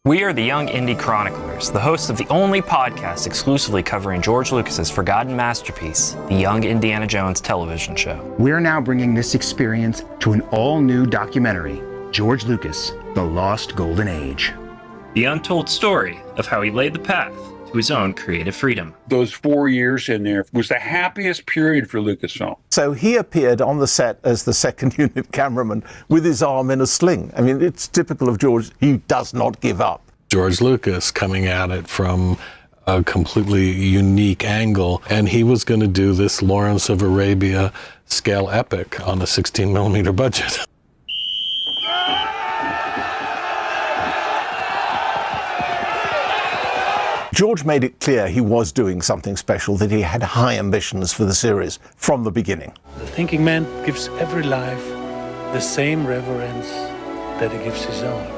We are the Young Indie Chroniclers, the hosts of the only podcast exclusively covering George Lucas's forgotten masterpiece, the Young Indiana Jones television show. We're now bringing this experience to an all-new documentary, George Lucas, The Lost Golden Age. The untold story of how he laid the path to his own creative freedom. Those 4 years in there was the happiest period for Lucasfilm. So he appeared on the set as the second unit cameraman with his arm in a sling. I mean, it's typical of George. He does not give up. George Lucas coming at it from a completely unique angle, and he was going to do this Lawrence of Arabia scale epic on a 16mm budget. George made it clear he was doing something special, that he had high ambitions for the series from the beginning. The thinking man gives every life the same reverence that he gives his own.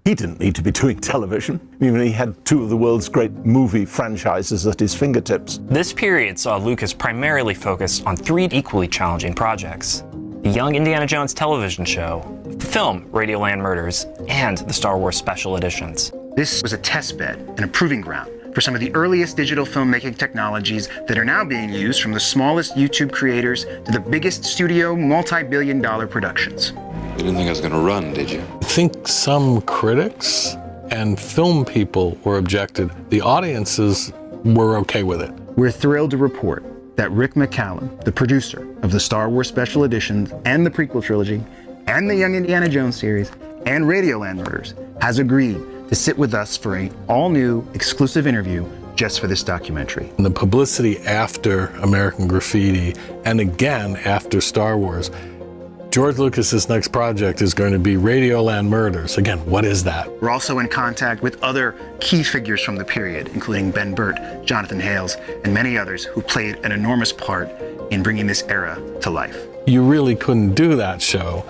He didn't need to be doing television. I mean, he had two of the world's great movie franchises at his fingertips. This period saw Lucas primarily focused on three equally challenging projects: the Young Indiana Jones television show, the film Radioland Murders, and the Star Wars special editions. This was a test bed and a proving ground for some of the earliest digital filmmaking technologies that are now being used, from the smallest YouTube creators to the biggest studio multi-billion-dollar productions. You didn't think I was going to run, did you? I think some critics and film people were objected. The audiences were okay with it. We're thrilled to report that Rick McCallum, the producer of the Star Wars special editions and the prequel trilogy and the Young Indiana Jones series and Radioland Murders, has agreed to sit with us for an all-new exclusive interview just for this documentary. And the publicity after American Graffiti and again after Star Wars, George Lucas's next project is going to be Radioland Murders. Again, what is that? We're also in contact with other key figures from the period, including Ben Burt, Jonathan Hales, and many others who played an enormous part in bringing this era to life. You really couldn't do that show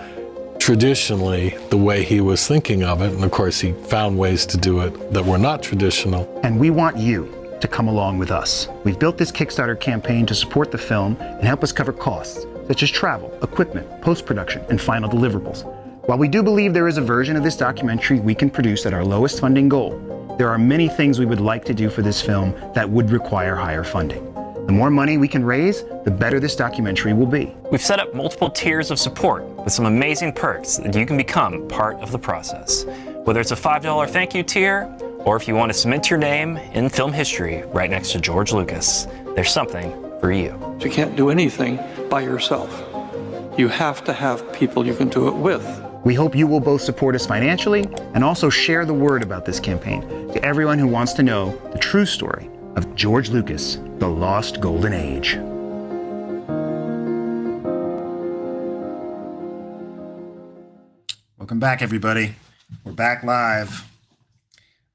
traditionally the way he was thinking of it, and of course he found ways to do it that were not traditional. And we want you to come along with us. We've built this Kickstarter campaign to support the film and help us cover costs such as travel, equipment, post-production, and final deliverables. While we do believe there is a version of this documentary we can produce at our lowest funding goal, there are many things we would like to do for this film that would require higher funding. The more money we can raise, the better this documentary will be. We've set up multiple tiers of support with some amazing perks that you can become part of the process. Whether it's a $5 thank you tier, or if you want to cement your name in film history right next to George Lucas, there's something for you. You can't do anything by yourself. You have to have people you can do it with. We hope you will both support us financially and also share the word about this campaign to everyone who wants to know the true story of George Lucas, The Lost Golden Age. Welcome back, everybody. We're back live.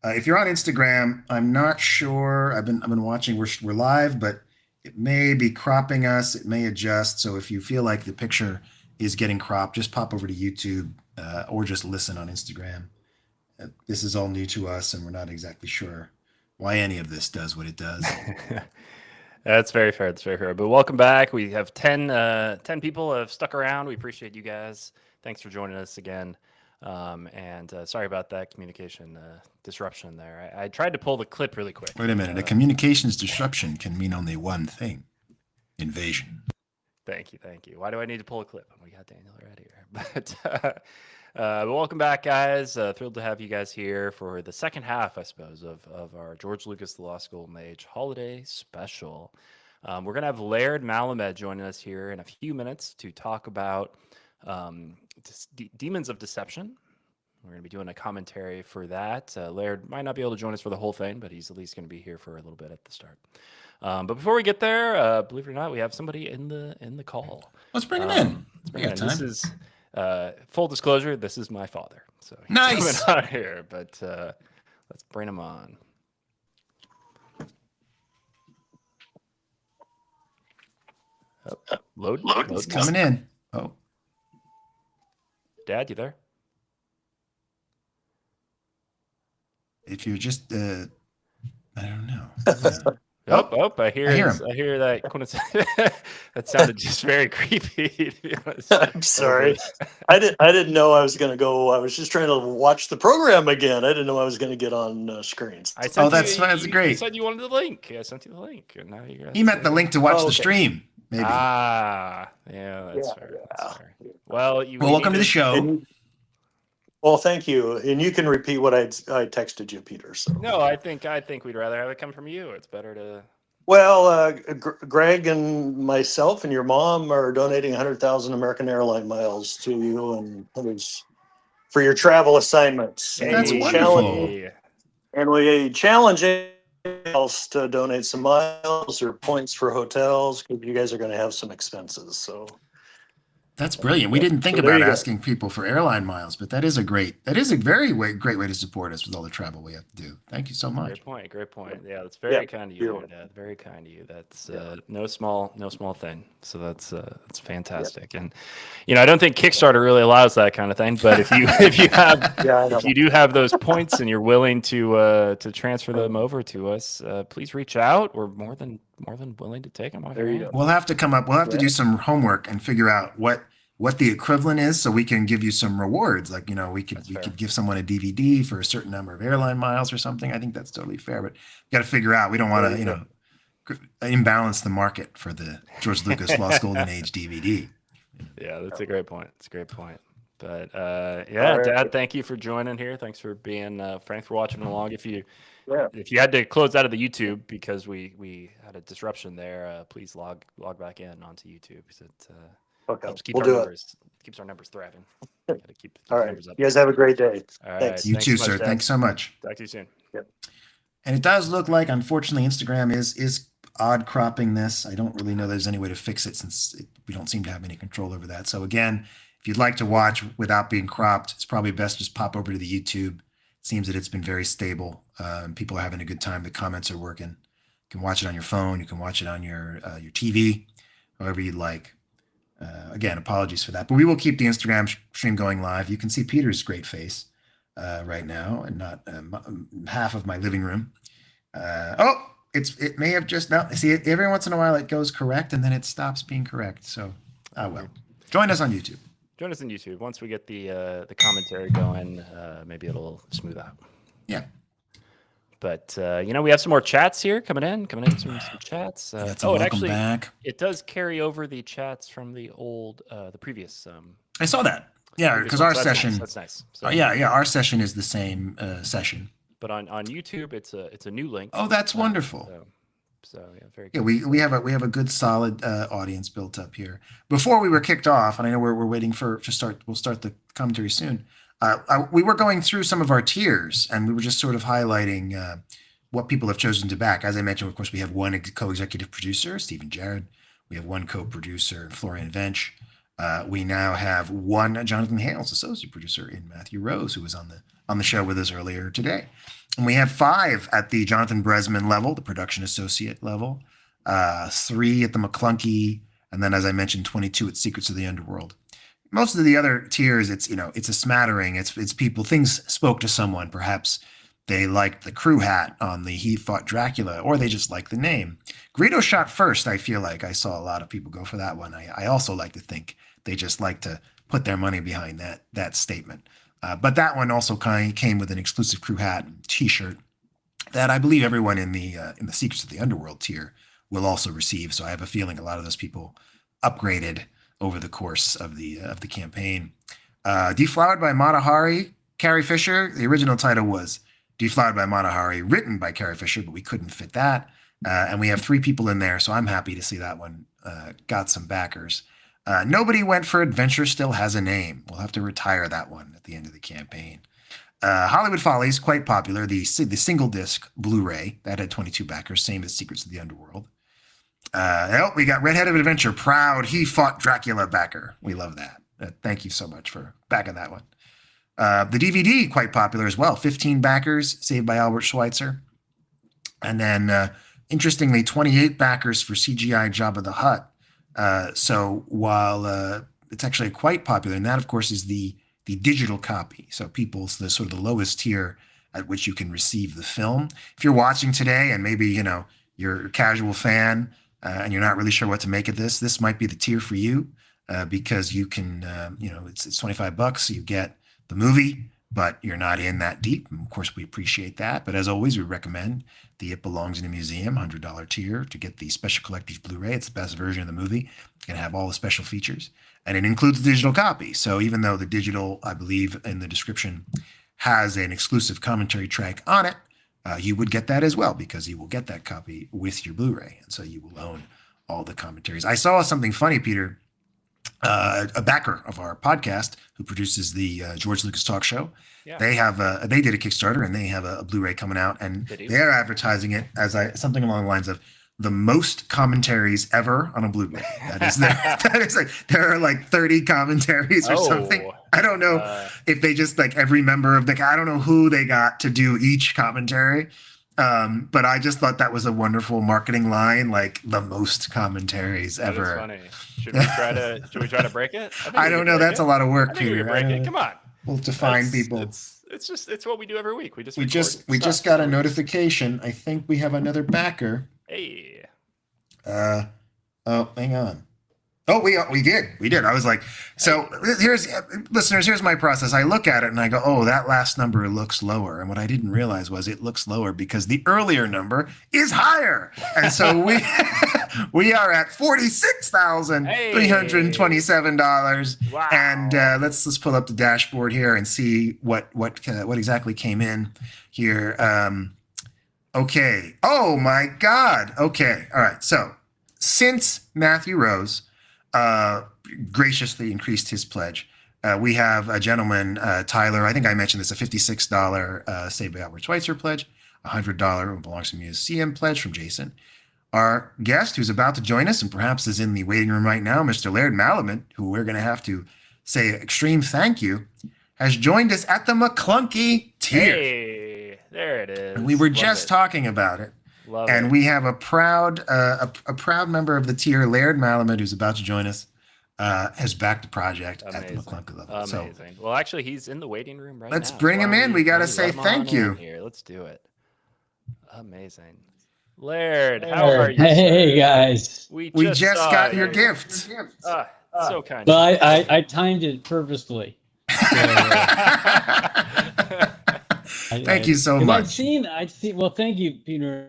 If you're on Instagram, I'm not sure. I've been watching. We're live, but it may be cropping us. It may adjust. So if you feel like the picture is getting cropped, just pop over to YouTube or just listen on Instagram. This is all new to us, and we're not exactly sure why any of this does what it does. That's very fair. That's very fair. But welcome back. We have 10 people have stuck around. We appreciate you guys. Thanks for joining us again. And sorry about that communication disruption there. I tried to pull the clip really quick. Wait a minute. A communications disruption can mean only one thing: invasion. Thank you. Thank you. Why do I need to pull a clip? We got Daniel right here. But welcome back, guys. Thrilled to have you guys here for the second half, I suppose, of our George Lucas The Lost Golden Age holiday special. We're going to have Laird Malamed joining us here in a few minutes to talk about Demons of Deception. We're going to be doing a commentary for that. Laird might not be able to join us for the whole thing, but he's at least going to be here for a little bit at the start. But before we get there, believe it or not, we have somebody in the call. Let's bring him in. We got time. This is full disclosure. This is my father, so he's nice coming out here. But let's bring him on. Load. He's coming in. Oh, Dad, you there? if you're just, I don't know. I hear him. I hear that. That sounded just very creepy. To be honest. I'm sorry. I didn't know I was going to go. I was just trying to watch the program again. I didn't know I was going to get on screens. That's great. You said you wanted the link. I sent you the link, and now you guys. He meant the link to watch the stream. Maybe. Yeah, that's fair. That's fair. Well, welcome to the show. Well, thank you, and you can repeat what I texted you, Peter. So no, I think we'd rather have it come from you. It's better to. Well, Greg and myself and your mom are donating 100,000 American airline miles to you and others for your travel assignments. And that's wonderful. And we challenge else to donate some miles or points for hotels because you guys are going to have some expenses. So. That's brilliant. We didn't think about asking people for airline miles, but that is a very great way to support us with all the travel we have to do. Thank you so much. Great point. Yeah, that's very kind of you, Dad. Very kind of you. That's no small thing. So that's fantastic. And I don't think Kickstarter really allows that kind of thing. But if you do have those points and you're willing to transfer them over to us, please reach out. We're more than willing to take them. There you go. We'll have to do some homework and figure out what the equivalent is so we can give you some rewards. Like, we could give someone a DVD for a certain number of airline miles or something. I think that's totally fair, but we got to figure out, we don't want to, imbalance the market for the George Lucas Lost Golden Age DVD. Yeah, that's a great point. But Dad, thank you for joining here. Thanks for being, thanks for watching along. If you had to close out of the YouTube because we had a disruption there, please log back in onto YouTube because it helps keep keeps our numbers thriving. Gotta keep all right. Numbers up. You guys have a great day. All right. Thanks. You too, sir. Thanks so much. Talk to you soon. Yep. And it does look like, unfortunately, Instagram is odd cropping this. I don't really know there's any way to fix it since we don't seem to have any control over that. So again, if you'd like to watch without being cropped, it's probably best just pop over to the YouTube. It seems that it's been very stable. And people are having a good time. The comments are working. You can watch it on your phone. You can watch it on your TV, however you'd like. Again, apologies for that. But we will keep the Instagram stream going live. You can see Peter's great face right now and not half of my living room. It may have just now. See, every once in a while it goes correct and then it stops being correct. So, well. Join us on YouTube. Join us on YouTube. Once we get the commentary going, maybe it'll smooth out. Yeah. But we have some more chats here coming in some chats. It does carry over the chats from the old, the previous. I saw that. Yeah, because our session. That's nice. So, our session is the same session. But on YouTube, it's a new link. Oh, that's wonderful. So very. Yeah, we have a good solid audience built up here. Before we were kicked off, and I know we're waiting to start. We'll start the commentary soon. We were going through some of our tiers, and we were just sort of highlighting what people have chosen to back. As I mentioned, of course, we have one co-executive producer, Stephen Jarrett. We have one co-producer, Florian Vench. We now have one Jonathan Hales, associate producer, in Matthew Rose, who was on the show with us earlier today. And we have 5 at the Jonathan Bresman level, the production associate level, 3 at the McClunky, and then, as I mentioned, 22 at Secrets of the Underworld. Most of the other tiers, it's a smattering. It's people. Things spoke to someone. Perhaps they liked the crew hat on the He Fought Dracula, or they just liked the name. Greedo shot first. I feel like I saw a lot of people go for that one. I also like to think they just like to put their money behind that statement. But that one also came with an exclusive crew hat and T-shirt that I believe everyone in the Secrets of the Underworld tier will also receive. So I have a feeling a lot of those people upgraded over the course of the campaign. Deflowered by Mata Hari, Carrie Fisher. The original title was Deflowered by Mata Hari, written by Carrie Fisher, but we couldn't fit that. And we have 3 people in there, so I'm happy to see that one got some backers. Nobody went for Adventure Still Has a Name. We'll have to retire that one at the end of the campaign. Hollywood Follies, quite popular. The single disc Blu-ray, that had 22 backers, same as Secrets of the Underworld. We got Redheaded Adventure, proud He Fought Dracula backer. We love that. Thank you so much for backing that one. The DVD, quite popular as well. 15 backers, Saved by Albert Schweitzer. And then, interestingly, 28 backers for CGI Jabba the Hutt. So while it's actually quite popular, and that, of course, is the digital copy. So the sort of the lowest tier at which you can receive the film. If you're watching today and maybe, you're a casual fan and you're not really sure what to make of this might be the tier for you because you can, it's $25. You get the movie, but you're not in that deep. And of course, we appreciate that. But as always, we recommend the It Belongs in a Museum $100 tier to get the Special Collector's Blu-ray. It's the best version of the movie. It's going to have all the special features. And it includes the digital copy. So even though the digital, I believe, in the description has an exclusive commentary track on it, you would get that as well because you will get that copy with your Blu-ray. And so you will own all the commentaries. I saw something funny, Peter. A backer of our podcast who produces the George Lucas Talk Show. Yeah. They did a Kickstarter and they have a Blu-ray coming out and they are advertising it as something along the lines of the most commentaries ever on a Blu-ray. That is there are like 30 commentaries or something. I don't know if they just like every member of I don't know who they got to do each commentary. But I just thought that was a wonderful marketing line, like the most commentaries ever. That's funny. Should we try to break it? I don't know. That's a lot of work, Peter. Break it. Come on. We'll define people. It's what we do every week. We just got a notification. I think we have another backer. Hey. Hang on. Oh, we did. I was like, so here's my process. I look at it and I go, oh, that last number looks lower. And what I didn't realize was it looks lower because the earlier number is higher. And so we are at $46,327. Wow. And let's pull up the dashboard here and see what exactly came in here. Okay. Oh my God. Okay. All right. So since Matthew Rose graciously increased his pledge, we have a gentleman, Tyler, I think I mentioned this, a $56 Save by Albert Schweitzer pledge, $100 Belongs to Museum pledge from Jason. Our guest, who's about to join us and perhaps is in the waiting room right now, Mr. Laird Malamud, who we're going to have to say extreme thank you, has joined us at the McClunky tier. Hey, there it is. And we were just talking about it. And we have a proud member of the tier, Laird Malamud, who's about to join us, has backed the project at the McClunky level. Amazing. Well, actually, he's in the waiting room right now. Let's bring him in. We got to say thank you. Here, let's do it. Amazing. Laird, how are you? Hey, guys. We just got your gift. So kind. Well, I timed it purposefully. Thank you so much. I'd seen. Well, thank you, Peter.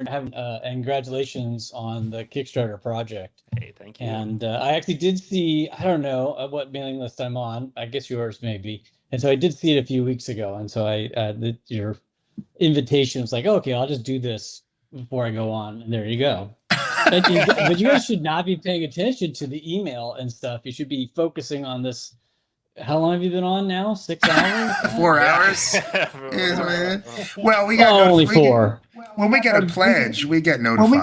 And congratulations on the Kickstarter project. Hey, thank you. And I actually did see, I don't know what mailing list I'm on. I guess yours maybe. And so I did see it a few weeks ago. And so your invitation was like, okay, I'll just do this before I go on. And there you go. But you guys should not be paying attention to the email and stuff. You should be focusing on this. How long have you been on now? 6 hours? 4 hours? Well, we got only 4. When we get a pledge, we get notified.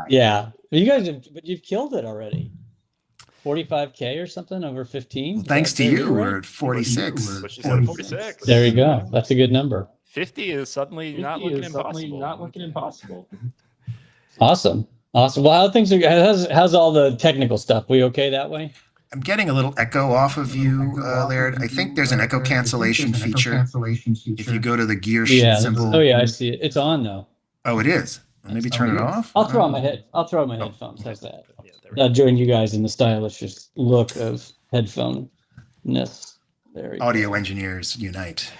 Yeah, but you've killed it already. 45K or something over 15. Well, thanks to you, we're at 46. 46. There you go. That's a good number. 50 is suddenly not looking impossible. Awesome. Well, how things are? How's all the technical stuff? We okay that way? I'm getting a little echo off of you, Laird. I think there's an echo cancellation feature. If you go to the gear symbol. Oh yeah, I see it. It's on though. Oh, it is. Maybe turn it off. I'll throw on my headphones. How's that? I'll join you guys in the stylish look of headphone-ness. There. Audio engineers unite.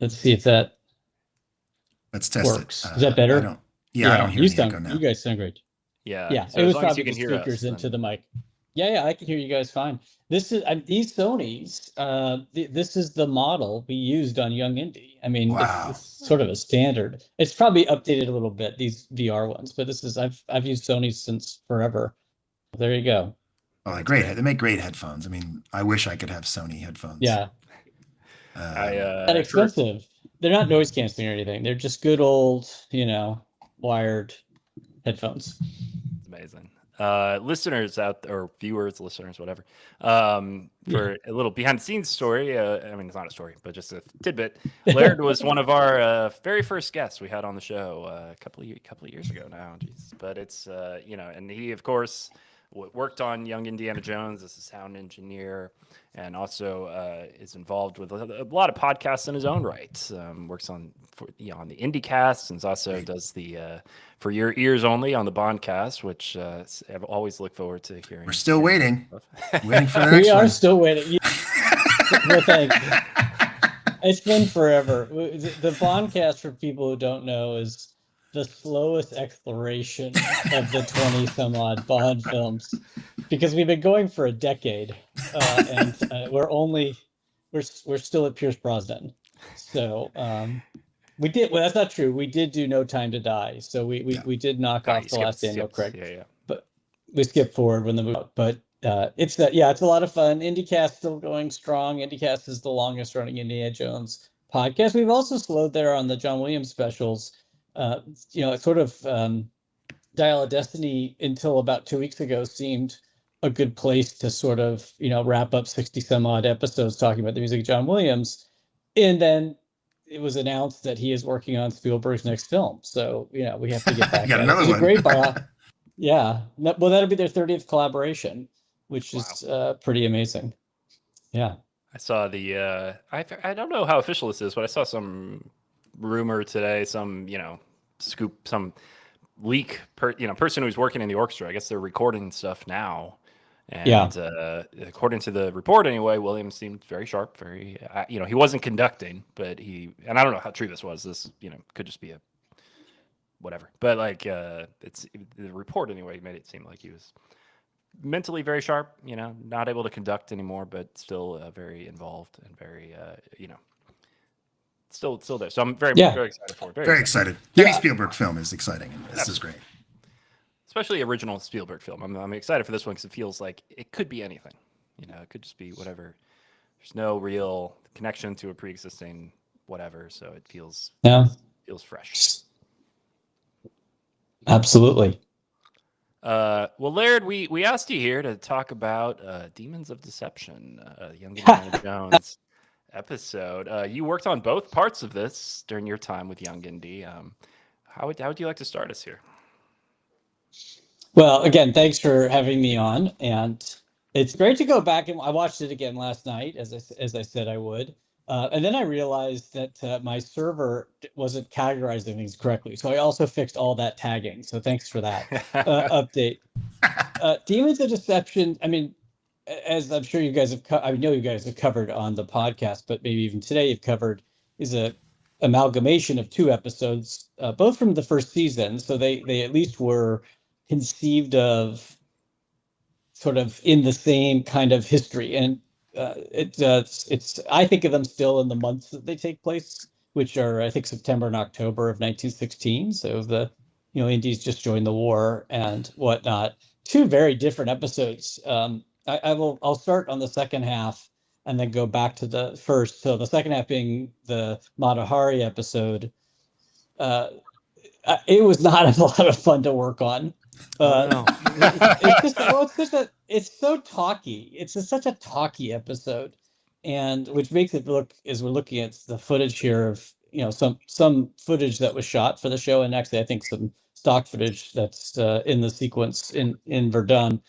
Let's see if that. Let's test works. it. Is that better? I don't hear any echo now. You guys sound great. Yeah. So it was probably the speakers into the mic. Yeah, I can hear you guys fine. This is these Sonys. This is the model we used on Young Indie. I mean, it's sort of a standard. It's probably updated a little bit, these VR ones, but this is I've used Sonys since forever. There you go. Oh, they're great. They make great headphones. I mean, I wish I could have Sony headphones. Yeah. That expensive. They're not noise canceling or anything. They're just good old, wired headphones. Amazing. Listeners out there, or viewers, listeners, whatever, for a little behind the scenes story. I mean, it's not a story, but just a tidbit. Laird was one of our very first guests we had on the show a couple of years ago now. But it's, and he, of course, worked on Young Indiana Jones as a sound engineer, and also is involved with a lot of podcasts in his own right. Works on on the IndieCast, and also does the For Your Ears Only on the Bondcast, which I always look forward to hearing. We're still waiting for the next one. We are still waiting. Well, thanks. It's been forever. The Bondcast, for people who don't know, is the slowest exploration of the 20 some odd Bond films, because we've been going for a decade, and we're still at Pierce Brosnan. So we did. Well, that's not true. We did do No Time to Die. So we did knock off the last Daniel Craig. Yeah. But we skipped forward when the movie. But it's a lot of fun. IndieCast still going strong. IndieCast is the longest running Indiana Jones podcast. We've also slowed there on the John Williams specials. Sort of Dial of Destiny until about 2 weeks ago seemed a good place to sort of wrap up 60 some odd episodes talking about the music of John Williams, and then it was announced that he is working on Spielberg's next film. So we have to get back. Got another one. Great Yeah. Well, that'll be their 30th collaboration, which is pretty amazing. Yeah. I saw the I don't know how official this is, but I saw some rumor today, some scoop, some leak person who's working in the orchestra. I guess they're recording stuff now, and according to the report anyway, Williams seemed very sharp, very he wasn't conducting, but and I don't know how true this was. This could just be a whatever, but it's the report anyway made it seem like he was mentally very sharp, not able to conduct anymore, but still very involved and very still there. So I'm very excited for it. Very excited. Any Spielberg film is exciting, and this is great. Especially original Spielberg film. I'm excited for this one because it feels like it could be anything. It could just be whatever. There's no real connection to a pre-existing whatever, so it feels fresh. Absolutely. Well, Laird, we asked you here to talk about Demons of Deception, Young Indiana Jones episode. You worked on both parts of this during your time with Young Indy. How would you like to start us here? Well, again, thanks for having me on, and it's great to go back, and I watched it again last night, as I said I would. And then I realized that my server wasn't categorizing things correctly. So I also fixed all that tagging. So thanks for that update. Demons of Deception, I mean, as I'm sure you guys have, I know you guys have covered on the podcast, but maybe even today you've covered, is a amalgamation of 2 episodes, both from the first season. So they at least were conceived of sort of in the same kind of history. And it's I think of them still in the months that they take place, which are I think September and October of 1916. So the Indies just joined the war and whatnot. 2 very different episodes. I'll start on the second half and then go back to the first. So the second half being the Mata Hari episode. It was not a lot of fun to work on. It's so talky. It's just such a talky episode, and which makes it look, as we're looking at the footage here of some footage that was shot for the show, and actually I think some stock footage that's in the sequence in Verdun.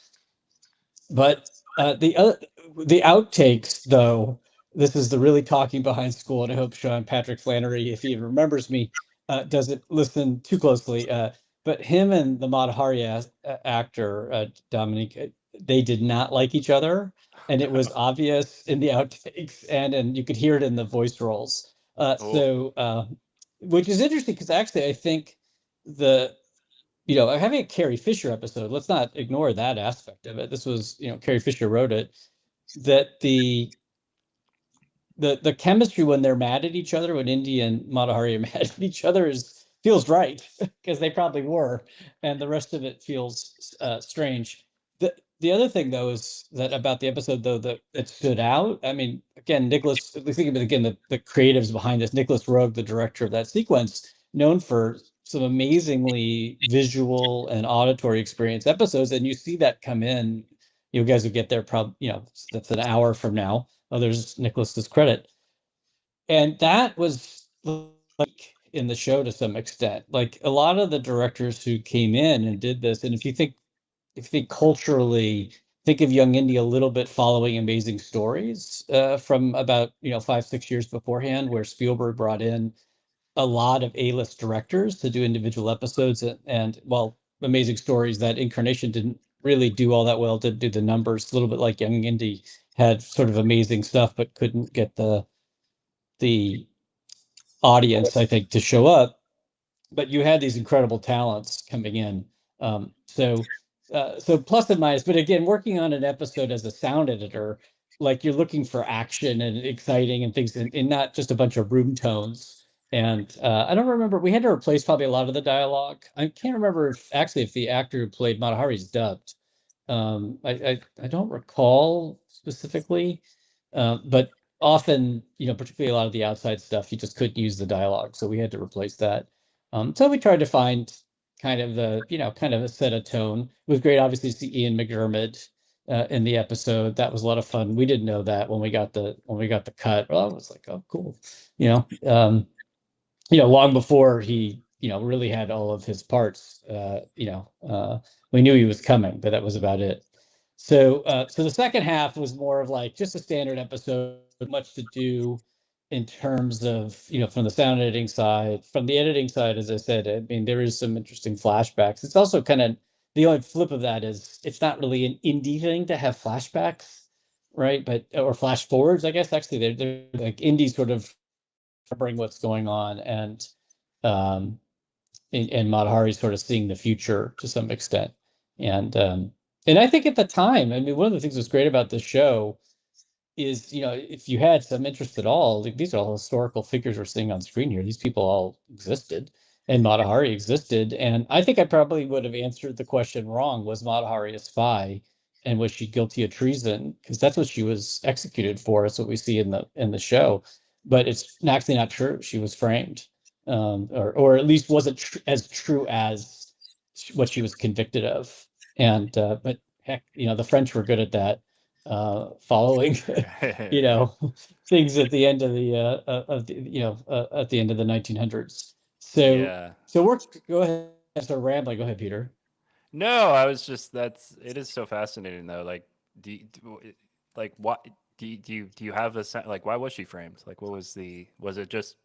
But the outtakes, though, this is the really talking behind school, and I hope Sean Patrick Flannery, if he remembers me, doesn't listen too closely. But him and the Mata Hari actor, Dominique, they did not like each other. And it was obvious in the outtakes, and you could hear it in the voice rolls. Which is interesting, because actually I think having a Carrie Fisher episode, let's not ignore that aspect of it. This was, Carrie Fisher wrote it, that the chemistry when they're mad at each other, when Indy and Mata Hari are mad at each other, feels right, because they probably were, and the rest of it feels strange. The other thing, though, is that about the episode, though, that stood out. I mean, again, Nicholas, think about again the creatives behind this. Nicholas Roeg, the director of that sequence, known for some amazingly visual and auditory experience episodes, and you see that come in. You guys will get there, probably. That's an hour from now. Oh, there's Nicholas's credit, and that was like in the show to some extent. Like a lot of the directors who came in and did this, and if you think if you think culturally, think of Young Indy a little bit following Amazing Stories from about 5-6 years beforehand, where Spielberg brought in a lot of A-list directors to do individual episodes, and while Amazing Stories, that incarnation didn't really do all that well, didn't do the numbers. A little bit like Young Indy had sort of amazing stuff, but couldn't get the audience, I think, to show up. But you had these incredible talents coming in. So plus and minus. But again, working on an episode as a sound editor, like you're looking for action and exciting and things, and not just a bunch of room tones. And I don't remember. We had to replace probably a lot of the dialogue. I can't remember if the actor who played Mata is dubbed. I don't recall specifically, but often, particularly a lot of the outside stuff, you just couldn't use the dialogue, so we had to replace that. So we tried to find kind of a set a tone. It was great, obviously, to see Ian McDermott in the episode. That was a lot of fun. We didn't know that when we got the cut. Well, I was like, oh, cool. Long before he, really had all of his parts, we knew he was coming, but that was about it. So the second half was more of like just a standard episode, much to do in terms of, from the sound editing side. From the editing side, as I said, I mean, there is some interesting flashbacks. It's also kind of, the only flip of that is it's not really an indie thing to have flashbacks, right? Or flash forwards, I guess. Actually, they're like indie sort of remembering what's going on, and Mata sort of seeing the future to some extent. And I think at the time, I mean, one of the things that's great about this show is, if you had some interest at all, like, these are all historical figures we're seeing on screen here. These people all existed, and Mata existed. And I think I probably would have answered the question wrong. Was Mata a spy, and was she guilty of treason? Because that's what she was executed for. That's what we see in the show. But it's actually not true. She was framed, or at least wasn't as true as what she was convicted of. And but heck, the French were good at that, following things at the end of the 1900s. Yeah. So we're go ahead. Start rambling. Go ahead, Peter. No, I was just it is so fascinating though. Like, what do you have like, why was she framed? Like, was it just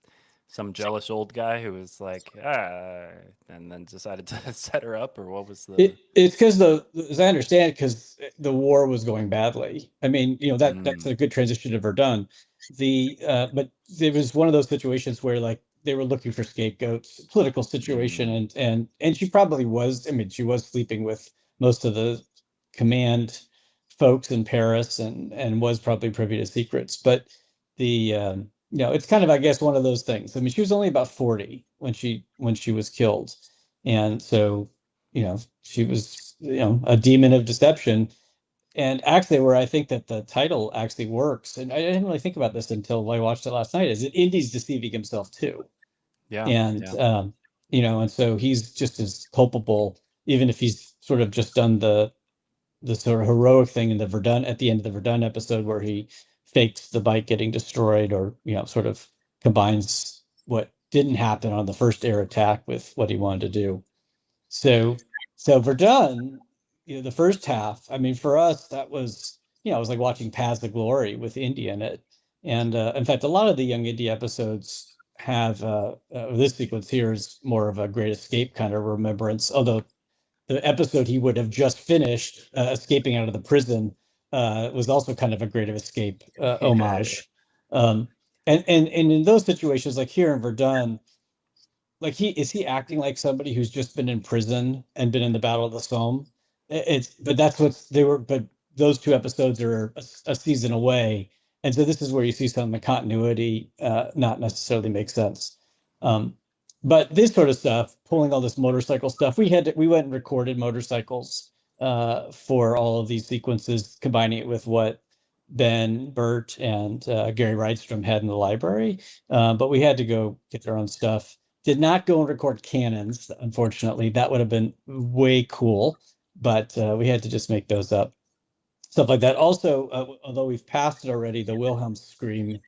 some jealous old guy who was like, and then decided to set her up, or what was the? It's because as I understand, because the war was going badly. I mean, that's a good transition to Verdun. But it was one of those situations where, like, they were looking for scapegoats, political situation, and she probably was. I mean, she was sleeping with most of the command folks in Paris, and was probably privy to secrets. But it's kind of, I guess, one of those things. I mean, she was only about 40 when she was killed, and so she was a demon of deception. And actually, where I think that the title actually works, and I didn't really think about this until I watched it last night, is that Indy's deceiving himself too. Yeah. And and so he's just as culpable, even if he's sort of just done the sort of heroic thing in the Verdun, at the end of the Verdun episode, where he fakes the bike getting destroyed, or sort of combines what didn't happen on the first air attack with what he wanted to do. So Verdun, the first half, I mean, for us, that was, it was like watching Paths of Glory with Indy in it. And in fact, a lot of the Young Indy episodes have this sequence here is more of a Great Escape kind of remembrance, although the episode he would have just finished, escaping out of the prison, was also kind of a Great Escape homage. And in those situations, like here in Verdun, like, is he acting like somebody who's just been in prison and been in the Battle of the Somme? But that's what they were. But those two episodes are a season away, and so this is where you see some of the continuity not necessarily make sense. But this sort of stuff, pulling all this motorcycle stuff, we went and recorded motorcycles for all of these sequences, combining it with what Ben Burt and Gary Rydstrom had in the library. But we had to go get their own stuff. Did not go and record cannons, unfortunately. That would have been way cool, but we had to just make those up. Stuff like that. Also, although we've passed it already, the Wilhelm scream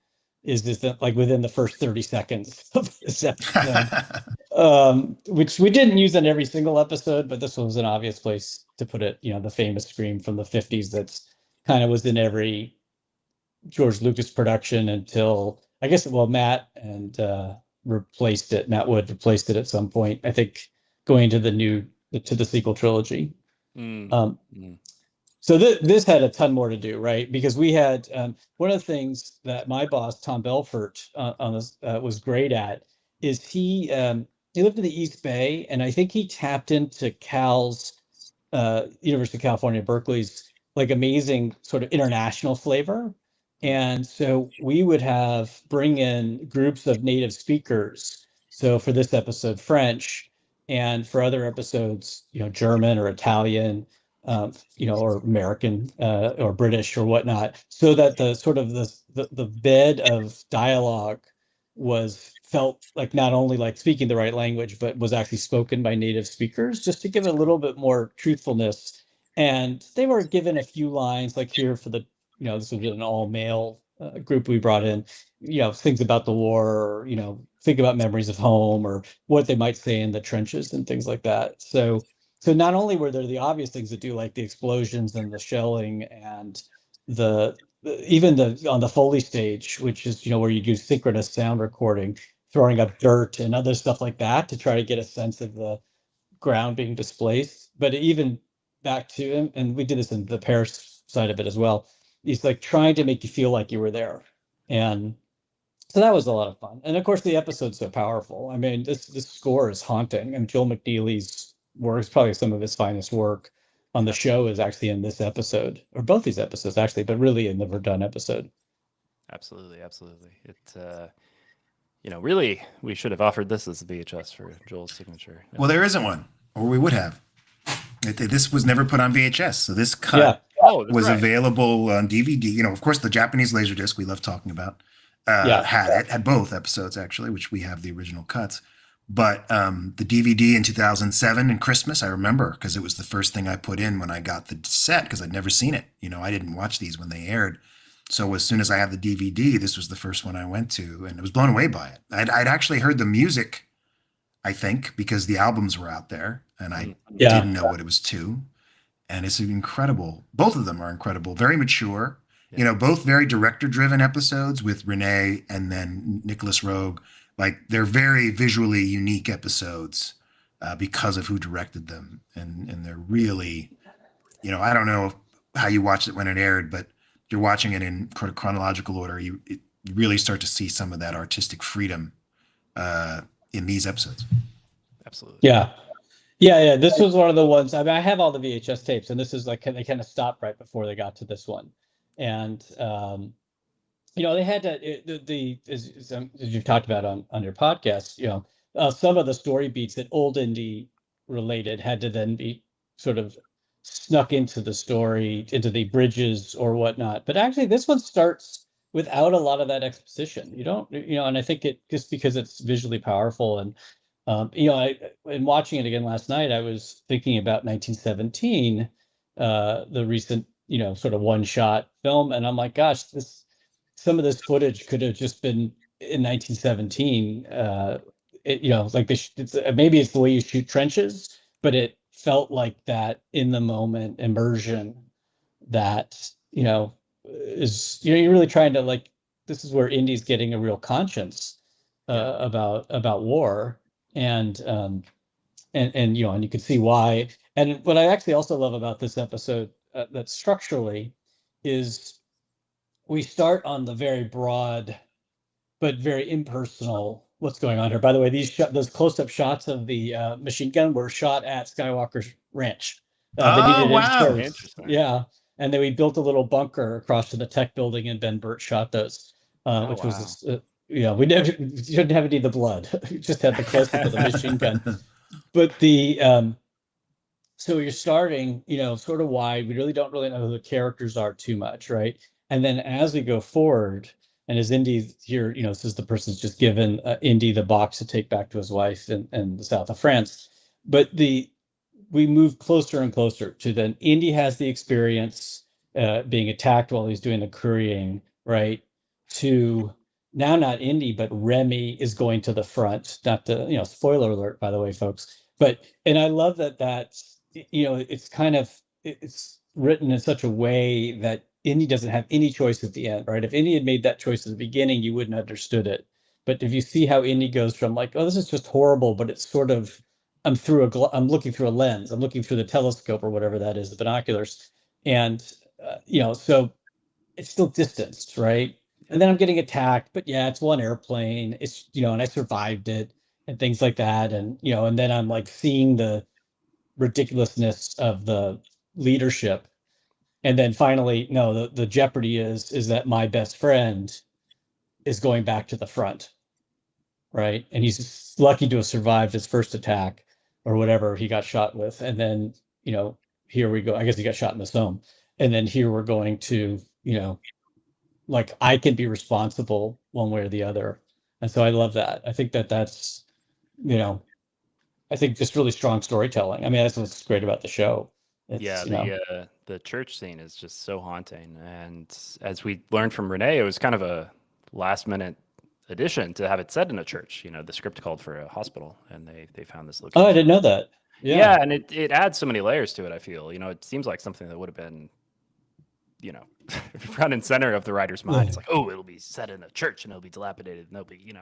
is just that, like within the first 30 seconds of this episode, which we didn't use in every single episode, but this was an obvious place to put it. The famous scream from the 50s that's kind of was in every George Lucas production until, I guess, well, Matt Wood replaced it at some point, I think, going to the sequel trilogy. So this had a ton more to do, right? Because we had one of the things that my boss, Tom Belfort, on this was great at is he lived in the East Bay, and I think he tapped into Cal's University of California, Berkeley's like amazing sort of international flavor. And so we would bring in groups of native speakers. So for this episode, French, and for other episodes, German or Italian, or American or British or whatnot, so that the sort of the bed of dialogue felt like not only like speaking the right language, but was actually spoken by native speakers, just to give it a little bit more truthfulness. And they were given a few lines, like here for this was an all male group we brought in, things about the war, or, think about memories of home, or what they might say in the trenches and things like that. So not only were there the obvious things to do, like the explosions and the shelling and even on the Foley stage, which is, where you do synchronous sound recording, throwing up dirt and other stuff like that to try to get a sense of the ground being displaced. But even back to him, and we did this in the Paris side of it as well, he's like trying to make you feel like you were there. And so that was a lot of fun. And of course, the episode's so powerful. I mean, this score is haunting. And Joel McNeely's work is probably some of his finest work on the show is actually in this episode, or both these episodes actually, but really in the Verdun episode. Absolutely. It, really, we should have offered this as a VHS for Joel's signature. Well, there isn't one, or we would have. This was never put on VHS, so this cut was available on DVD. Of course, the Japanese Laserdisc we love talking about had both episodes actually, which we have the original cuts. But the DVD in 2007 in Christmas, I remember, because it was the first thing I put in when I got the set, because I'd never seen it. I didn't watch these when they aired. So as soon as I had the DVD, this was the first one I went to, and I was blown away by it. I'd actually heard the music, I think, because the albums were out there, and I didn't know what it was to. And it's incredible. Both of them are incredible, very mature. Both very director-driven episodes with Renee and then Nicholas Roeg. Like, they're very visually unique episodes because of who directed them. And they're really, I don't know how you watched it when it aired, but you're watching it in chronological order. You really start to see some of that artistic freedom in these episodes. Absolutely. Yeah. This was one of the ones. I mean, I have all the VHS tapes, and this is like they kind of stopped right before they got to this one. And they had to as you've talked about on your podcast, some of the story beats that old indie related had to then be sort of snuck into the story, into the bridges or whatnot. But actually, this one starts without a lot of that exposition. You don't, and I think it just because it's visually powerful. And in watching it again last night, I was thinking about 1917, the recent sort of one-shot film, and I'm like, gosh, some of this footage could have just been in 1917. Maybe it's the way you shoot trenches, but it felt like that in the moment immersion that is you're really trying to, like, this is where indie's getting a real conscience about war, and you can see why. And what I actually also love about this episode that structurally is we start on the very broad but very impersonal what's going on here. By the way, those close-up shots of the machine gun were shot at Skywalker's ranch. Wow. Interesting. Yeah, and then we built a little bunker across to the tech building, and Ben Burt shot those, which was we didn't have any of the blood. We just had the close-up of the machine gun. But so you're starting, sort of wide. We really don't know who the characters are too much, right? And then as we go forward, and as Indy here, says the person's just given Indy the box to take back to his wife in the south of France. But we move closer and closer to then Indy has the experience being attacked while he's doing the currying, right? To now not Indy, but Remy is going to the front. Not to, spoiler alert, by the way, folks. And I love that's, it's kind of, it's written in such a way that Indy doesn't have any choice at the end, right? If Indy had made that choice at the beginning, you wouldn't have understood it. But if you see how Indy goes from like, oh, this is just horrible, but it's sort of, I'm looking through a lens, I'm looking through the telescope or whatever that is, the binoculars. And, so it's still distanced, right? And then I'm getting attacked, but yeah, it's one airplane. It's, and I survived it and things like that. And, and then I'm like seeing the ridiculousness of the leadership. And then finally, no, the jeopardy is that my best friend is going back to the front, right? And he's lucky to have survived his first attack or whatever he got shot with. And then, here we go. I guess he got shot in the stone. And then here we're going to, like I can be responsible one way or the other. And so I love that. I think that's, I think just really strong storytelling. I mean, that's what's great about the show. It's, the church scene is just so haunting. And as we learned from Renee, it was kind of a last minute addition to have it set in a church. The script called for a hospital, and they found this location. Oh, I didn't know that. Yeah, and it adds so many layers to it, I feel. It seems like something that would have been, front and center of the writer's mind. It's like, oh, it'll be set in a church and it'll be dilapidated and there'll be,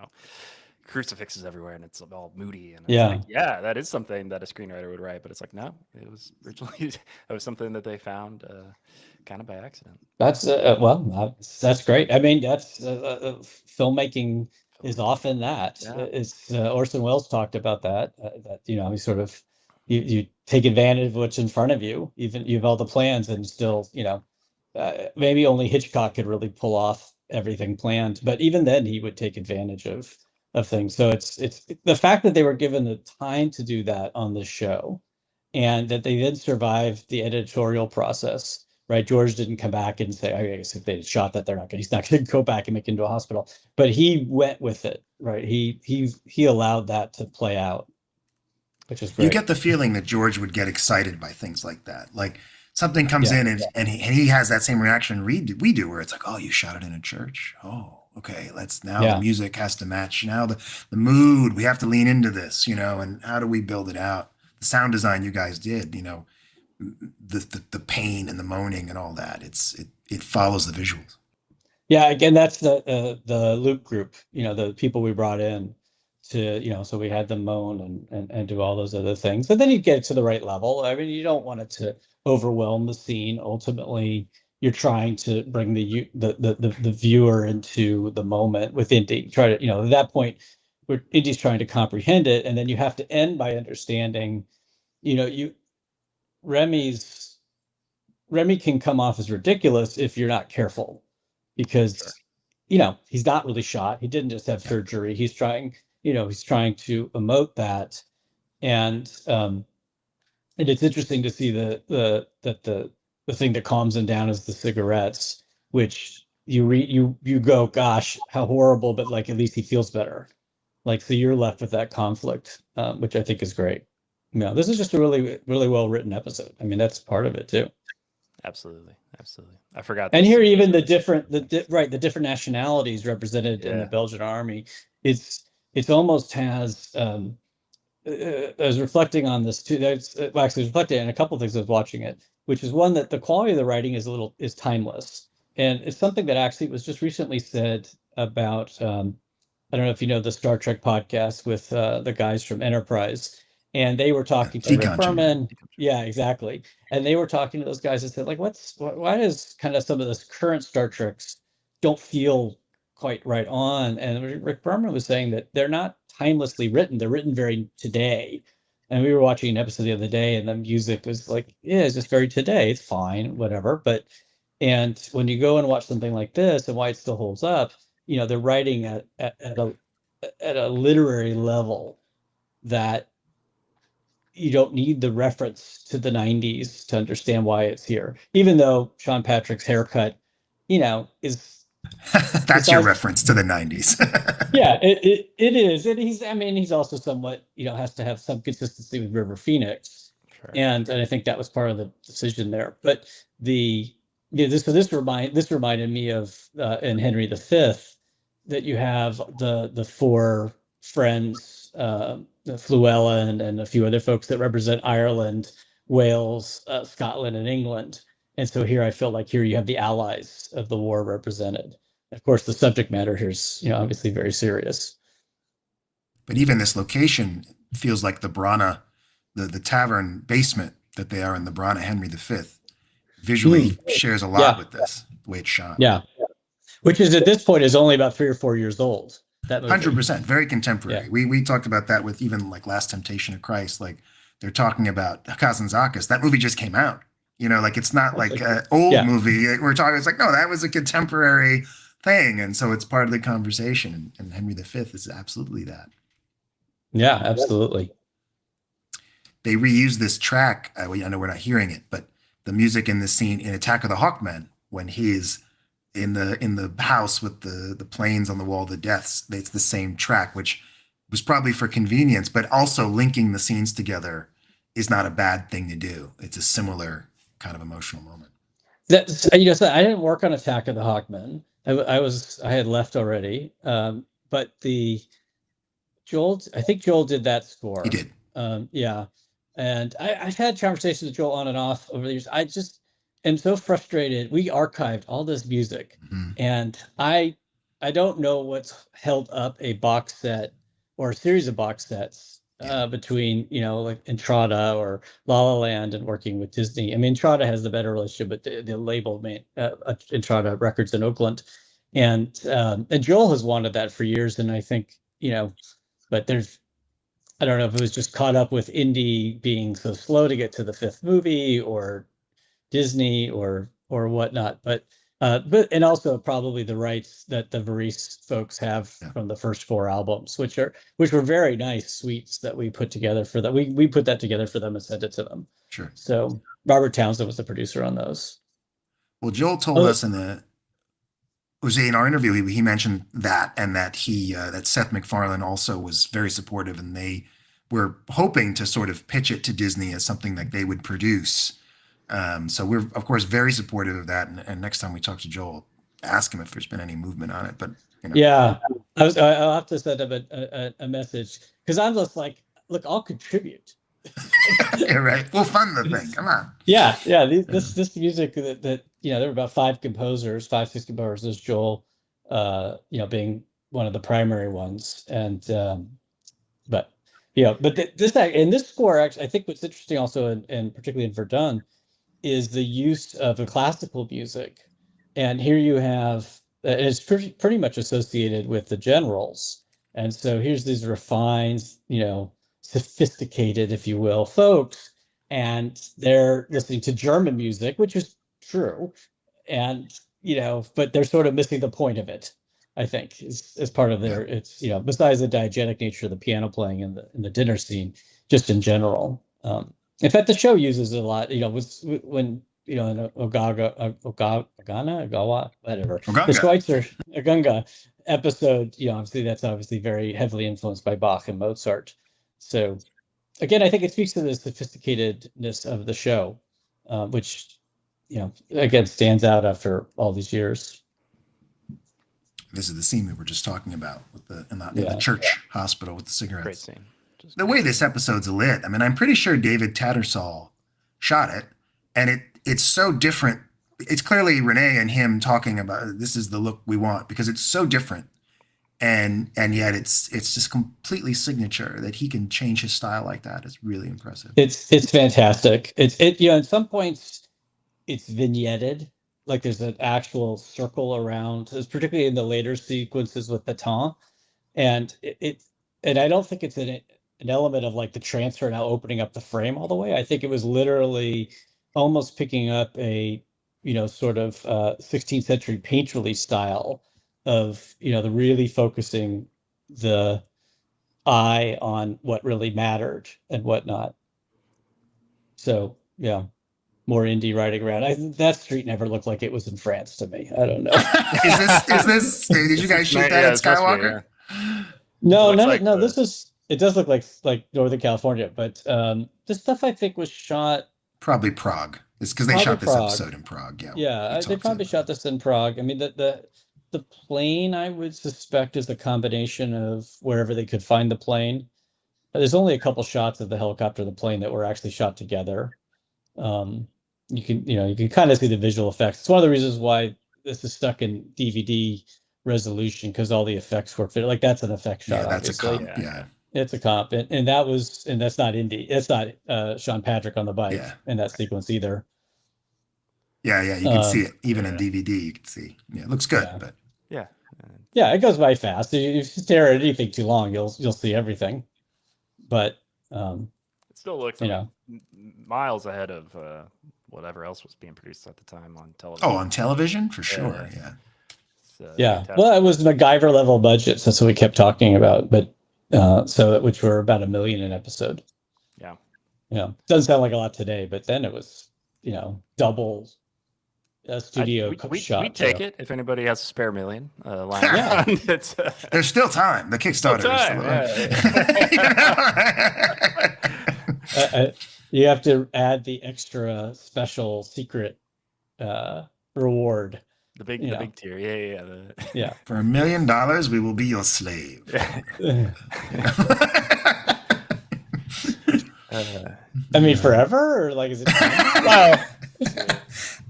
crucifixes everywhere and it's all moody. And it's like, yeah, that is something that a screenwriter would write. But it's like, no, it was originally, it was something that they found kind of by accident. That's, that's great. I mean, that's filmmaking is often that. It's Orson Welles talked about that you sort of, you take advantage of what's in front of you, even you have all the plans and still, maybe only Hitchcock could really pull off everything planned, but even then he would take advantage of things. So it's the fact that they were given the time to do that on this show, and that they then survived the editorial process, right? George didn't come back and say, I guess if they had shot that, he's not going to go back and make it into a hospital, but he went with it, right? He allowed that to play out, which is great. You get the feeling that George would get excited by things like that. Like something comes in and he has that same reaction we do, where it's like, oh, you shot it in a church. Oh, okay. The music has to match. Now the mood, we have to lean into this, and how do we build it out? The sound design you guys did, the pain and the moaning and all that. It follows the visuals. Yeah. Again, that's the Loop group, the people we brought in to, so we had them moan and do all those other things. But then you get to the right level. I mean, you don't want it to overwhelm the scene. Ultimately, you're trying to bring the viewer into the moment with Indy. Try to, at that point, where Indy's trying to comprehend it, and then you have to end by understanding, Remy can come off as ridiculous if you're not careful, because he's not really shot. He didn't just have surgery. He's trying to emote that, and it's interesting to see the thing that calms him down is the cigarettes, which you go, gosh, how horrible, but like at least he feels better. Like, so you're left with that conflict, which I think is great. This is just a really, really well written episode. I mean, that's part of it too. Absolutely. I forgot. And here, even the different nationalities represented in the Belgian army. It's almost has. I was reflecting on this too. I was reflecting on a couple of things I was watching it, which is one that the quality of the writing is timeless, and it's something that actually was just recently said about. I don't know if you know the Star Trek podcast with the guys from Enterprise, and they were talking to Rick Berman. Yeah, exactly. And they were talking to those guys and said, like, why does kind of some of this current Star Treks don't feel quite right on? And Rick Berman was saying that they're not timelessly written. They're written very today. And we were watching an episode the other day, and the music was like, yeah, it's just very today. It's fine, whatever. And when you go and watch something like this, and why it still holds up, they're writing at a literary level that you don't need the reference to the 90s to understand why it's here. Even though Sean Patrick's haircut, is that's your reference to the 90s. Yeah, it is. And he's also somewhat, has to have some consistency with River Phoenix. Sure. And I think that was part of the decision there. But this reminded me of in Henry V, that you have the four friends, Fluella and a few other folks that represent Ireland, Wales, Scotland, and England. And so here I feel like here you have the allies of the war represented. Of course, the subject matter here is, obviously very serious. But even this location feels like the Brana, the tavern basement that they are in, the Brana Henry V, visually shares a lot with this, the way it's shot. Yeah. Which is at this point is only about 3 or 4 years old. That movie. 100%, very contemporary. Yeah. We talked about that with even like Last Temptation of Christ. Like they're talking about Kazantzakis. That movie just came out. Like it's not like an old movie. We're talking. It's like no, that was a contemporary thing, and so it's part of the conversation. And Henry V is absolutely that. Yeah, absolutely. They reuse this track. I know we're not hearing it, but the music in this scene in Attack of the Hawkmen when he's in the house with the planes on the wall, the deaths, it's the same track, which was probably for convenience, but also linking the scenes together is not a bad thing to do. It's a similar kind of emotional moment. So I didn't work on Attack of the Hawkmen. I had left already. But I think Joel did that score. He did. Yeah. And I've had conversations with Joel on and off over the years. I just am so frustrated. We archived all this music, and I don't know what's held up a box set or a series of box sets between like Entrada or La La Land and working with Disney. I mean, Entrada has the better relationship with the label Entrada Records in Oakland, and Joel has wanted that for years, and I think but I don't know if it was just caught up with indie being so slow to get to the fifth movie or Disney or whatnot, but and also probably the rights that the Varese folks have from the first 4 albums, which were very nice suites that we put together for them. We put that together for them and sent it to them. Sure. So Robert Townsend was the producer on those. Well, Joel told us in our interview, he mentioned that, and that that Seth MacFarlane also was very supportive, and they were hoping to sort of pitch it to Disney as something that they would produce. So we're of course very supportive of that. And next time we talk to Joel, ask him if there's been any movement on it. But yeah, I'll have to send him a message because I'm just like, look, I'll contribute. Yeah, right. We'll fund the thing. Come on. Yeah. This music that there were about 6 composers. There's Joel, being one of the primary ones, and but this score actually, I think what's interesting also, and particularly in Verdun, is the use of the classical music, and here you have it's pretty much associated with the generals, and so here's these refined, sophisticated, if you will, folks, and they're listening to German music, which is true, and but they're sort of missing the point of it, I think, is part of their it's besides the diegetic nature of the piano playing in the dinner scene, just in general. In fact, the show uses it a lot. When in Ogana, whatever, the Schweitzer Agunga episode, obviously that's very heavily influenced by Bach and Mozart. So again, I think it speaks to the sophisticatedness of the show, which again stands out after all these years. This is the scene we were just talking about with in the church hospital with the cigarettes. Great scene. The way this episode's lit, I mean, I'm pretty sure David Tattersall shot it, and it's so different. It's clearly Renee and him talking about this is the look we want because it's so different, and yet it's just completely signature that he can change his style like that. It's really impressive. It's fantastic. At some points it's vignetted, like there's an actual circle around, particularly in the later sequences with Baton, and and I don't think it's an element of like the transfer now opening up the frame all the way. I think it was literally almost picking up a sort of 16th century painterly style of the really focusing the eye on what really mattered and whatnot. So more indie riding around. That street never looked like it was in France to me. I don't know. Is this did you guys shoot that at Skywalker? No. This is. It does look like Northern California, but this stuff I think was shot probably Prague. It's because they shot this episode in Prague. Yeah, they probably shot this in Prague. I mean, the the plane, I would suspect, is a combination of wherever they could find the plane. There's only a couple shots of the helicopter and the plane that were actually shot together. You can kind of see the visual effects. It's one of the reasons why this is stuck in DVD resolution, because all the effects were fit. Like that's an effect shot, Yeah, that's obviously. a comp. Yeah. It's a comp, and that's not Indy. It's not Sean Patrick on the bike in that sequence either. Yeah, you can see it even in DVD. You can see. Yeah, it looks good, but yeah, it goes by fast. If you stare at anything too long, you'll see everything. But it still looks miles ahead of whatever else was being produced at the time on television. Oh, on television for sure. Yeah. Well, it was MacGyver level budgets. That's what we kept talking about. But which were about $1 million an episode. Yeah. Doesn't sound like a lot today, but then it was double a studio shot. We take it if anybody has a spare $1 million lying around. There's still time. The Kickstarter is still on. You have to add the extra special secret reward. The big tier. Yeah. For $1 million, we will be your slave. I mean, forever, or like, is it? Well,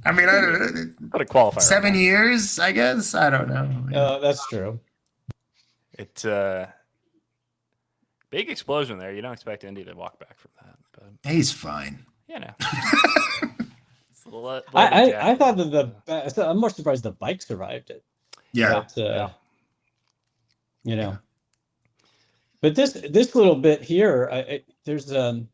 I mean, I don't know. What a qualifier. 7 years, I guess. I don't know. That's true. It's big explosion there. You don't expect Indy to walk back from that, but he's fine. I thought that I'm more surprised the bike survived it. Yeah. But, but this little bit here, there's some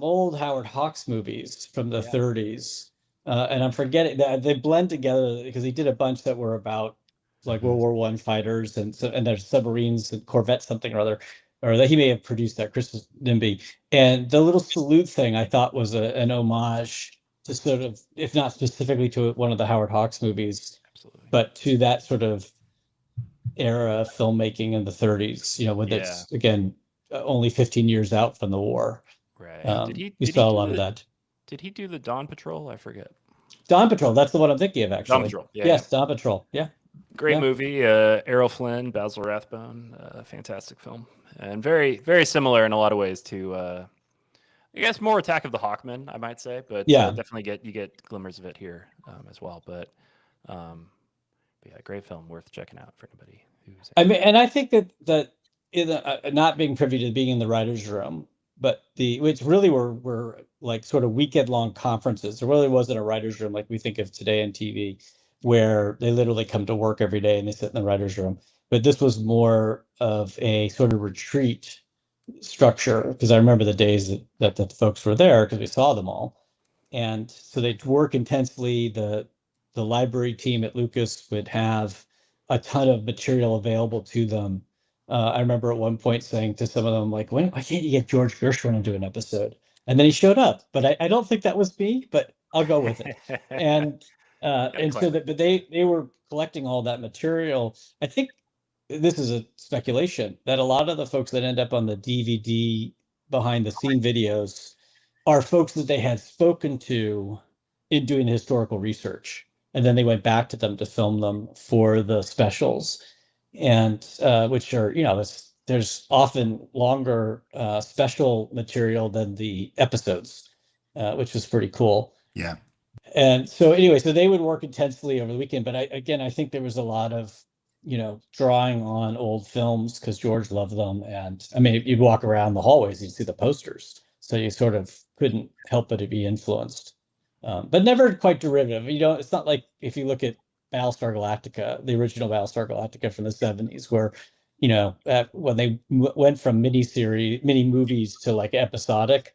old Howard Hawks movies from the 30s, and I'm forgetting that they blend together because he did a bunch that were about like World War I fighters and there's submarines and Corvettes something or other, or that he may have produced that, Chris Nimby. And the little salute thing I thought was an homage to sort of, if not specifically to one of the Howard Hawks movies, but to that sort of era of filmmaking in the 30s, when it's again only 15 years out from the war. Right. We saw a lot of that. Did he do the Dawn Patrol? I forget. Dawn Patrol. That's the one I'm thinking of, actually. Dawn Patrol. Yeah. Yes, Dawn Patrol. Yeah. Great movie. Errol Flynn, Basil Rathbone. Fantastic film, and very, very similar in a lot of ways to, I guess, more Attack of the Hawkmen, I might say. But definitely you get glimmers of it here as well. But yeah, great film, worth checking out for anybody who's. I mean, and I think that in not being privy to being in the writers' room, but which really were like sort of weekend long conferences. There really wasn't a writers' room like we think of today on TV, where they literally come to work every day and they sit in the writers' room. But this was more of a sort of retreat structure, because I remember the days that the folks were there because we saw them all, and so they'd work intensely. The library team at Lucas would have a ton of material available to them. I remember at one point saying to some of them, like, why can't you get George Gershwin into an episode? And then he showed up, but I don't think that was me, but I'll go with it. And so but they were collecting all that material. I think this is a speculation that a lot of the folks that end up on the DVD behind the scene videos are folks that they had spoken to in doing historical research. And then they went back to them to film them for the specials, and which are, there's often longer special material than the episodes, which was pretty cool. Yeah. And so anyway, so they would work intensely over the weekend. But I think there was a lot of, drawing on old films because George loved them. And I mean, you'd walk around the hallways, you'd see the posters. So you sort of couldn't help but to be influenced. But never quite derivative. It's not like if you look at Battlestar Galactica, the original Battlestar Galactica from the 70s, where, when they went from mini movies to like episodic,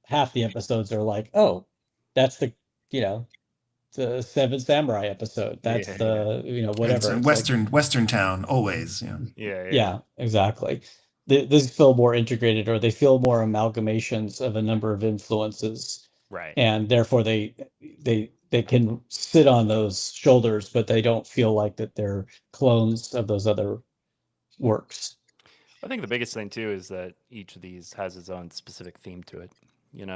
half the episodes are like, oh, that's the Seven Samurai episode. That's whatever. It's Western town, always. Yeah, exactly. These feel more integrated, or they feel more amalgamations of a number of influences. Right. And therefore they can sit on those shoulders, but they don't feel like that they're clones of those other works. I think the biggest thing too is that each of these has its own specific theme to it.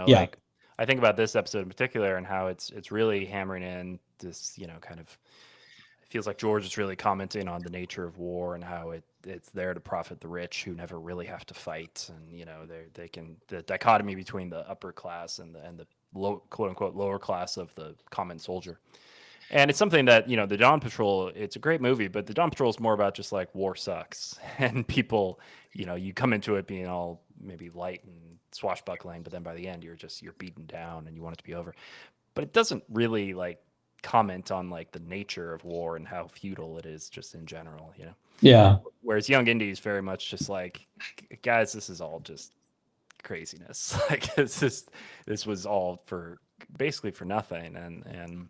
Like I think about this episode in particular and how it's really hammering in this, kind of it feels like George is really commenting on the nature of war and how it's there to profit the rich who never really have to fight, and they can, the dichotomy between the upper class and the low, quote unquote, lower class of the common soldier. And it's something that, the Dawn Patrol, it's a great movie, but the Dawn Patrol is more about just like war sucks. And people, you come into it being all maybe light and swashbuckling, but then by the end you're beaten down and you want it to be over. But it doesn't really like comment on like the nature of war and how futile it is just in general, Yeah. Whereas Young Indy is very much just like, guys, this is all just craziness. Like this was all basically for nothing. And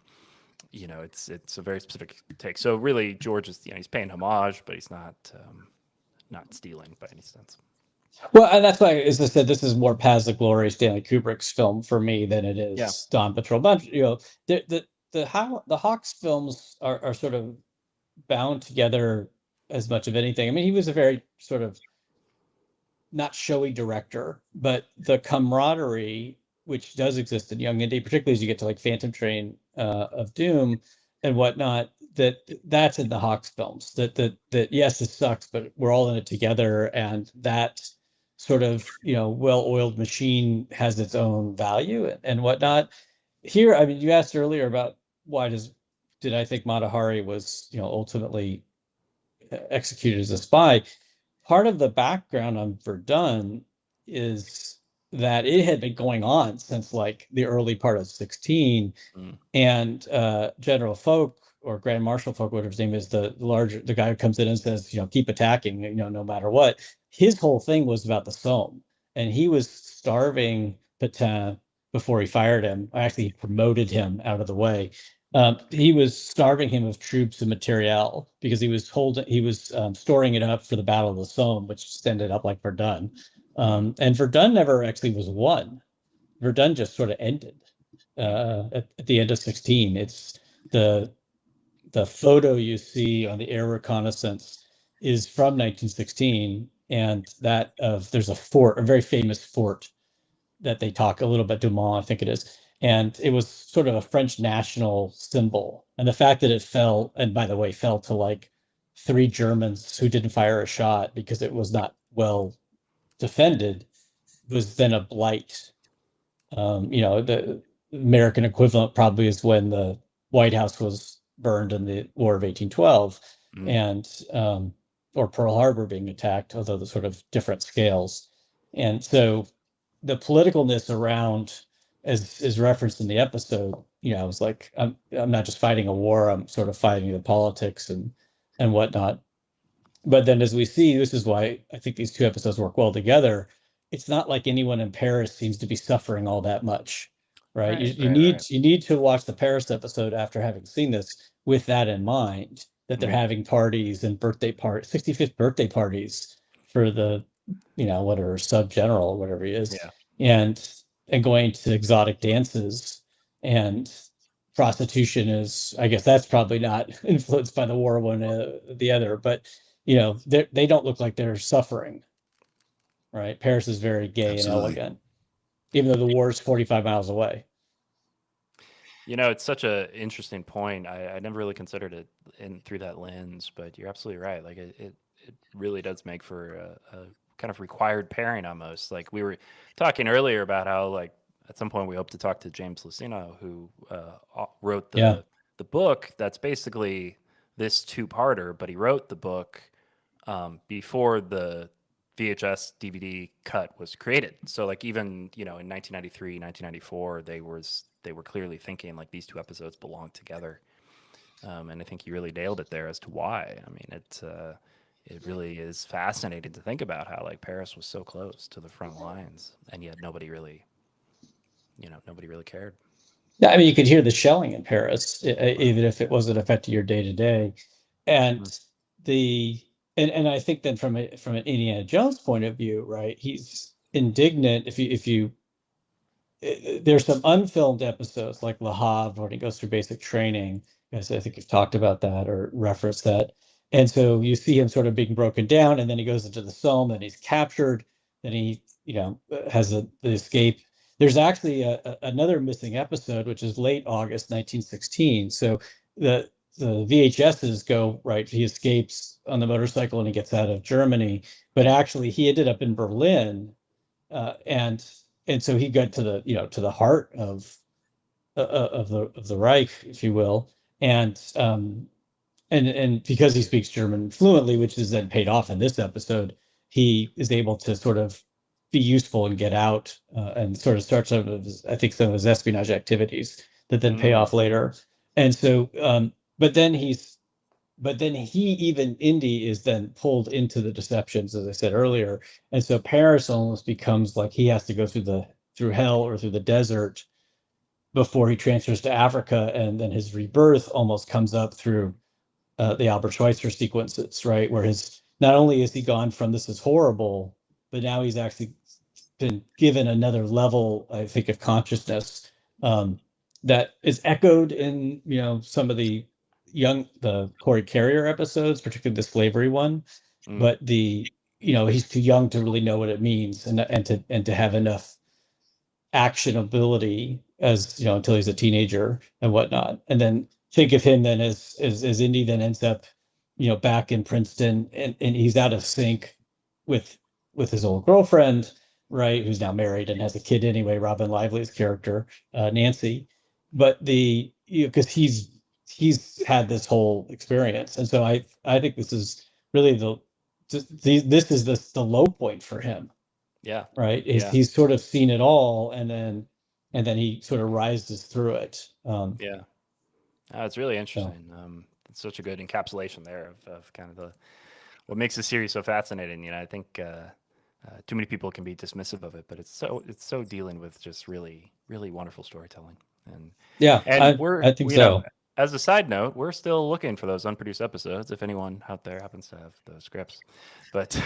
it's a very specific take. So really, George is, he's paying homage, but he's not stealing by any sense. Well, and that's why, as I said, this is more Paths of Glory, Stanley Kubrick's film for me than it is Dawn Patrol. But the Hawks films are sort of bound together as much of anything. I mean, he was a very sort of not showy director, but the camaraderie which does exist in Young Indy, particularly as you get to like Phantom Train of Doom and whatnot, that's in the Hawks films. That yes, it sucks, but we're all in it together, and that sort of well-oiled machine has its own value and whatnot. Here, I mean, you asked earlier about did I think Mata Hari was ultimately executed as a spy. Part of the background on Verdun is that it had been going on since like the early part of 16, and General Folk, or Grand Marshal Folk, whatever his name is, the guy who comes in and says, keep attacking, no matter what. His whole thing was about the Somme, and he was starving Petain before he fired him. Actually, he promoted him out of the way. He was starving him of troops and materiel because he was storing it up for the Battle of the Somme, which just ended up like Verdun. And Verdun never actually was won. Verdun just sort of ended at the end of 16. It's the photo you see on the air reconnaissance is from 1916, and there's a fort, a very famous fort that they talk a little bit, Dumont, I think it is. And it was sort of a French national symbol. And the fact that it fell, and by the way, fell to like 3 Germans who didn't fire a shot because it was not well defended, was then a blight. The American equivalent probably is when the White House was burned in the War of 1812, and or Pearl Harbor being attacked, although the sort of different scales. And so the politicalness around, as is referenced in the episode, I was like, I'm not just fighting a war, I'm sort of fighting the politics and whatnot. But then, as we see, this is why I think these 2 episodes work well together. It's not like anyone in Paris seems to be suffering all that much, right? You need to watch the Paris episode after having seen this with that in mind, that they're having parties and 65th birthday parties for the, whatever, sub general, whatever he is, and going to exotic dances, and prostitution is, I guess that's probably not influenced by the war one the other, but they don't look like they're suffering, right? Paris is very gay and elegant, even though the war is 45 miles away. It's such an interesting point. I never really considered it through that lens, but you're absolutely right. Like it really does make for a kind of required pairing almost. Like we were talking earlier about how like at some point we hope to talk to James Luceno, who wrote the book that's basically this 2-parter, but he wrote the book before the VHS DVD cut was created. So like even, in 1993, 1994, they were clearly thinking like these 2 episodes belong together. And I think he really nailed it there as to why. I mean, it really is fascinating to think about how like Paris was so close to the front lines, and yet nobody really cared. Yeah, I mean, you could hear the shelling in Paris, even if it wasn't affecting your day to day. And and I think then from an Indiana Jones point of view, right? He's indignant if you there's some unfilmed episodes like Le Havre when he goes through basic training. As I think you've talked about that or referenced that. And so you see him sort of being broken down, and then he goes into the Somme, and he's captured, then he, has the escape. There's actually another missing episode, which is late August 1916. So the VHSs go right. He escapes on the motorcycle and he gets out of Germany, but actually he ended up in Berlin, and so he got to the heart of the Reich, if you will, and because he speaks German fluently, which is then paid off in this episode, he is able to sort of be useful and get out, and sort of start some of his, I think, some of his espionage activities that then pay off later. And so, but then he even Indy is then pulled into the deceptions, as I said earlier. And so Paris almost becomes like he has to go through hell or through the desert before he transfers to Africa, and then his rebirth almost comes up through the Albert Schweitzer sequences, right? Where not only is he gone from this is horrible, but now he's actually been given another level, I think, of consciousness, that is echoed in some of the Corey Carrier episodes, particularly the slavery one. But he's too young to really know what it means, and to have enough actionability until he's a teenager and whatnot. And then think of him then as Indy then ends up back in Princeton, and he's out of sync with his old girlfriend, right, who's now married and has a kid anyway, Robin Lively's character, Nancy. But because he's had this whole experience, and so I think this is really this is the low point for him. Yeah. Right. Yeah. He's sort of seen it all, and then he sort of rises through it. Yeah. It's really interesting. It's such a good encapsulation there of kind of what makes the series so fascinating. I think too many people can be dismissive of it, but it's so dealing with just really, really wonderful storytelling. And I think so. As a side note, we're still looking for those unproduced episodes if anyone out there happens to have those scripts. But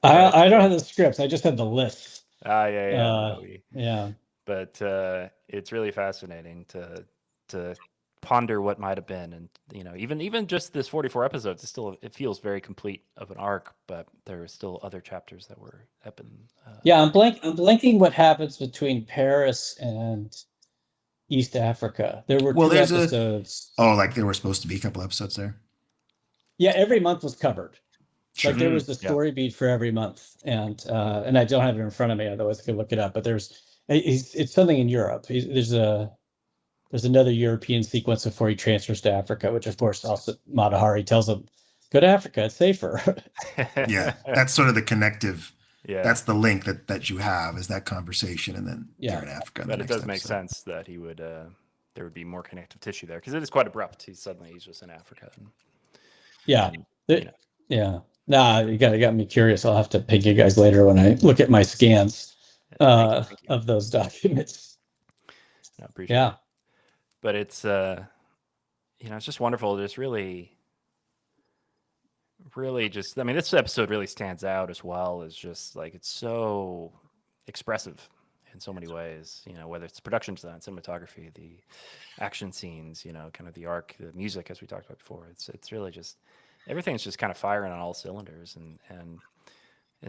I don't have the scripts. I just have the list. Yeah. But it's really fascinating to ponder what might have been, and even just this 44 episodes, it feels very complete of an arc, but there are still other chapters that have been. I'm blanking what happens between Paris and East Africa. There were two episodes. Like there were supposed to be a couple episodes there. Yeah, every month was covered. Sure. Like there was the story beat for every month, and I don't have it in front of me, otherwise I could look it up. But it's something in Europe. There's another European sequence before he transfers to Africa, which of course also Mata Hari tells him, go to Africa, it's safer. Yeah, that's sort of the connective. Yeah, that's the link that you have, is that conversation, and then they're in Africa. But it does make sense that he would there would be more connective tissue there, because it is quite abrupt. He's just in Africa. Nah, you got me curious. I'll have to ping you guys later when I look at my scans of those documents. I appreciate it. But it's it's just wonderful. Just really just, I mean, this episode really stands out as well as just like, it's so expressive in so many ways, whether it's production design, cinematography, the action scenes, kind of the arc, the music, as we talked about before. It's really just, everything's just kind of firing on all cylinders. And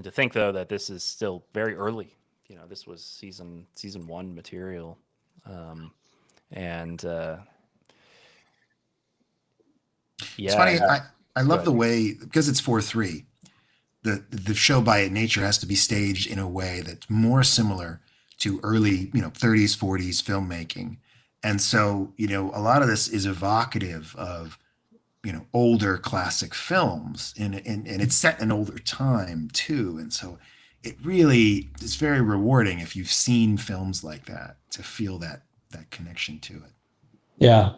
to think though that this is still very early, this was season 1 material. It's funny. I love the way, because it's 4:3, the show by nature has to be staged in a way that's more similar to early 30s 40s filmmaking, and so a lot of this is evocative of older classic films, and it's set in an older time too, and so it really is very rewarding if you've seen films like that to feel that connection to it. Yeah.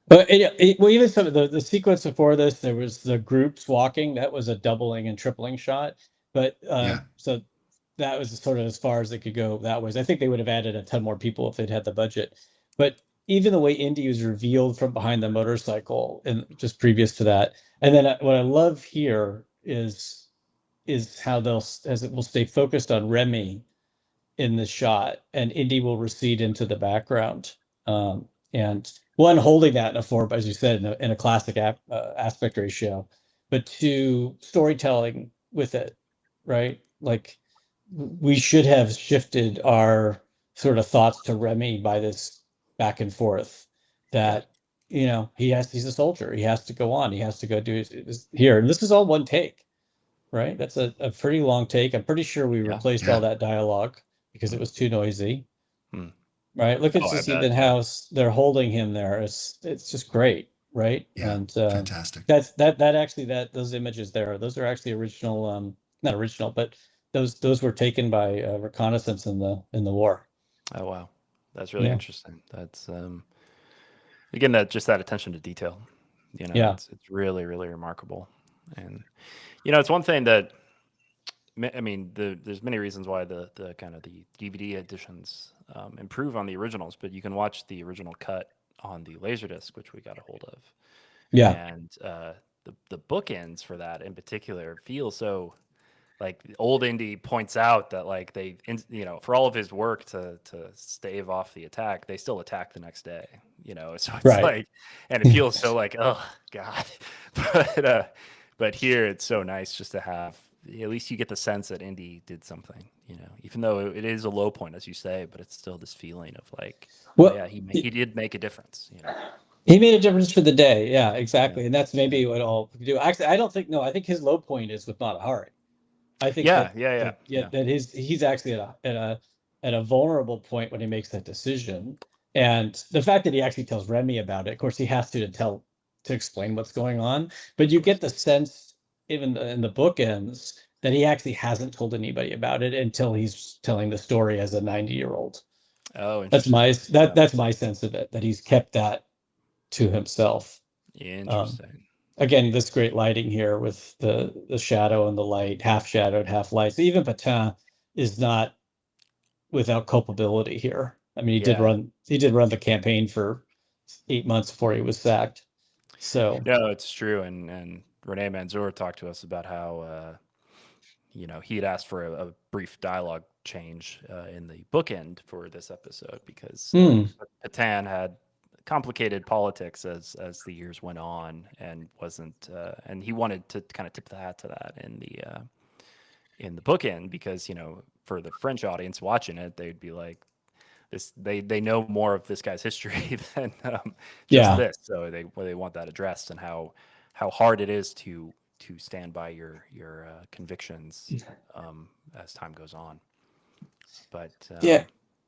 But even some of the sequence before this, there was the groups walking. That was a doubling and tripling shot. But so that was sort of as far as they could go that way. I think they would have added a ton more people if they'd had the budget. But even the way Indy was revealed from behind the motorcycle, and just previous to that, and then what I love here is how it will stay focused on Remy in the shot, and Indy will recede into the background. And one, holding that in a form, as you said, in a classic aspect ratio, but two, storytelling with it, right? Like, we should have shifted our sort of thoughts to Remy by this back and forth, that he's a soldier. He has to go on. He has to go do his here. And this is all one take, right? That's a pretty long take. I'm pretty sure we replaced all that dialogue because it was too noisy. Right? Look at just even how they're holding him there. It's just great, right? Yeah, and fantastic. Those images there, those are actually original, not original, but those were taken by reconnaissance in the war. Oh wow, that's really interesting. That's again, that attention to detail, it's really, really remarkable. And it's one thing that, I mean, there's many reasons why the kind of the DVD editions improve on the originals, but you can watch the original cut on the Laserdisc, which we got a hold of. Yeah. And the bookends for that in particular feel so, like, old Indy points out that, like, they, for all of his work to stave off the attack, they still attack the next day, so it's like, and it feels so like, oh God, but here it's so nice just to have, at least you get the sense that Indy did something, even though it is a low point, as you say, but it's still this feeling of like, he did make a difference, He made a difference for the day. Yeah, exactly. And that's maybe what all do. Actually, I don't think, no, I think his low point is with Mata Hari. I think that he's actually at a vulnerable point when he makes that decision. And the fact that he actually tells Remy about it, of course, he has to explain what's going on. But you get the sense, even in the bookends, that he actually hasn't told anybody about it until he's telling the story as a 90-year-old. Oh, that's my sense of it, that he's kept that to himself. Interesting. Again, this great lighting here with the shadow and the light, half shadowed, half light. So even Patin is not without culpability here. I mean, he did run the campaign for 8 months before he was sacked. So no, it's true. And Rene Manzour talked to us about how he had asked for a brief dialogue change in the bookend for this episode because Patin had complicated politics as the years went on, and wasn't and he wanted to kind of tip the hat to that in the bookend, because for the French audience watching it, they'd be like, this they know more of this guy's history than just this, so they want that addressed, and how hard it is to stand by your convictions as time goes on. But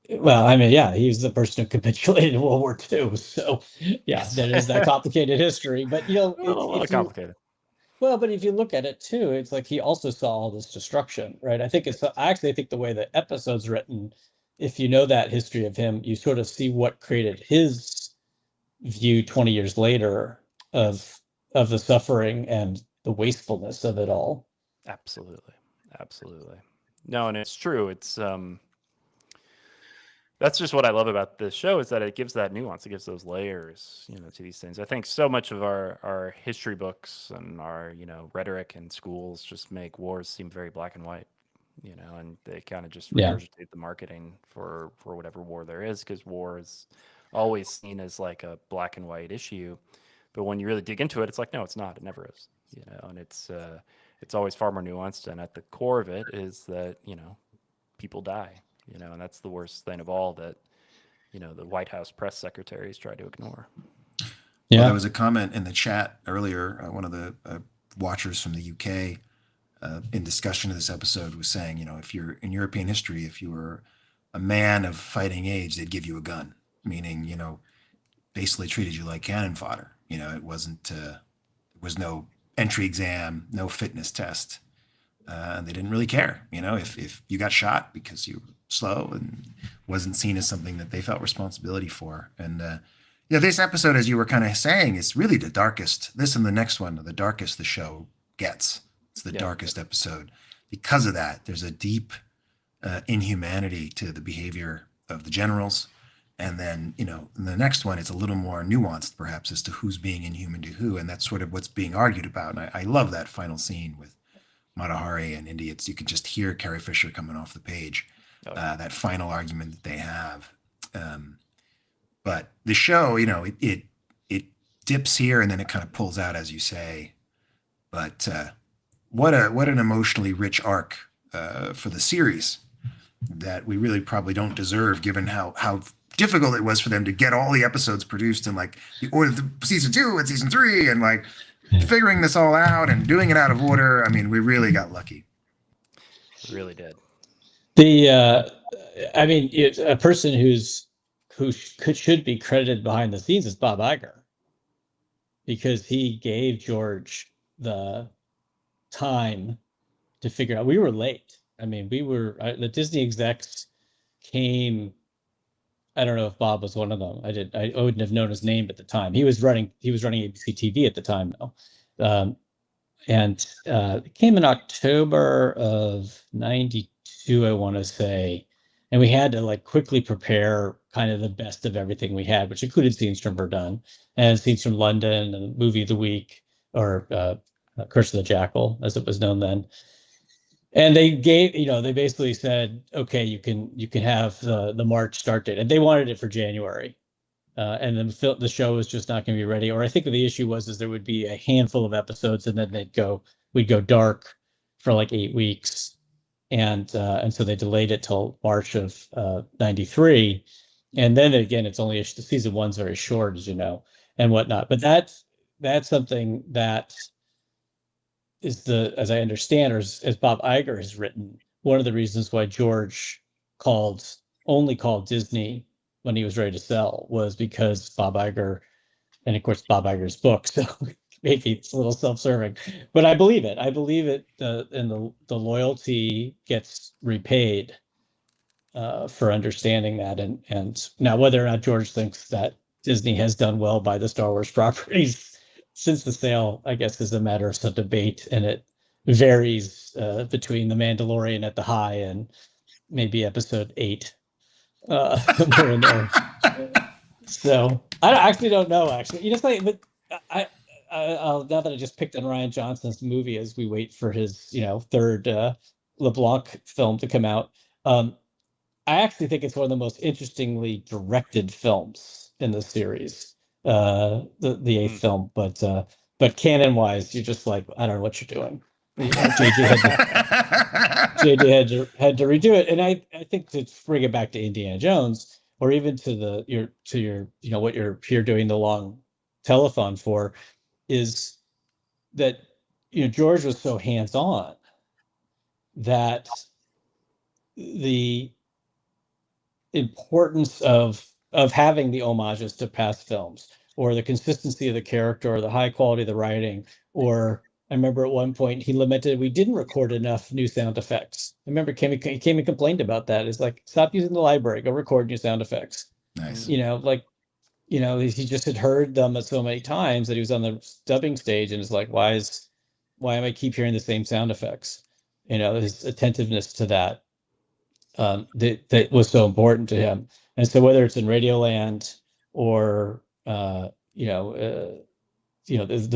well, I mean, he was the person who capitulated in World War II. So, that is that complicated history. But it's complicated. Well, but if you look at it too, it's like he also saw all this destruction, right? I think I think the way the episode's written, if you know that history of him, you sort of see what created his view 20 years later of the suffering and the wastefulness of it all. Absolutely. No, and it's true. It's that's just what I love about this show, is that it gives that nuance. It gives those layers, to these things. I think so much of our history books and our, rhetoric in schools just make wars seem very black and white, and they kind of just regurgitate the marketing for whatever war there is, because war is always seen as like a black and white issue. But when you really dig into it, it's like, no, it's not. It never is, and it's always far more nuanced. And at the core of it is that, people die. And that's the worst thing of all, that, the White House press secretaries try to ignore. Yeah. Well, there was a comment in the chat earlier. One of the watchers from the UK in discussion of this episode was saying, if you're in European history, if you were a man of fighting age, they'd give you a gun, meaning, basically treated you like cannon fodder. It wasn't, there was no entry exam, no fitness test. And they didn't really care, if you got shot because you were slow, and wasn't seen as something that they felt responsibility for. And this episode, as you were kind of saying, is really the darkest. This and the next one are the darkest the show gets. It's the darkest episode. Because of that, there's a deep inhumanity to the behavior of the generals. And then, in the next one, it's a little more nuanced, perhaps, as to who's being inhuman to who. And that's sort of what's being argued about. And I love that final scene with Mata Hari and Indy. You can just hear Carrie Fisher coming off the page. That final argument that they have. But the show, it dips here and then it kind of pulls out, as you say. But what an emotionally rich arc for the series that we really probably don't deserve, given how difficult it was for them to get all the episodes produced in like the order of season 2 and season 3, and like figuring this all out and doing it out of order. I mean, we really got lucky. We really did. I mean, a person who should be credited behind the scenes is Bob Iger, because he gave George the time to figure out. We were late. I mean, the Disney execs came. I don't know if Bob was one of them. I wouldn't have known his name at the time. He was running ABC TV at the time, though. And it came in October of '92, I want to say. And we had to like quickly prepare kind of the best of everything we had, which included scenes from Verdun and scenes from London and Movie of the Week, or Curse of the Jackal, as it was known then. And they basically said, okay, you can have the March start date, and they wanted it for January. And then the show was just not going to be ready. Or I think the issue was there would be a handful of episodes, and then we'd go dark for like 8 weeks. And so they delayed it till March of '93, and then again, it's only season 1's very short, as you know, and whatnot. But that's something that is as I understand, or as Bob Iger has written, one of the reasons why George only called Disney when he was ready to sell was because Bob Iger, and of course Bob Iger's book. So maybe it's a little self-serving, but I believe it. I believe it, and the loyalty gets repaid for understanding that. And now, whether or not George thinks that Disney has done well by the Star Wars properties since the sale, I guess, is a matter of some debate, and it varies between The Mandalorian at the high and maybe Episode 8 more in there. So I actually don't know. Actually, but now that I just picked on Rian Johnson's movie as we wait for his, third LeBlanc film to come out, I actually think it's one of the most interestingly directed films in the series, the 8th film. But canon wise, you're just like, I don't know what you're doing. JJ had to redo it, and I think to bring it back to Indiana Jones, or even to your what you're here doing the long telethon for, is that George was so hands-on that the importance of having the homages to past films, or the consistency of the character, or the high quality of the writing, or I remember at one point he lamented we didn't record enough new sound effects. I remember he came and complained about that. It's like, stop using the library, go record new sound effects. Nice. He just had heard them so many times that he was on the dubbing stage, and it's like, why am I keep hearing the same sound effects? His attentiveness to that that was so important to him. And so whether it's in Radioland or the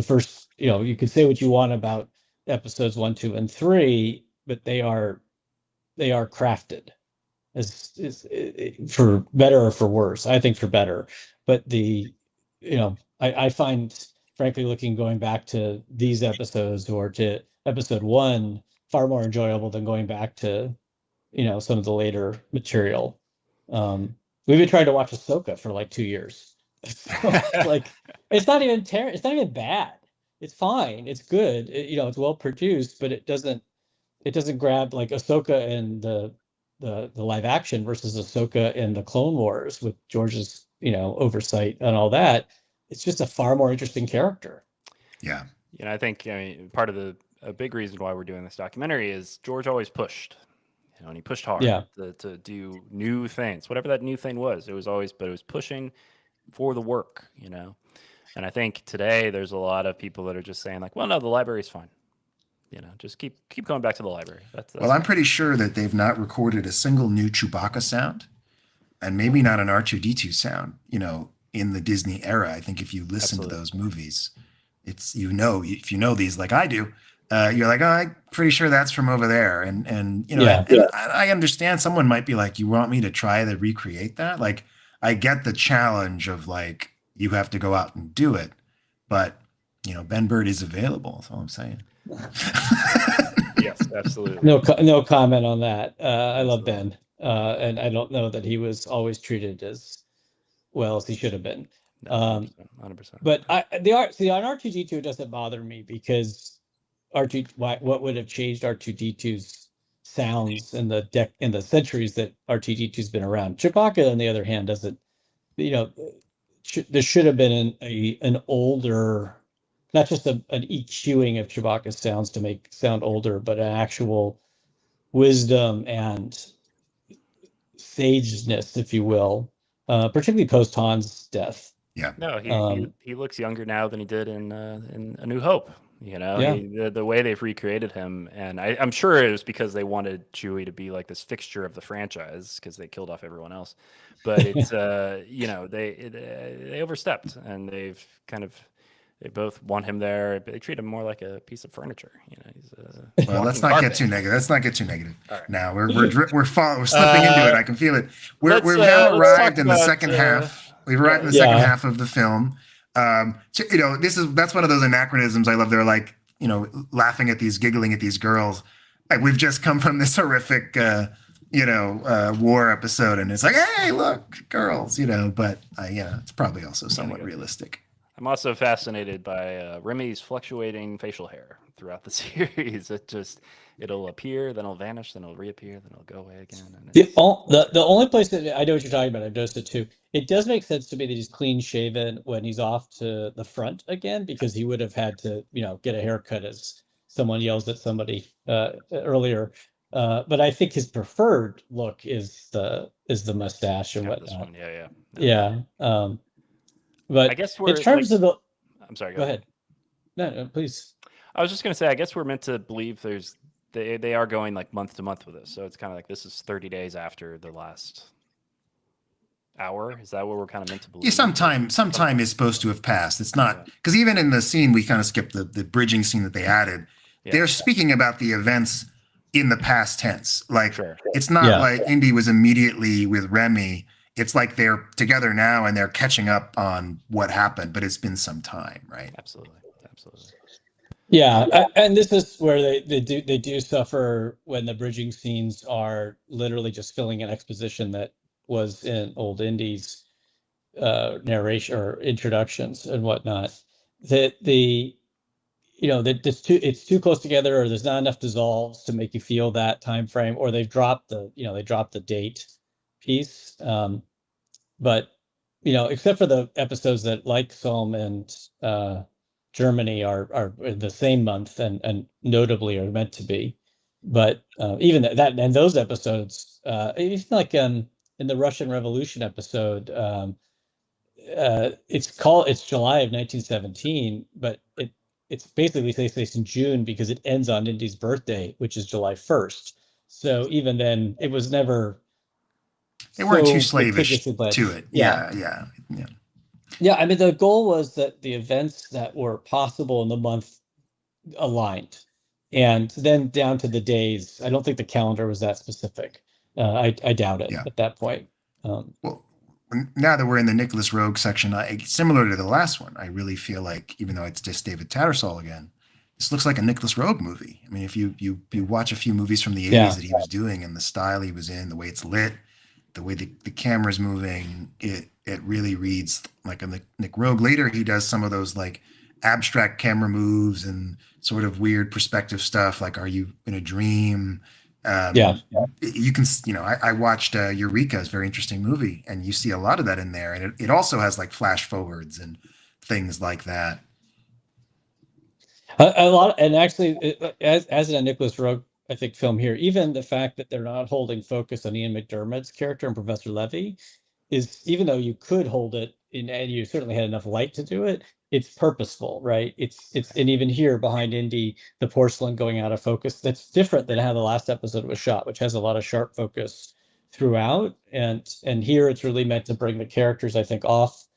first, you could say what you want about episodes 1, 2, and 3, but they are crafted as for better or for worse. I think for better, but I find, frankly, going back to these episodes or to episode 1 far more enjoyable than going back to some of the later material. We've been trying to watch Ahsoka for like 2 years. So, like, it's not even bad. It's fine. It's good. It's well produced, but it doesn't grab like Ahsoka and the live action versus Ahsoka and the Clone Wars with George's oversight and all that. It's just a far more interesting character. Yeah. I think part of a big reason why we're doing this documentary is George always pushed. And he pushed hard to do new things, whatever that new thing was. It was pushing for the work, And I think today there's a lot of people that are just saying like, well, no, the library's fine. Just keep going back to the library. That's well, I'm pretty sure that they've not recorded a single new Chewbacca sound, and maybe not an R2-D2 sound, in the Disney era. I think if you listen to those movies, it's, if you know these like I do, you're like, oh, I'm pretty sure that's from over there. And I understand someone might be like, you want me to try to recreate that? Like, I get the challenge of like, you have to go out and do it, but Ben Bird is available. That's all I'm saying. Yes, absolutely. No comment on that. I love Ben. And I don't know that he was always treated as well as he should have been. No, 100%. 100%. But on R2D2 it doesn't bother me because what would have changed R2D2's sounds in the centuries that R2D2's been around. Chewbacca, on the other hand, doesn't. There should have been an older, not just an EQing of Chewbacca's sounds to make sound older, but an actual wisdom and sageness, if you will, particularly post Han's death. Yeah. No, he looks younger now than he did in A New Hope. Yeah. The way they've recreated him, and I'm sure it was because they wanted Chewie to be like this fixture of the franchise because they killed off everyone else. But it's they overstepped, and they both want him there, but they treat him more like a piece of furniture. He's well, let's not get too negative. Let's not get too negative. Right. Now we're slipping into it. I can feel it. We've now arrived in the second half. We've arrived in the second half of the film. That's one of those anachronisms I love. They're like, laughing at giggling at these girls. Like, we've just come from this horrific, war episode, and it's like, hey, look, girls, but it's probably also somewhat realistic. I'm also fascinated by Remy's fluctuating facial hair throughout the series. It'll appear, then it'll vanish, then it'll reappear, then it'll go away again. And the only place that I know what you're talking about, I've noticed it too. It does make sense to me that he's clean shaven when he's off to the front again, because he would have had to, get a haircut as someone yells at somebody earlier. But I think his preferred look is the mustache and whatnot. This one, yeah. Yeah. But I guess in terms of the, I'm sorry. Go ahead. No, please. I was just going to say, I guess we're meant to believe they are going like month to month with this. So it's kind of like this is 30 days after the last hour. Is that what we're kind of meant to believe? Yeah, sometime is supposed to have passed. It's not, because even in the scene, we kind of skipped the bridging scene that they added. Yeah. They're speaking about the events in the past tense. Like, It's not like Indy was immediately with Remy. It's like they're together now and they're catching up on what happened, but it's been some time, right? Absolutely. Yeah, and this is where they do suffer when the bridging scenes are literally just filling an exposition that was in old Indy's narration or introductions and whatnot. It's too close together, or there's not enough dissolves to make you feel that time frame, or they've dropped the date piece. But except for the episodes that, like Somme and Germany, are in the same month and notably are meant to be. But even that and those episodes, even like in the Russian Revolution episode, it's July of 1917, but it's basically takes place in June because it ends on Indy's birthday, which is July 1st. So even then, it was never. They weren't too slavish to it. Yeah. Yeah, I mean, the goal was that the events that were possible in the month aligned, and then down to the days. I don't think the calendar was that specific. I doubt it at that point. Well, now that we're in the Nicholas Rogue section, similar to the last one, I really feel like, even though it's just David Tattersall again, this looks like a Nicholas Rogue movie. I mean, if you watch a few movies from the 80s that he was doing, and the style he was in, the way it's lit, the way the camera's moving, it really reads like a Nick Rogue. Later, he does some of those like abstract camera moves and sort of weird perspective stuff, like Are You in a Dream? You can, I watched Eureka, is a very interesting movie, and you see a lot of that in there. And it also has like flash forwards and things like that. A lot, and actually, as in a Nicholas Rogue, I think, film here, even the fact that they're not holding focus on Ian McDermott's character and Professor Levy is, even though you could hold it in, and you certainly had enough light to do it, it's purposeful, right? It's and even here behind Indy, the porcelain going out of focus, that's different than how the last episode was shot, which has a lot of sharp focus throughout. And here it's really meant to bring the characters, I think, off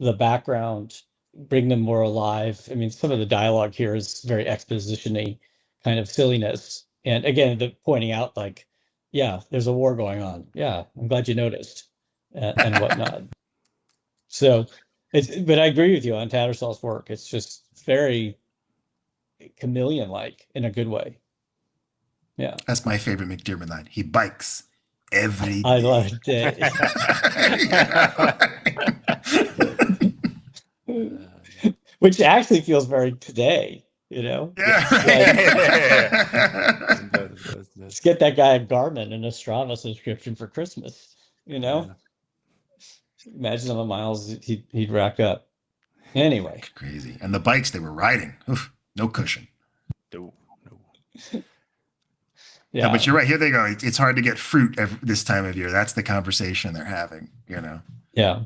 the background, bring them more alive. I mean, some of the dialogue here is very exposition-y kind of silliness. And again, pointing out like, yeah, there's a war going on. Yeah, I'm glad you noticed, and whatnot. So, but I agree with you on Tattersall's work. It's just very chameleon-like in a good way. Yeah, that's my favorite McDermott line. He bikes every day. I love it. Which actually feels very today, you know? Yeah. Let's get that guy a Garmin and a Strava subscription for Christmas, you know? Imagine all the miles he'd rack up. Anyway. Crazy. And the bikes they were riding, oof, no cushion. No. Yeah, but you're right. Here they go. It's hard to get fruit this time of year. That's the conversation they're having, you know? Yeah.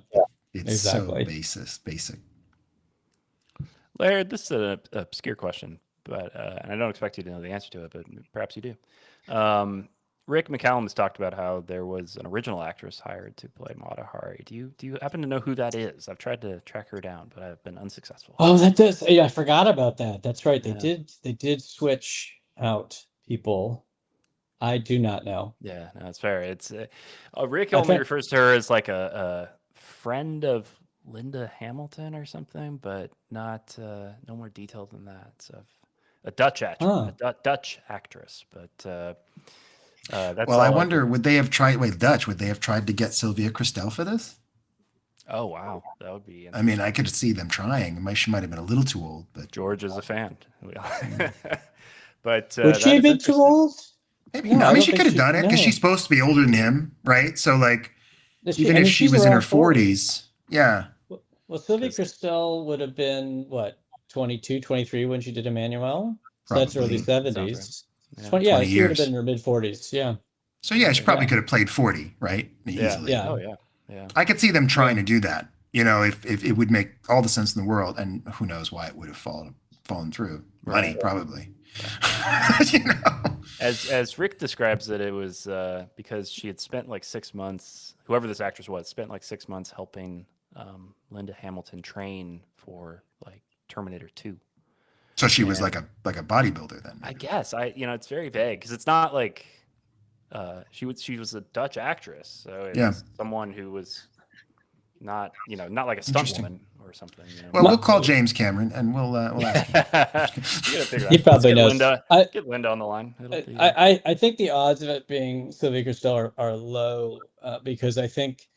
It's exactly. so basic. Laird, this is an obscure question, but and I don't expect you to know the answer to it, but perhaps you do. Rick McCallum has talked about how there was an original actress hired to play Mata Hari. Do you happen to know who that is? I've tried to track her down, but I've been unsuccessful. Oh, that does. Yeah, I forgot about that. That's right. They did switch out people. I do not know. Yeah, no, it's fair. It's Rick only refers to her as like a friend of Linda Hamilton or something, but not no more detail than that. So a Dutch actress, Dutch actress, but that's well, I wonder, would they have tried Dutch? Would they have tried to get Sylvia Christel for this? Oh wow, that would be. I mean, I could see them trying. She might have been a little too old, but George is a fan. But would she have been too old? Maybe no. I mean, she could have done it because she's supposed to be older than him, right? So, like, even if she was in her 40s, yeah. Well, Sylvia Christel would have been, what, 22, 23 when she did Emmanuel? So that's early 70s. Yeah, she would have been in her mid-40s, yeah. So, yeah, she probably could have played 40, right? Easily. Yeah. Oh, yeah. I could see them trying to do that, you know, if it would make all the sense in the world. And who knows why it would have fallen through. Money, probably. You know? As Rick describes it, it was because she had spent like 6 months, whoever this actress was, spent like 6 months helping Linda Hamilton train for like Terminator 2. So she was like a bodybuilder then. Maybe. I guess it's very vague because it's not like she was a Dutch actress, so it was someone who was not like a stunt woman or something. Well, we'll call James Cameron and we'll ask him. He probably knows. Get Linda on the line. I think the odds of it being Sylvia Christel are low because I think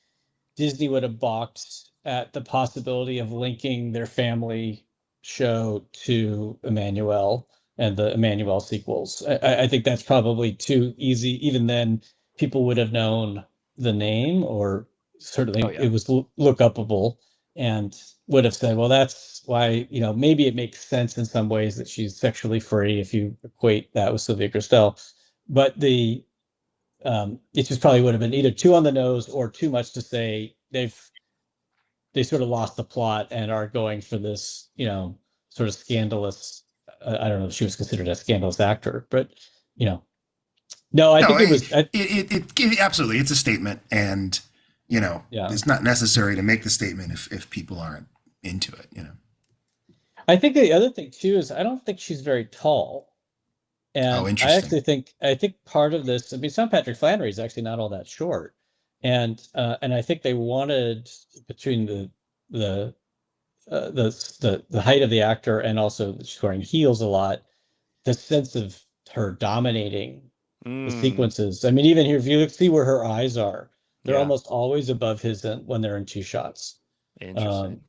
Disney would have balked at the possibility of linking their family show to Emmanuel and the Emmanuel sequels. I think that's probably too easy. Even then, people would have known the name, or certainly it was look-upable, and would have said, well, that's why, maybe it makes sense in some ways that she's sexually free if you equate that with Sylvia Christel. But it just probably would have been either too on the nose or too much to say they sort of lost the plot and are going for this, sort of scandalous. I don't know if she was considered a scandalous actor, but I think it was. It absolutely, it's a statement, and it's not necessary to make the statement if people aren't into it. I think the other thing too is I don't think she's very tall, and I actually think part of this. I mean, Sean Patrick Flannery is actually not all that short, and I think they wanted between the height of the actor and also she's wearing heels a lot, the sense of her dominating the sequences. I mean, even here, if you see where her eyes are, they're almost always above his when they're in two shots. Interesting.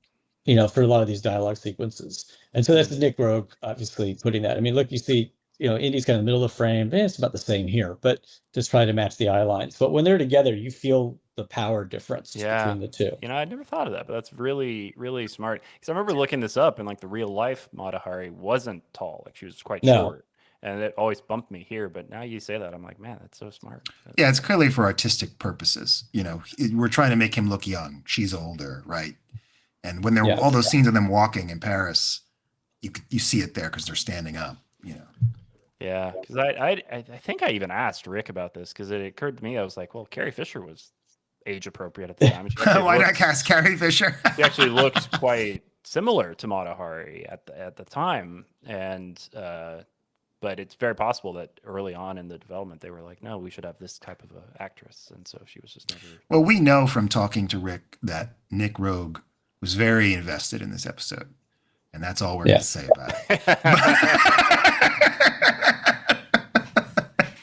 For a lot of these dialogue sequences. And so that's Nick Rogue obviously putting that. I mean, look, you see, Indy's kind of in the middle of the frame. It's about the same here, but just trying to match the eye lines. But when they're together, you feel the power difference between the two. I never thought of that, but that's really, really smart. Because I remember looking this up, and like the real life Mata Hari wasn't tall; like she was quite short, and it always bumped me here. But now you say that, I'm like, man, that's so smart. Yeah, it's clearly for artistic purposes. We're trying to make him look young. She's older, right? And when there all those scenes of them walking in Paris, you see it there because they're standing up. Yeah, because I think I even asked Rick about this because it occurred to me. I was like, well, Carrie Fisher was age appropriate at the time. Why not cast Carrie Fisher? She actually looked quite similar to Mata Hari at the time, and but it's very possible that early on in the development they were like, no, we should have this type of a actress, and so she was just never. Well, we know from talking to Rick that Nick Rogue was very invested in this episode, and that's all we're going to say about it.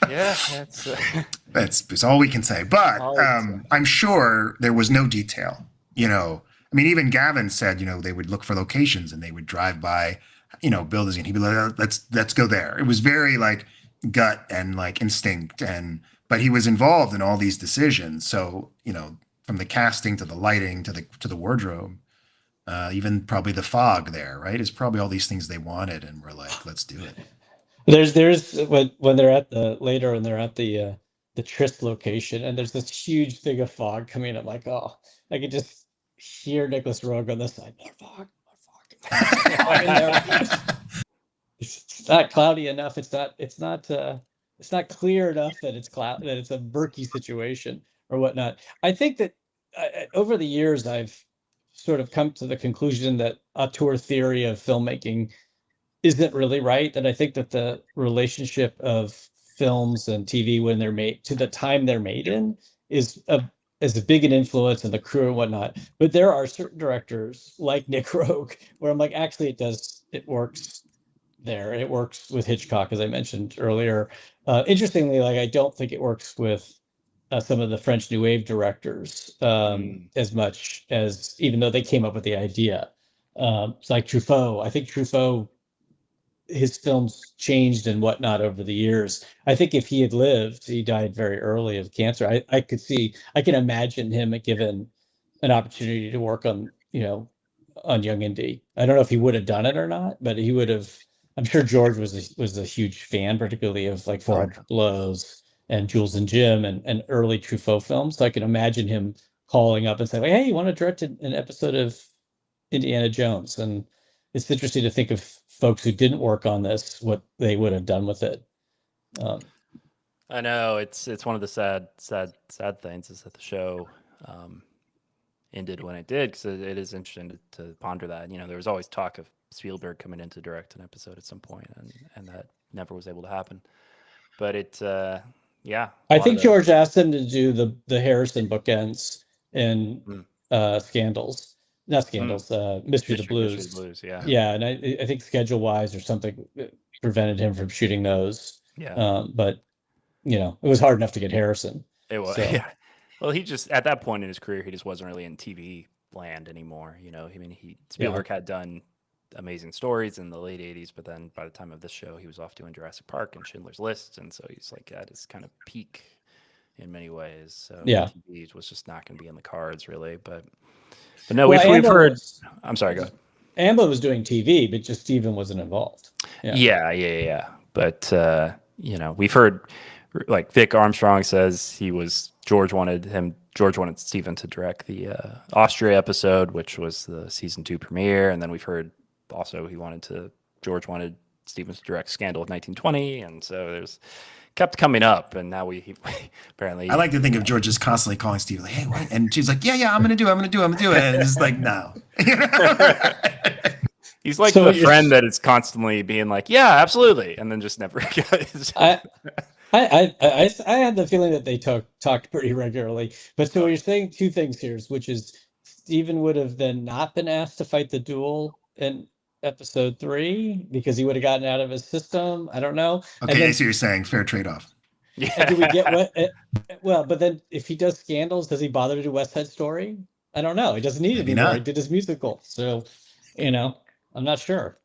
Yeah, that's all we can say. But I'm sure there was no detail. I mean, even Gavin said, they would look for locations and they would drive by, buildings, and he'd be like, let's go there. It was very like gut and like instinct, but he was involved in all these decisions. So, from the casting to the lighting to the wardrobe, even probably the fog there, right? Is probably all these things they wanted, and we're like, let's do it. There's when they're at the tryst location, and there's this huge thing of fog coming. I'm like, oh, I could just hear Nicholas Roeg on this side. More fog. Fog in there. It's not cloudy enough. It's not clear enough that it's a murky situation or whatnot. I think that over the years, I've sort of come to the conclusion that auteur theory of filmmaking isn't really right. And I think that the relationship of films and TV when they're made to the time they're made in is as big an influence and the crew and whatnot. But there are certain directors like Nick Roeg where I'm like, actually it works there. It works with Hitchcock, as I mentioned earlier. Interestingly, like I don't think it works with some of the French New Wave directors as much as, even though they came up with the idea. It's like Truffaut. I think Truffaut, his films changed and whatnot over the years. I think if he had lived, he died very early of cancer. I can imagine him given an opportunity to work on Young Indy. I don't know if he would have done it or not, but he would have. I'm sure George was a huge fan, particularly of like 400 Blows and Jules and Jim and early Truffaut films. So I can imagine him calling up and saying, like, hey, you want to direct an episode of Indiana Jones? And it's interesting to think of folks who didn't work on this, what they would have done with it. I know it's one of the sad things is that the show ended when it did, because it is interesting to ponder that. There was always talk of Spielberg coming in to direct an episode at some point, and that never was able to happen. But I think George asked him to do the Harrison bookends in Scandals. Not Scandals, Mystery of the Blues. Yeah, and I think schedule-wise or something prevented him from shooting those. Yeah. But, it was hard enough to get Harrison. It was, yeah. Well, he just, at that point in his career, he just wasn't really in TV land anymore. Spielberg had done amazing stories in the late 80s, but then by the time of this show, he was off doing Jurassic Park and Schindler's List, and so he's like at his kind of peak in many ways. So TV was just not going to be in the cards, really. But no, we've heard. I'm sorry, go ahead. Ambo was doing TV, but just Steven wasn't involved. Yeah. But we've heard, like Vic Armstrong says George wanted Steven to direct the Austria episode, which was the season 2 premiere, and then we've heard also George wanted Steven to direct Scandal of 1920, and so there's kept coming up, and now we apparently. I like to think of George just constantly calling Steve like, "Hey, what?" And she's like, "Yeah, I'm gonna do it, and it's just like, no." He's like the friend that is constantly being like, "Yeah, absolutely," and then just never. I had the feeling that they talked pretty regularly, but so you're saying two things here, which is Steven would have then not been asked to fight the duel in episode 3 because he would have gotten out of his system. I don't know. Okay, I see what you're saying. Fair trade-off. Yeah. And do we get what? Well, but then if he does Scandals, does he bother to do West Side Story? I don't know. He doesn't need it anymore. He did his musical, so I'm not sure.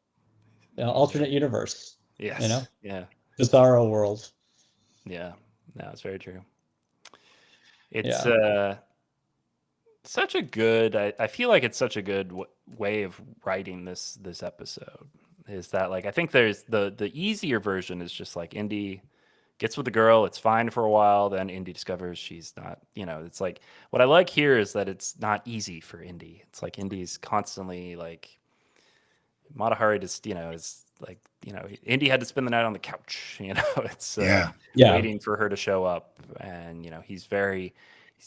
Alternate universe. Yes. Yeah. Bizarro world. Yeah. No, it's very true. It's such a good. I feel like it's such a good way of writing this episode. Is that like I think there's the easier version is just like Indy gets with the girl, it's fine for a while, then Indy discovers she's not. It's like what I like here is that it's not easy for Indy. It's like Indy's constantly like Mata Hari just is like Indy had to spend the night on the couch. It's waiting for her to show up, and he's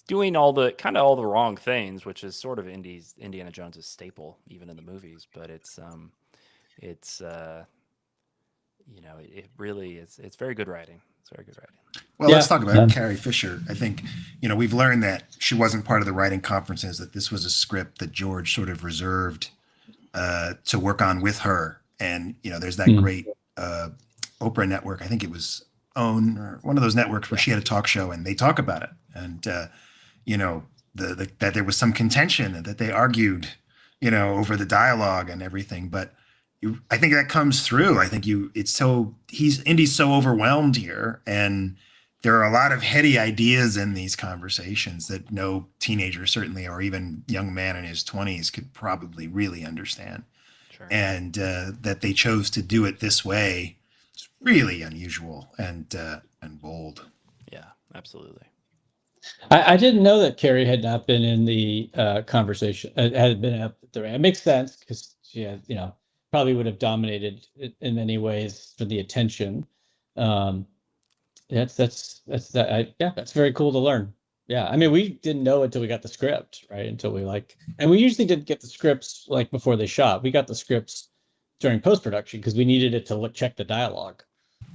doing all the wrong things, which is sort of Indiana Jones's staple, even in the movies. But it really is. It's very good writing. It's very good writing. Well, let's talk about Carrie Fisher. I think we've learned that she wasn't part of the writing conferences. That this was a script that George sort of reserved to work on with her. And there's that great Oprah network. I think it was OWN or one of those networks where she had a talk show, and they talk about it. And that there was some contention and that they argued, over the dialogue and everything. But I think that comes through. I think Indy's so overwhelmed here, and there are a lot of heady ideas in these conversations that no teenager, certainly, or even young man in his 20s could probably really understand. Sure. And that they chose to do it this way is really unusual and bold. Yeah, absolutely. I didn't know that Carrie had not been in the conversation. Had been up there. It makes sense because she had, probably would have dominated in many ways for the attention. That's very cool to learn. Yeah, I mean, we didn't know until we got the script, right? Until and we usually didn't get the scripts like before they shot. We got the scripts during post production because we needed it to check the dialogue,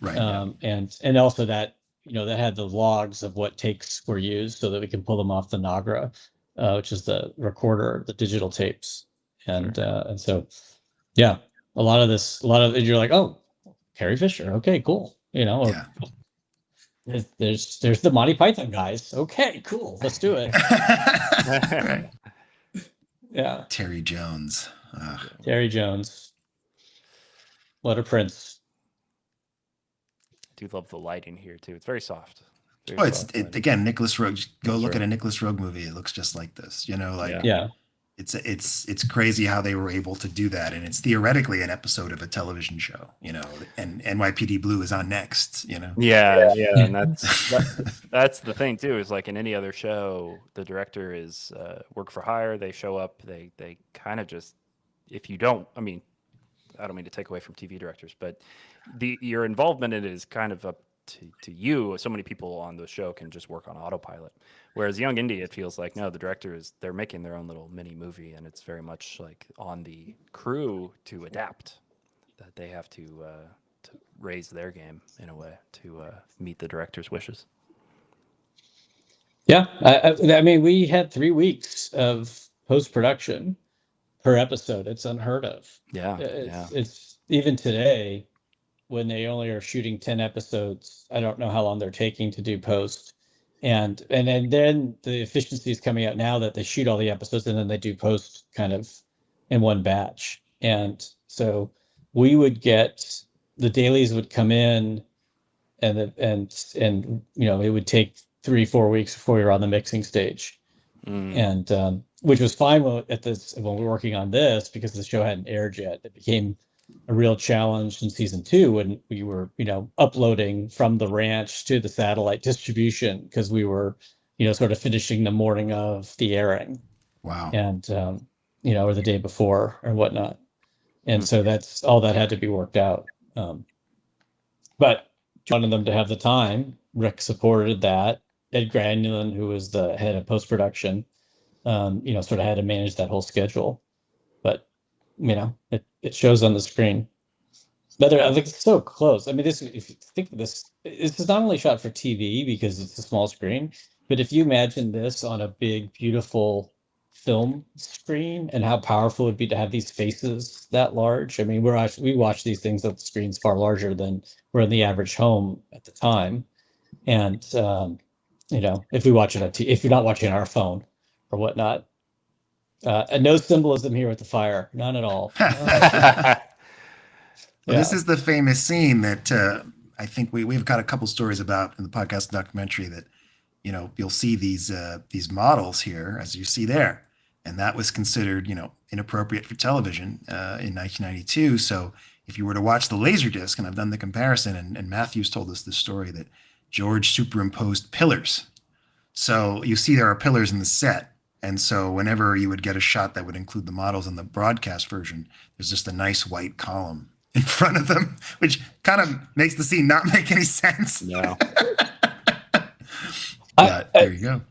right? And also that that had the logs of what takes were used so that we can pull them off the Nagra, which is the recorder, the digital tapes, and so yeah, a lot of you're like, oh, Carrie Fisher, okay, cool, Yeah. There's the Monty Python guys. Okay, cool. Let's do it. Right. Yeah. Terry Jones. Terry Jones. What a prince. I do love the lighting here too. It's very soft. Again, Nicholas Roeg. Go look at a Nicholas Roeg movie. It looks just like this. Yeah. It's crazy how they were able to do that, and it's theoretically an episode of a television show, and NYPD Blue is on next, Yeah, and that's the thing too. Is like in any other show, the director is work for hire. They show up. They kind of just, if you don't, I mean, I don't mean to take away from TV directors, but your involvement in it is kind of up to you. So many people on the show can just work on autopilot. Whereas Young Indy, it feels like, no, the director they're making their own little mini movie, and it's very much like on the crew to adapt, that they have to raise their game in a way to meet the director's wishes. Yeah. I mean, we had 3 weeks of post-production per episode. It's unheard of. Yeah. It's even today when they only are shooting 10 episodes. I don't know how long they're taking to do post. And then the efficiency is coming out now that they shoot all the episodes and then they do post kind of in one batch. And so we would get the dailies would come in and it would take 3-4 weeks before we were on the mixing stage. And which was fine when we were working on this because the show hadn't aired yet. It became a real challenge in season 2 when we were, uploading from the ranch to the satellite distribution because we were, sort of finishing the morning of the airing. Wow. And, or the day before or whatnot. And so that's all that had to be worked out. But wanted them to have the time. Rick supported that. Ed Granulin, who was the head of post-production, sort of had to manage that whole schedule. But, it shows on the screen. But I think it's so close. I mean, if you think of this is not only shot for TV because it's a small screen, but if you imagine this on a big, beautiful film screen and how powerful it would be to have these faces that large. I mean, we watch these things on the screens far larger than were in the average home at the time. And, if we watch it if you're not watching on our phone or whatnot, and no symbolism here with the fire, none at all. Well, this is the famous scene that I think we've got a couple stories about in the podcast documentary that, you'll see these models here as you see there. And that was considered, inappropriate for television in 1992. So if you were to watch the Laserdisc, and I've done the comparison, and Matthews told us this story that George superimposed pillars. So you see there are pillars in the set. And so whenever you would get a shot that would include the models in the broadcast version, there's just a nice white column in front of them, which kind of makes the scene not make any sense. No. But there you go.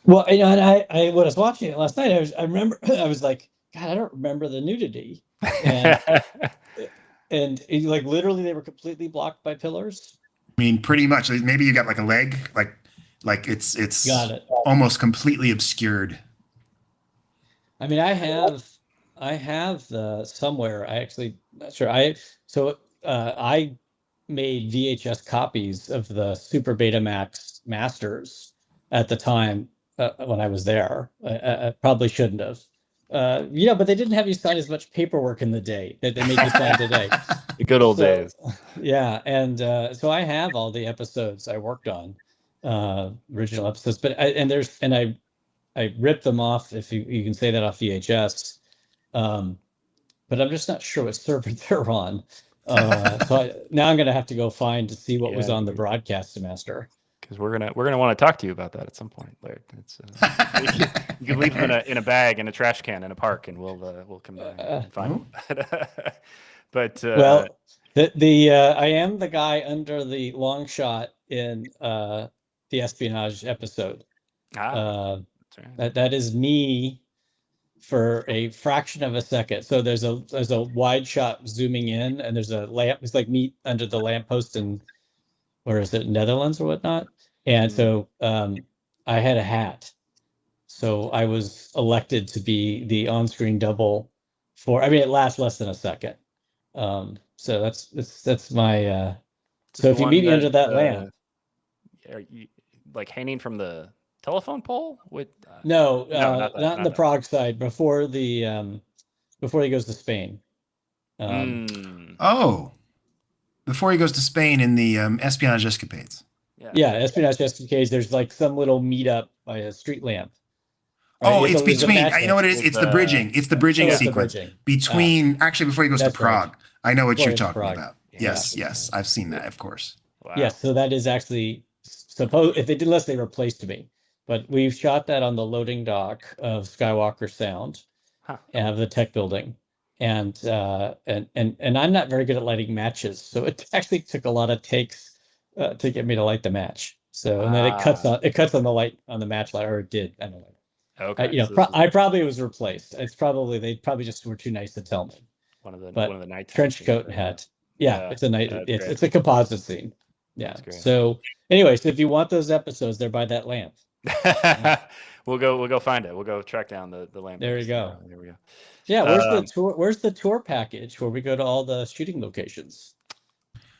Well, and I when I was watching it last night, I remember I was like, God, I don't remember the nudity, and like literally they were completely blocked by pillars. I mean, pretty much. Maybe you got like a leg, like it's Got it. almost completely obscured. I mean, I have the somewhere. I actually not sure. I made VHS copies of the Super Betamax Masters at the time when I was there. I probably shouldn't have. But they didn't have you sign as much paperwork in the day that they make you sign today. The good old So, days. yeah, and so I have all the episodes I worked on, original episodes, but I ripped them off, if you can say that, off VHS, but I'm just not sure what server they're on. Now I'm gonna have to go find to see what was on the broadcast master. Because we're gonna want to talk to you about that at some point, Laird. It's you can leave them in a bag in a trash can in a park, and we'll come down and find them. But well, I am the guy under the long shot in the espionage episode. That's right. That is me for a fraction of a second. So there's a wide shot zooming in, and there's a lamp. It's like me under the lamppost in, where is it, Netherlands or whatnot. And so I had a hat. So I was elected to be the on-screen double for, I mean, it lasts less than a second. So that's my, so if you meet me under that lamp. Are you like hanging from the telephone pole with? No, not in the Prague side, before he goes to Spain. Before he goes to Spain in the espionage escapades. Yeah, espionage escapades. There's like some little meetup by a street lamp. Right? Oh, it's between. You know what it is? It's the bridging. It's the bridging sequence between. Actually, before he goes to Prague. Right. I know what you're talking about. Yes, I've seen that, of course. Wow. Yes, so that is actually supposed. If they did less, they replaced me. But we've shot that on the loading dock of Skywalker Sound, of the tech building, and I'm not very good at lighting matches, so it actually took a lot of takes to get me to light the match. So and then it cuts on the light on the match light, or it did. I don't know. Okay. I probably was replaced. They probably just were too nice to tell me. One of the night trench coat and hat. Yeah, it's a night. It's a composite scene. Yeah. So anyway, so if you want those episodes, they're by that lamp. We'll go find it. We'll go track down the lamp. There you go. There we go. Yeah. Where's the tour package where we go to all the shooting locations?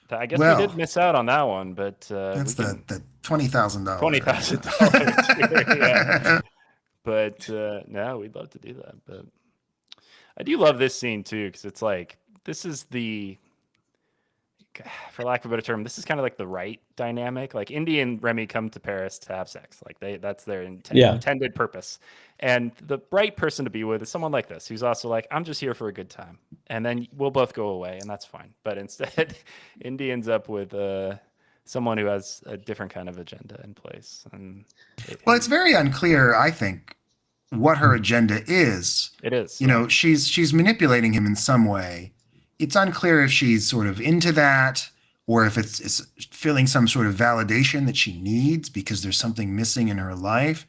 I guess we did miss out on that one, but that's the $20,000. $20,000. Yeah. But no, we'd love to do that. But I do love this scene too, because it's like this is for lack of a better term, this is kind of like the right dynamic. Like Indy and Remy come to Paris to have sex. Like that's their intended purpose. And the right person to be with is someone like this, who's also like, I'm just here for a good time. And then we'll both go away, and that's fine. But instead, Indy ends up with someone who has a different kind of agenda in place. And it's very unclear, I think, what her agenda is. It is. She's manipulating him in some way. It's unclear if she's sort of into that, or if it's feeling some sort of validation that she needs because there's something missing in her life.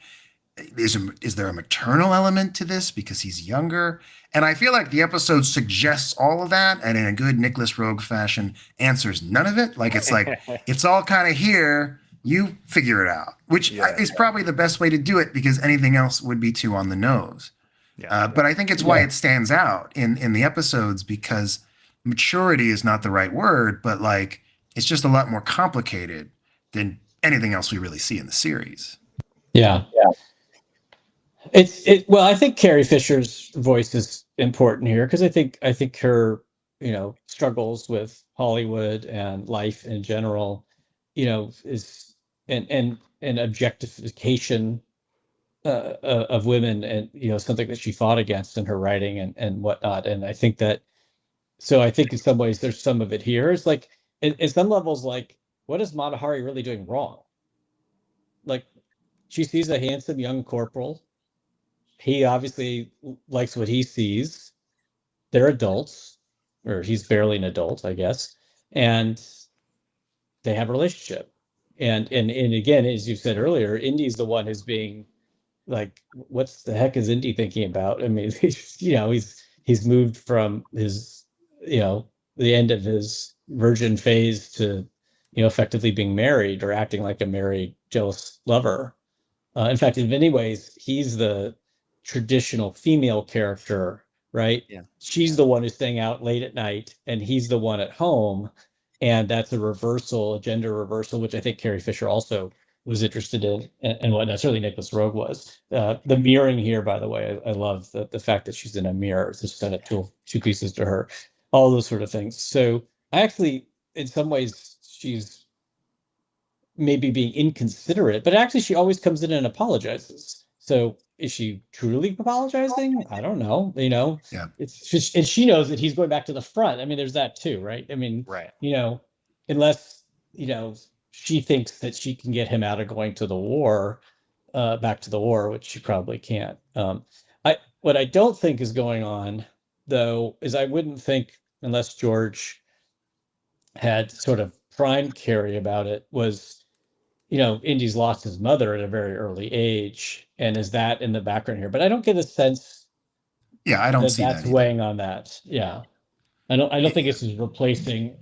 Is there a maternal element to this because he's younger? And I feel like the episode suggests all of that, and in a good Nicholas Rogue fashion, answers none of it. Like it's all kind of here. You figure it out, which is probably the best way to do it, because anything else would be too on the nose. But I think it's why it stands out in the episodes, because maturity is not the right word, but like it's just a lot more complicated than anything else we really see in the series. Yeah. Well, I think Carrie Fisher's voice is important here, because I think her, struggles with Hollywood and life in general, is and objectification of women, and something that she fought against in her writing and whatnot. And I think that. So I think in some ways there's some of it here. It's like, in some levels, like, what is Mata Hari really doing wrong? Like, she sees a handsome young corporal. He obviously likes what he sees. They're adults, or he's barely an adult, I guess. And they have a relationship. And again, as you said earlier, Indy's the one who's being like, what's the heck is Indy thinking about? I mean, he's moved from his, the end of his virgin phase to, effectively being married or acting like a married, jealous lover. In fact, in many ways, he's the traditional female character, right? Yeah. She's the one who's staying out late at night, and he's the one at home. And that's a gender reversal, which I think Carrie Fisher also was interested in and whatnot. Certainly Nicholas Roeg was. The mirroring here, by the way, I love the fact that she's in a mirror. It's just kind of two pieces to her, all those sort of things. So I actually, in some ways, she's maybe being inconsiderate, but actually she always comes in and apologizes. So is she truly apologizing? I don't know. Yeah. And she knows that he's going back to the front. I mean, there's that too, right? I mean, Right. Unless, she thinks that she can get him out of going to the war, back to the war, which she probably can't. What I don't think is going on, though, is I wouldn't think, unless George had sort of primed Carrie about it, was, Indy's lost his mother at a very early age, and is that in the background here? But I don't get a sense. Yeah, I don't see that's that weighing on that. Yeah, I don't think this is replacing,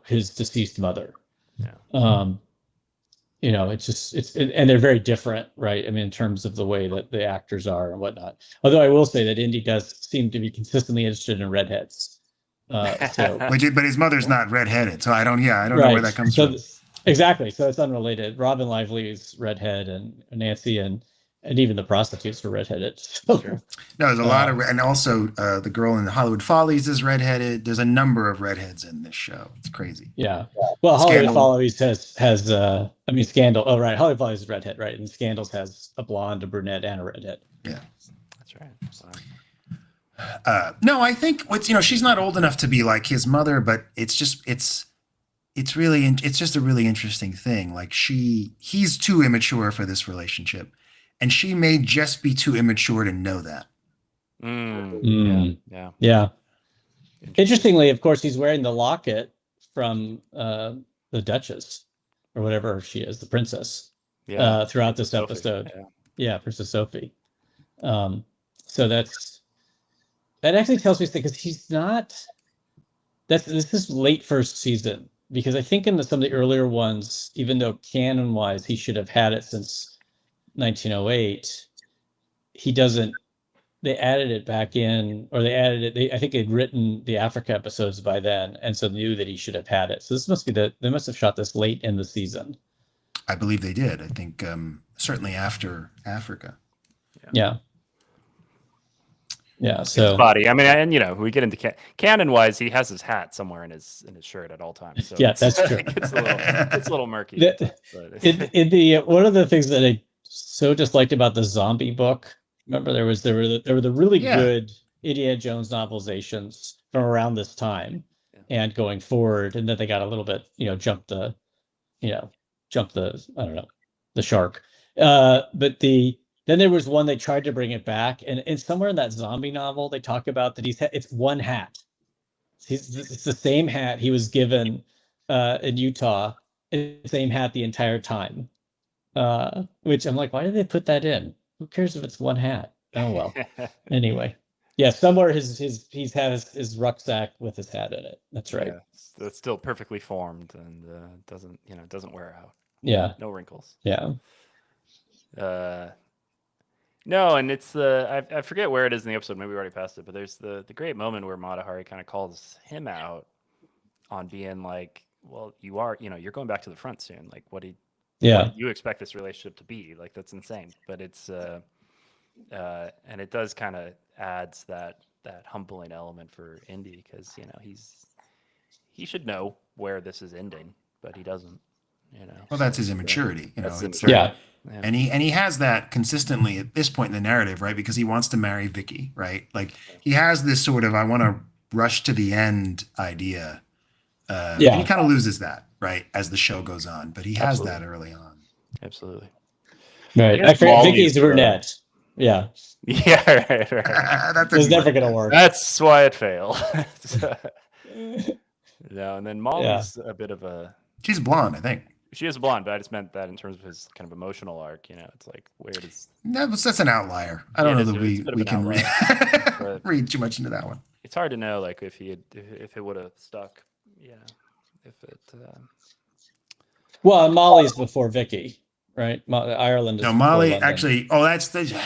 his deceased mother. Yeah. And they're very different, right? I mean, in terms of the way that the actors are and whatnot. Although I will say that Indy does seem to be consistently interested in redheads. But his mother's not redheaded, so I don't know where that comes from. Exactly. So it's unrelated. Robin Lively's redhead, and Nancy and even the prostitutes were redheaded. So, no, there's a lot of, and also the girl in Hollywood Follies is redheaded. There's a number of redheads in this show. It's crazy. Yeah. Well, Hollywood Follies has Scandal. Oh, right. Hollywood Follies is redhead, right? And Scandals has a blonde, a brunette, and a redhead. Yeah. That's right. No, I think she's not old enough to be like his mother, but it's just a really interesting thing. Like he's too immature for this relationship, and she may just be too immature to know that. Yeah. Interestingly, of course, he's wearing the locket from the Duchess, or whatever she is, the princess. Yeah. Throughout this Sophie. episode. Yeah, Princess Sophie. So that actually tells me because he's not. This is late first season, because I think in some of the earlier ones, even though canon-wise he should have had it since 1908, he doesn't. They added it back in, or they added it. I think they'd written the Africa episodes by then, and so knew that he should have had it. So this must be they must have shot this late in the season. I believe they did. I think certainly after Africa. Yeah. So body. I mean, and we get into canon-wise, he has his hat somewhere in his shirt at all times. So yeah, that's true. It's a little murky. In the one of the things that I so disliked about the zombie book. Remember, there were the really good Indiana Jones novelizations from around this time and going forward, and then they got a little bit, jumped the I don't know, the shark. But then there was one they tried to bring it back, and somewhere in that zombie novel they talk about that it's one hat. It's the same hat he was given in Utah, the same hat the entire time. Which I'm like, why did they put that in? Who cares if it's one hat? Oh well. Anyway, yeah, somewhere he's had his rucksack with his hat in it. That's right. Yeah, it's still perfectly formed and doesn't wear out. Yeah. No wrinkles. Yeah. No, and it's I forget where it is in the episode. Maybe we already passed it, but there's the great moment where Mata Hari kind of calls him out on being like, well, you're going back to the front soon. Like, what do you expect this relationship to be? Like, that's insane. But it's and it does kind of adds that humbling element for Indy, because he should know where this is ending, but he doesn't. Well, that's his immaturity. Yeah. And he has that consistently at this point in the narrative, right? Because he wants to marry Vicky, right? Like he has this sort of I want to rush to the end idea. And he kind of loses that, right, as the show goes on. But he has that early on. Absolutely. Right. Vicky's brunette. Yeah. Yeah, right. It was never going to work. That's why it failed. No, and then Molly's a bit of a... She's blonde, I think. She is blonde, but I just meant that in terms of his kind of emotional arc. It's like, where does... That's an outlier. I don't know that we can read too much into that one. It's hard to know, like, if it would have stuck. Yeah. If it... Well, Molly's before Vicky, right? Ireland is... No, Molly, actually... Oh,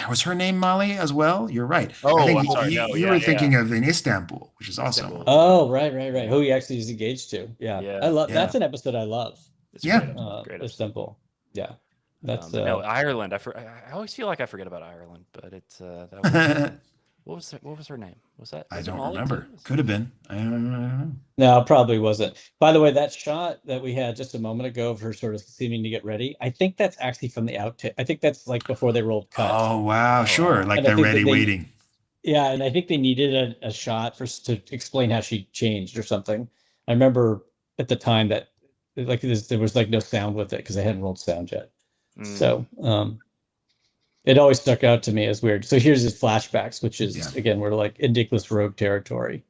was her name Molly as well? You're right. Oh, I think I'm sorry. you were thinking of in Istanbul, which is awesome. Oh, right. Who he actually is engaged to. Yeah. I love that's an episode I love. It's great. Istanbul. Yeah, that's no, Ireland. I always feel like I forget about Ireland, but it's that was what was her name? Was that? I Was it don't Molly remember. too? Could have been. I don't know. no, it probably wasn't. By the way, that shot that we had just a moment ago of her sort of seeming to get ready, I think that's actually from the outtake. I think that's like before they rolled cut. Oh wow, sure. Like And I they're think that ready, waiting. Yeah, and I think they needed a shot to explain how she changed or something. I remember at the time that like there was like no sound with it because they hadn't rolled sound yet. So it always stuck out to me as weird. So here's his flashbacks, which is again we're like in Nicholas Rogue territory,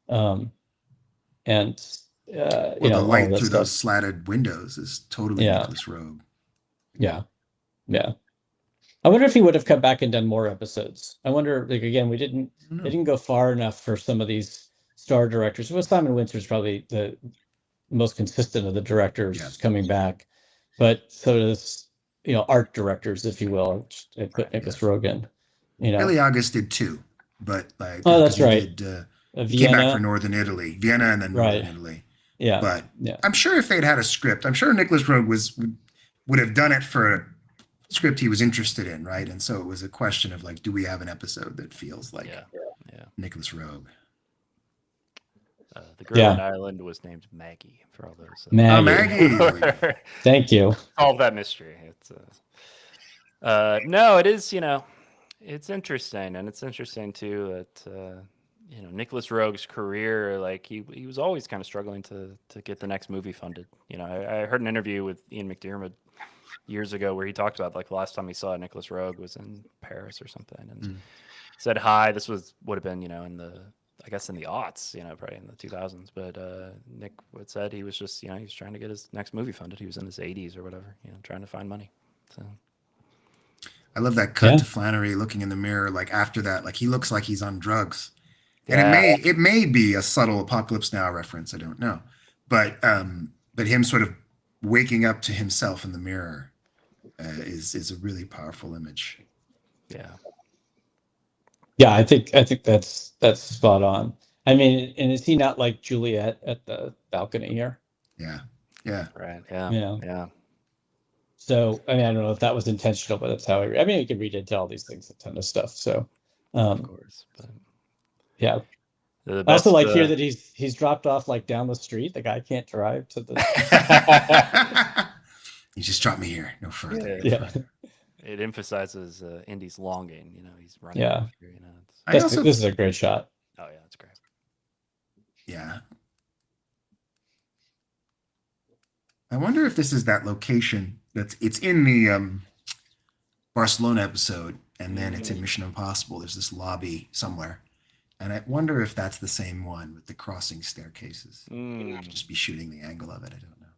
and Well, you know, the all light that through stuff. those slatted windows is totally Yeah. Nicholas Rogue. Yeah, yeah. I wonder if he would have come back and done more episodes. I wonder, like again, they didn't go far enough for some of these star directors. Well, Simon Winter's probably the most consistent of the directors coming back, but so does art directors, if you will. I put Nicholas Rogue in. Billy August did too, but like Oh, that's he right. did, he came back Vienna. for Northern Italy, Vienna, and then Northern Italy. Yeah, but yeah. I'm sure if they'd had a script, I'm sure Nicholas Rogue would have done it for a script he was interested in, right? And so it was a question of like, do we have an episode that feels like Nicholas Rogue? The girl in Ireland was named Maggie for all those. Maggie. Thank you. Solve that mystery. It's no, it is. It's interesting, and it's interesting too that Nicholas Rogue's career, like he was always kind of struggling to get the next movie funded. I heard an interview with Ian McDiarmid years ago where he talked about like the last time he saw Nicholas Rogue was in Paris or something, and said hi. This would have been in the aughts, probably in the 2000s. But Nick would said he was just he was trying to get his next movie funded. He was in his 80s or whatever, trying to find money. So I love that cut to Flannery looking in the mirror, like after that, like he looks like he's on drugs. And it may be a subtle Apocalypse Now reference, I don't know. But him sort of waking up to himself in the mirror is a really powerful image. Yeah. Yeah, I think that's spot on. I mean, and is he not like Juliet at the balcony here? Yeah. Yeah. Right. Yeah. Yeah. So I mean, I don't know if that was intentional, but that's how I mean, you can read into all these things, a ton of stuff. So of course. But yeah. I also like here that he's dropped off like down the street. The guy can't drive to the He just dropped me here, no further. Yeah. It emphasizes Indy's longing. He's running. Yeah. After, this is a great shot. Oh yeah, it's great. Yeah. I wonder if this is that location it's in the Barcelona episode, and then it's in Mission Impossible. There's this lobby somewhere, and I wonder if that's the same one with the crossing staircases. Just be shooting the angle of it. I don't know.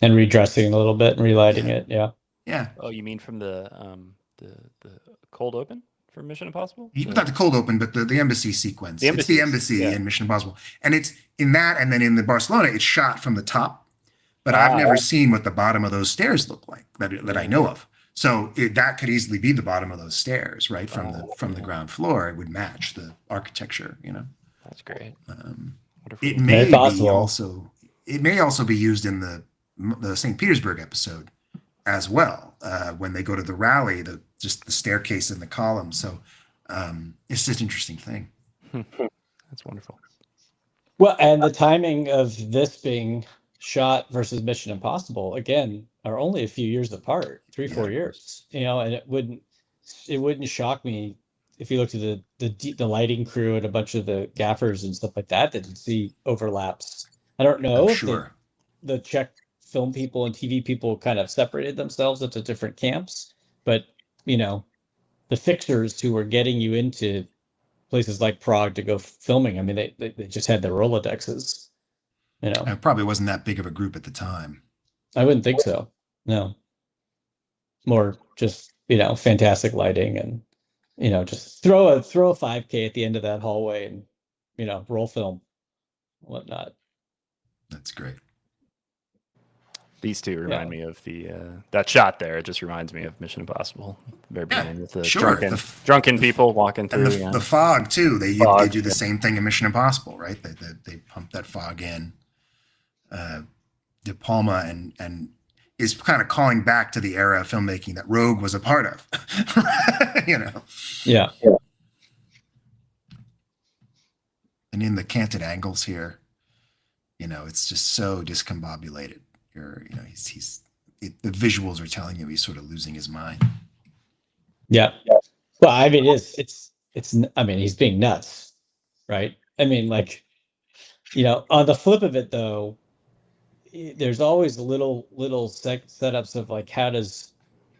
And redressing a little bit and relighting it. Yeah. Yeah. Oh, you mean from the cold open for Mission Impossible? Not the cold open, but the embassy sequence. It's the embassy in Mission Impossible, and it's in that, and then in the Barcelona, it's shot from the top. But I've never seen what the bottom of those stairs look like that I know of. So that could easily be the bottom of those stairs, right from the ground floor. It would match the architecture, That's great. It may also be used in the St. Petersburg episode as well, when they go to the rally, just the staircase and the column. So it's just an interesting thing. That's wonderful. Well, and the timing of this being shot versus Mission Impossible again are only a few years apart, 3-4 years. And it wouldn't shock me if you looked at the lighting crew and a bunch of the gaffers and stuff like that you'd see overlaps. I don't know if the Czech film people and TV people kind of separated themselves into different camps, but the fixers who were getting you into places like Prague to go filming, I mean, they just had their Rolodexes. It probably wasn't that big of a group at the time. I wouldn't think so. No. More just, fantastic lighting and, just throw a 5K at the end of that hallway and, roll film, whatnot. That's great. These two remind me of the that shot there. It just reminds me of Mission Impossible. Very beginning with the drunken people walking through. And the fog too. They do the same thing in Mission Impossible, right? They pump that fog in. De Palma and is kind of calling back to the era of filmmaking that Rogue was a part of. You know. Yeah. And in the canted angles here, you know, it's just so discombobulated. The visuals are telling you he's sort of losing his mind. Yeah. Well, I mean, it's. I mean, he's being nuts, right? I mean, like, you know, on the flip of it, though, there's always little setups of like, how does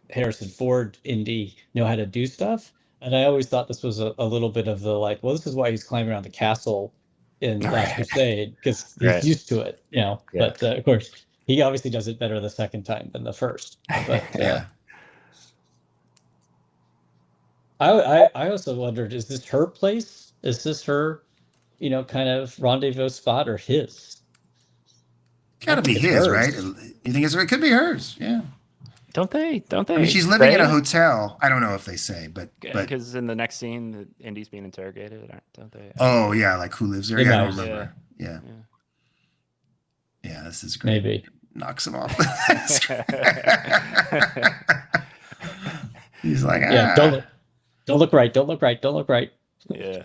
Harrison Ford Indy know how to do stuff? And I always thought this was a little bit of the like, well, this is why he's climbing around the castle in Last Crusade, because he's used to it, you know. Yeah. But of course, he obviously does it better the second time than the first. But yeah. I also wondered, is this her place? Is this her, you know, kind of rendezvous spot, or his? Gotta be his, hers. Right? You think it could be hers? Yeah. Don't they? I mean, she's living in a hotel. I don't know if they say, but because in the next scene, Indy's being interrogated, don't they? Oh yeah, like who lives there? Yeah, I don't remember. Yeah. This is great. Maybe knocks him off. He's like, don't look right. Don't look right. Don't look right. Yeah.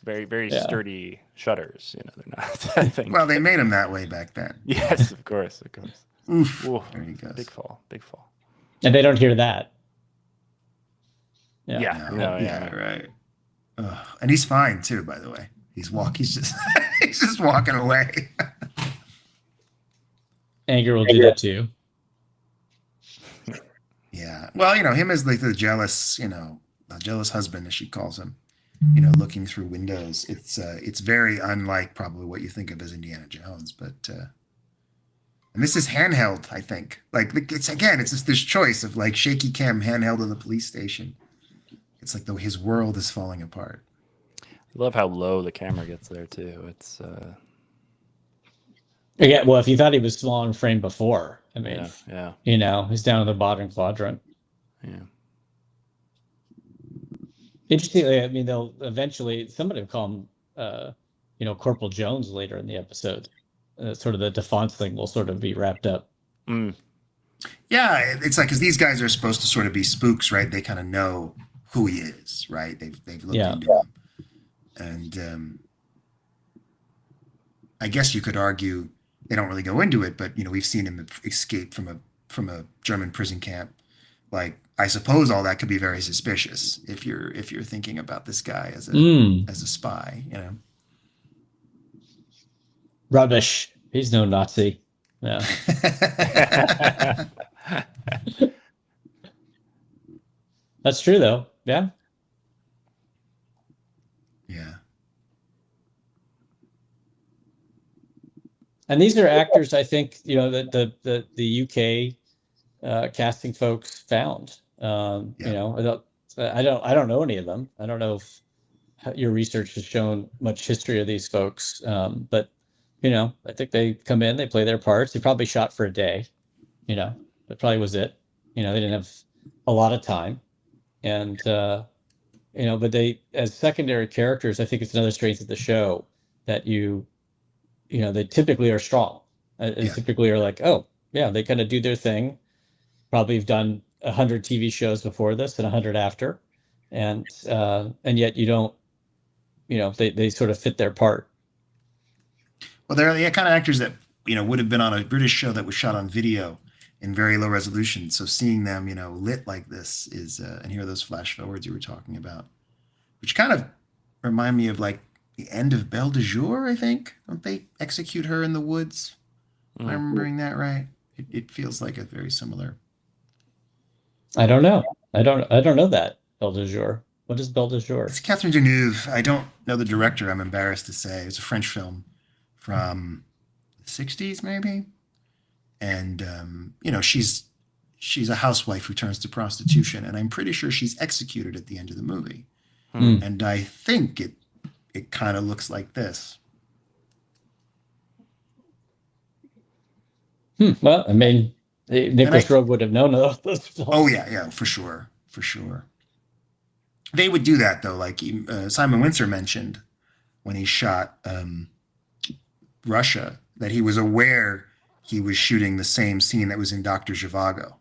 Very sturdy shutters. You know, they're not. I think. Well, they made them that way back then. Yes, of course. Oof. Ooh, there he goes. Big fall. And they don't hear that. Yeah. Right. And he's fine too, by the way. He's just walking away. Anger will do that too. Yeah. Well, you know, him as like the jealous husband, as she calls him, you know, looking through windows. It's very unlike probably what you think of as Indiana Jones, but and this is handheld, I think. Like it's just this choice of like shaky cam handheld in the police station. It's like his world is falling apart. I love how low the camera gets there too. It's yeah. Well, if you thought he was small in frame before, I mean, yeah. You know, he's down in the bottom quadrant. Yeah. Interestingly, I mean, they'll eventually somebody will call him, you know, Corporal Jones later in the episode. Sort of the Defonce thing will sort of be wrapped up. Mm. Yeah, it's like because these guys are supposed to sort of be spooks, right? They kind of know who he is, right? They've looked into him, and I guess you could argue they don't really go into it, but you know, we've seen him escape from a German prison camp. Like, I suppose all that could be very suspicious if you're thinking about this guy as a spy, you know. Rubbish. He's no Nazi. No. That's true, though. Yeah. Yeah. And these are actors, I think, you know, that the UK casting folks found. You know, I don't know any of them. I don't know if your research has shown much history of these folks, but you know, I think they come in, they play their parts. They probably shot for a day, you know, that probably was it. You know, they didn't have a lot of time. And, you know, but they, as secondary characters, I think it's another strength of the show that you know, they typically are strong. And typically are like, oh, yeah, they kind of do their thing. Probably have done 100 TV shows before this and 100 after. And yet you don't, you know, they sort of fit their part. Well, they're the kind of actors that, you know, would have been on a British show that was shot on video in very low resolution. So seeing them, you know, lit like this is, and hear those flash forwards you were talking about, which kind of remind me of like the end of Belle de Jour, I think. Don't they execute her in the woods? Am I remembering that right? It feels like a very similar. I don't know. I don't know that Belle de Jour. What is Belle de Jour? It's Catherine Deneuve. I don't know the director. I'm embarrassed to say. It's a French film from the 60s, maybe. And, you know, she's a housewife who turns to prostitution. And I'm pretty sure she's executed at the end of the movie. And I think it kind of looks like this. Well, I mean, Nicholas Roeg would have known those films. Oh, yeah, for sure. They would do that, though. Like Simon Windsor mentioned when he shot Russia, that he was aware he was shooting the same scene that was in Dr. Zhivago.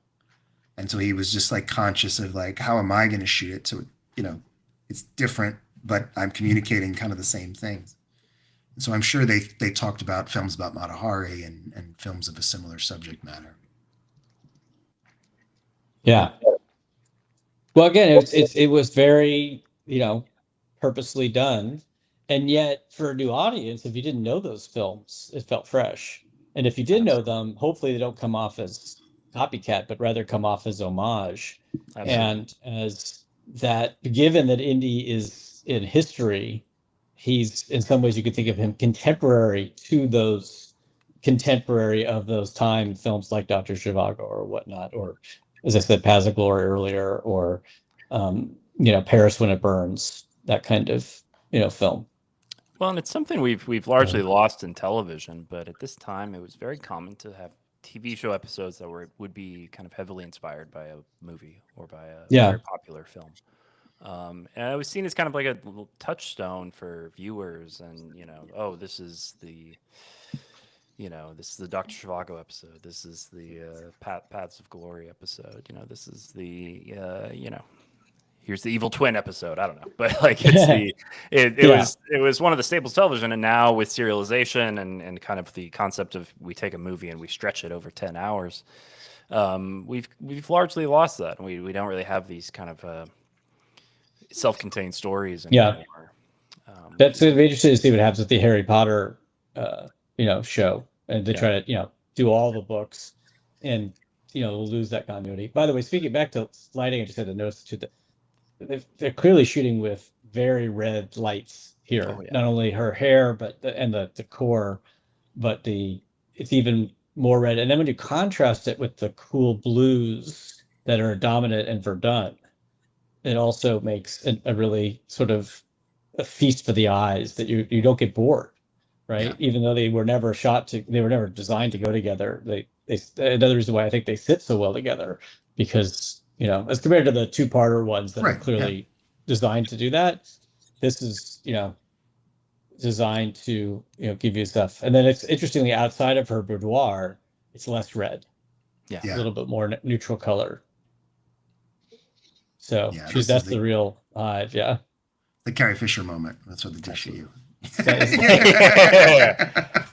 And so he was just like conscious of like, how am I going to shoot it? So, you know, it's different, but I'm communicating kind of the same things. And so I'm sure they talked about films about Mata Hari and films of a similar subject matter. Yeah. Well, again, it was very, you know, purposely done. And yet for a new audience, if you didn't know those films, it felt fresh. And if you did know them, hopefully they don't come off as copycat, but rather come off as homage. Absolutely. And as that, given that Indy is in history, he's in some ways you could think of him contemporary to those contemporary of those time films like Dr. Zhivago or whatnot, or as I said, Paths of Glory earlier, or you know, Paris When It Burns, that kind of, you know, film. Well, and it's something we've largely lost in television, but at this time it was very common to have TV show episodes that would be kind of heavily inspired by a movie or by a very popular film. And it was seen as kind of like a little touchstone for viewers, and you know, oh, this is the Dr. Zhivago episode. This is the Paths of Glory episode. You know, this is the here's the Evil Twin episode. I don't know, but like it's it was one of the staples of television, and now with serialization and kind of the concept of we take a movie and we stretch it over 10 hours, we've largely lost that. We don't really have these kind of self-contained stories anymore. That's going to be interesting to see what happens with the Harry Potter show, and they try to do all the books and lose that continuity. By the way, speaking back to lighting, I just had to notice too that they're clearly shooting with very red lights here. Oh, yeah. Not only her hair, but the decor, but it's even more red. And then when you contrast it with the cool blues that are dominant in Verdun, it also makes a really sort of a feast for the eyes that you don't get bored, right? Yeah. Even though they were never designed to go together. Another reason why I think they sit so well together, because as compared to the two-parter ones that are clearly designed to do that, this is designed to give you stuff. And then it's interestingly, outside of her boudoir, it's less red, a little bit more neutral color. So that's the real hive, the Carrie Fisher moment. That's what the dish at you.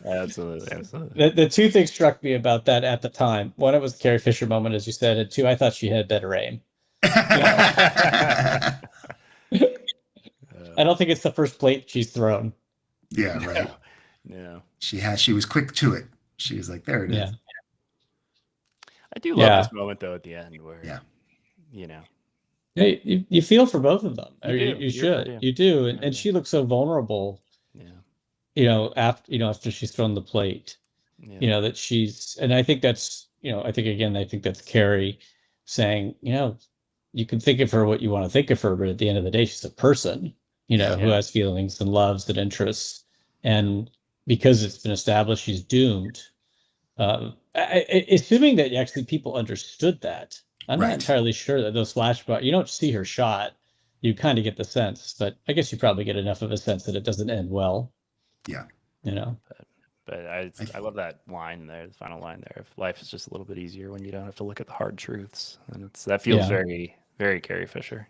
Absolutely. The two things struck me about that at the time. One, it was the Carrie Fisher moment, as you said, and two, I thought she had better aim. I don't think it's the first plate she's thrown. Yeah, right. Yeah. She was quick to it. She was like, there it is. Yeah. I do love this moment though at the end where you feel for both of them. You do. And she looks so vulnerable. After she's thrown the plate, that she's, and I think that's, I think that's Carrie saying, you can think of her what you want to think of her, but at the end of the day, she's a person, who has feelings and loves and interests. And because it's been established she's doomed, assuming that actually people understood that. I'm not entirely sure that those flashbacks, you don't see her shot. You kind of get the sense, but I guess you probably get enough of a sense that it doesn't end well. Yeah. But I love that line there, the final line there. If life is just a little bit easier when you don't have to look at the hard truths. And that feels very, very Carrie Fisher.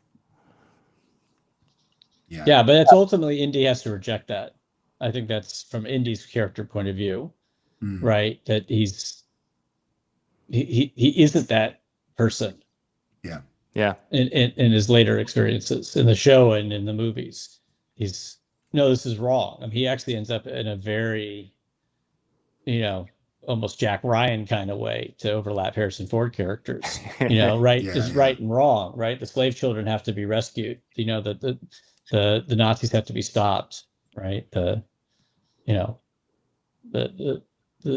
Yeah, but it's ultimately Indy has to reject that. I think that's from Indy's character point of view, right? That he isn't that person. Yeah. Yeah. In his later experiences in the show and in the movies, this is wrong. I mean, he actually ends up in a very, almost Jack Ryan kind of way to overlap Harrison Ford characters. Right is right and wrong, right? The slave children have to be rescued. The Nazis have to be stopped, right? The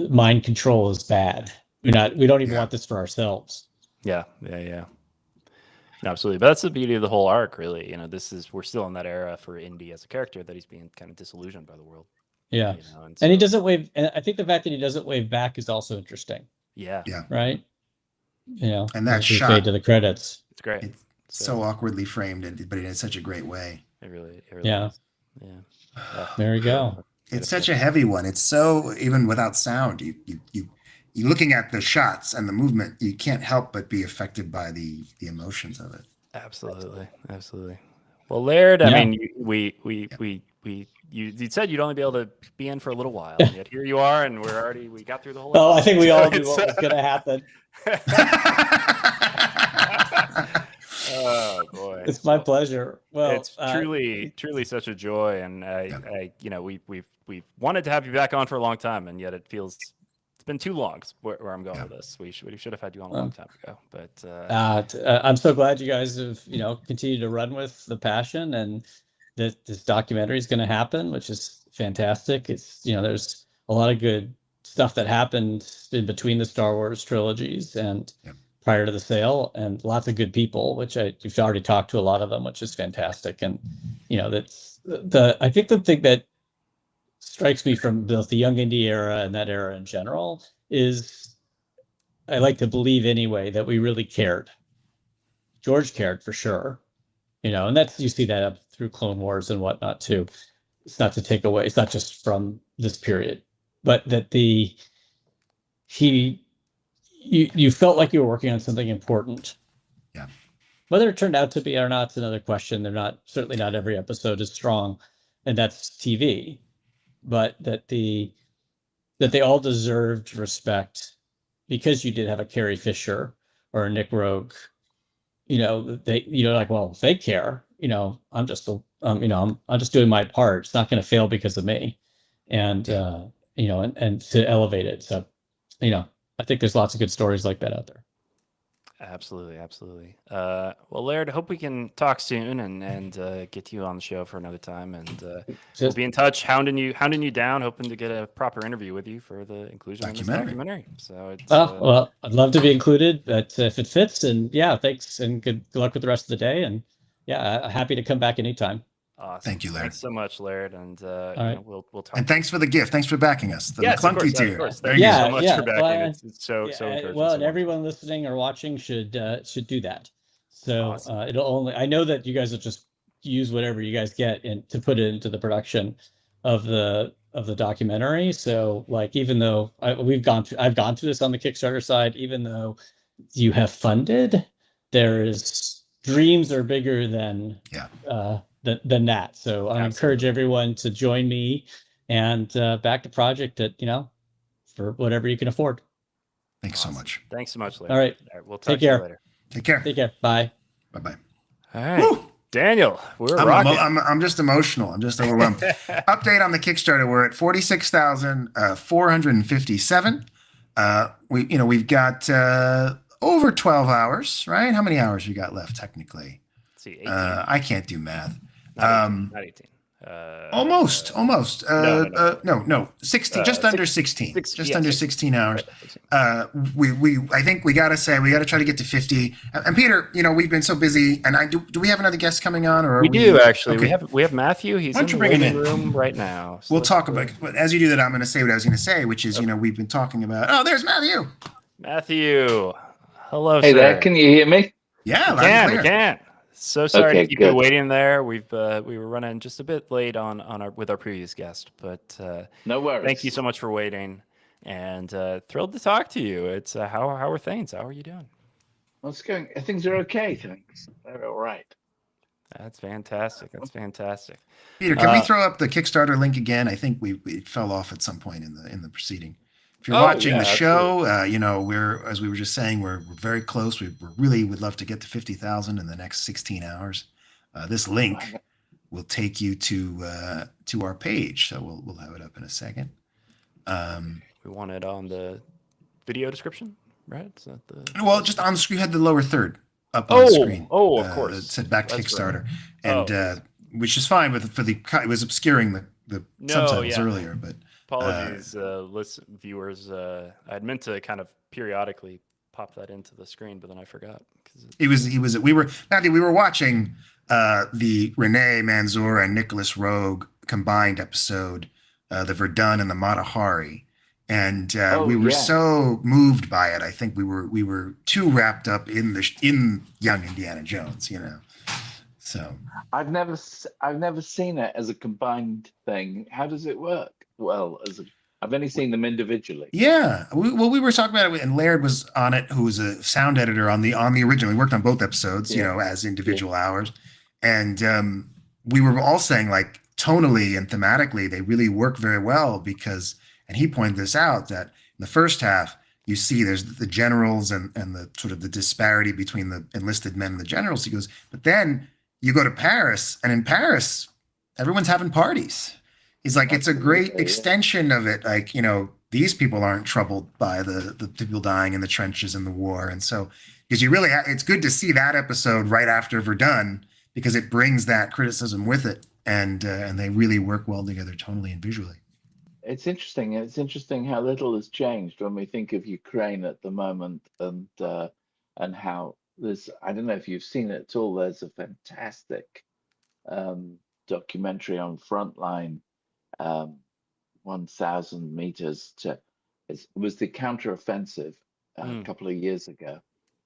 mind control is bad. We don't even want this for ourselves. Yeah. Absolutely. But that's the beauty of the whole arc, really. We're still in that era for Indy as a character that he's being kind of disillusioned by the world. Yeah. And he doesn't wave. And I think the fact that he doesn't wave back is also interesting. Yeah. Yeah. Right. And that shot fade to the credits. It's great. It's so awkwardly framed, but in such a great way. It really yeah. is. Yeah. There we go. It's such a heavy one. It's so, even without sound, you you looking at the shots and the movement, you can't help but be affected by the emotions of it. Absolutely. Well, Laird, I Yeah. mean, you said you'd only be able to be in for a little while, and yet here you are, and we got through the whole. Oh, I think we all knew It's, what was going to happen. Oh boy, It's my pleasure. Well, it's truly such a joy, and we've wanted to have you back on for a long time, and yet it's been too long. Where I'm going with this, we should have had you on a long time ago. But I'm so glad you guys have continued to run with the passion, and that this documentary is going to happen, which is fantastic. It's there's a lot of good stuff that happened in between the Star Wars trilogies and prior to the sale, and lots of good people, which you've already talked to a lot of them, which is fantastic. And that's I think the thing that strikes me from both the Young Indie era and that era in general is, I like to believe anyway, that we really cared. George cared for sure, and that's, you see that up through Clone Wars and whatnot too. It's not to take away, it's not just from this period, but that you felt like you were working on something important. Yeah. Whether it turned out to be or not, it's another question. Certainly not every episode is strong, and that's TV. But that they all deserved respect because you did have a Carrie Fisher or a Nick Rogue. Like, well, if they care, I'm just I'm just doing my part. It's not going to fail because of me, and and to elevate it. So, I think there's lots of good stories like that out there. Absolutely. Well, Laird, I hope we can talk soon and get you on the show for another time, and we'll be in touch, hounding you down, hoping to get a proper interview with you for the inclusion in this documentary. So it's well, I'd love to be included, but if it fits, and thanks, and good luck with the rest of the day, and happy to come back anytime. Awesome. Thank you, Laird. Thanks so much, Laird, and right. we'll talk. And thanks for the gift. Thanks for backing us. The yes, clunky tier. Of course. Thank you so much for backing. It's so encouraging. Well, and everyone listening or watching should do that. So awesome. I know that you guys will just use whatever you guys get and to put it into the production of the documentary. So, like, even though I've gone through this on the Kickstarter side, even though you have funded, dreams are bigger than than that. So I encourage everyone to join me and back the project at for whatever you can afford. Thanks so much. Thanks so much, Larry. All right. We'll talk to you later. Take care. Bye. Bye. All right. Woo! Daniel, I'm just emotional. I'm just overwhelmed. Update on the Kickstarter. We're at 46,457. We've got over 12 hours, right? How many hours we got left technically? Let's see, 18. I can't do math. Not 18. Almost. No, 16, just under 16. Under 16 hours. I think we gotta try to get to 50. And Peter, we've been so busy, and do we have another guest coming on, or we do actually? Okay. We have Matthew. He's in the waiting room right now. So we'll talk about. But as you do that, I'm going to say what I was going to say, which is, we've been talking about. Oh, there's Matthew. Matthew, hello. Hey sir. there, can you hear me? Yeah, we can. So sorry to keep you waiting there. We were running just a bit late with our previous guest, but no worries. Thank you so much for waiting, and thrilled to talk to you. It's how are things? How are you doing? What's going? Things are okay, thanks. They're all right. That's fantastic. Peter, can we throw up the Kickstarter link again? I think it fell off at some point in the proceeding. If you're watching the show, we're, as we were just saying, we're very close. We really would love to get to 50,000 in the next 16 hours. This link will take you to our page, so we'll have it up in a second. We want it on the video description, right? Is that well, just on the screen, you had the lower third up on the screen. Oh, of course. It said back to Kickstarter, right. And which is fine it was obscuring the subtitles earlier, but. Apologies, viewers. I'd meant to kind of periodically pop that into the screen, but then I forgot. We were watching the Renee Manzoor and Nicholas Rogue combined episode, the Verdun and the Mata Hari, and we were so moved by it. I think we were too wrapped up in young Indiana Jones, So I've never seen it as a combined thing. How does it work? Well, I've only seen them individually. Yeah, we were talking about it, and Laird was on it, who was a sound editor on the original. He worked on both episodes, Yeah. as individual hours, and we were all saying, like, tonally and thematically, they really work very well because, and he pointed this out, that in the first half you see there's the generals and the sort of the disparity between the enlisted men and the generals. He goes, but then you go to Paris, and in Paris, everyone's having parties. He's like, it's a great extension of it. Like, these people aren't troubled by the people dying in the trenches in the war. And so, because you really, it's good to see that episode right after Verdun, because it brings that criticism with it. And they really work well together tonally and visually. It's interesting. It's interesting how little has changed when we think of Ukraine at the moment, and how there's, I don't know if you've seen it at all, there's a fantastic documentary on Frontline, 1,000 meters to, it was the counteroffensive a couple of years ago,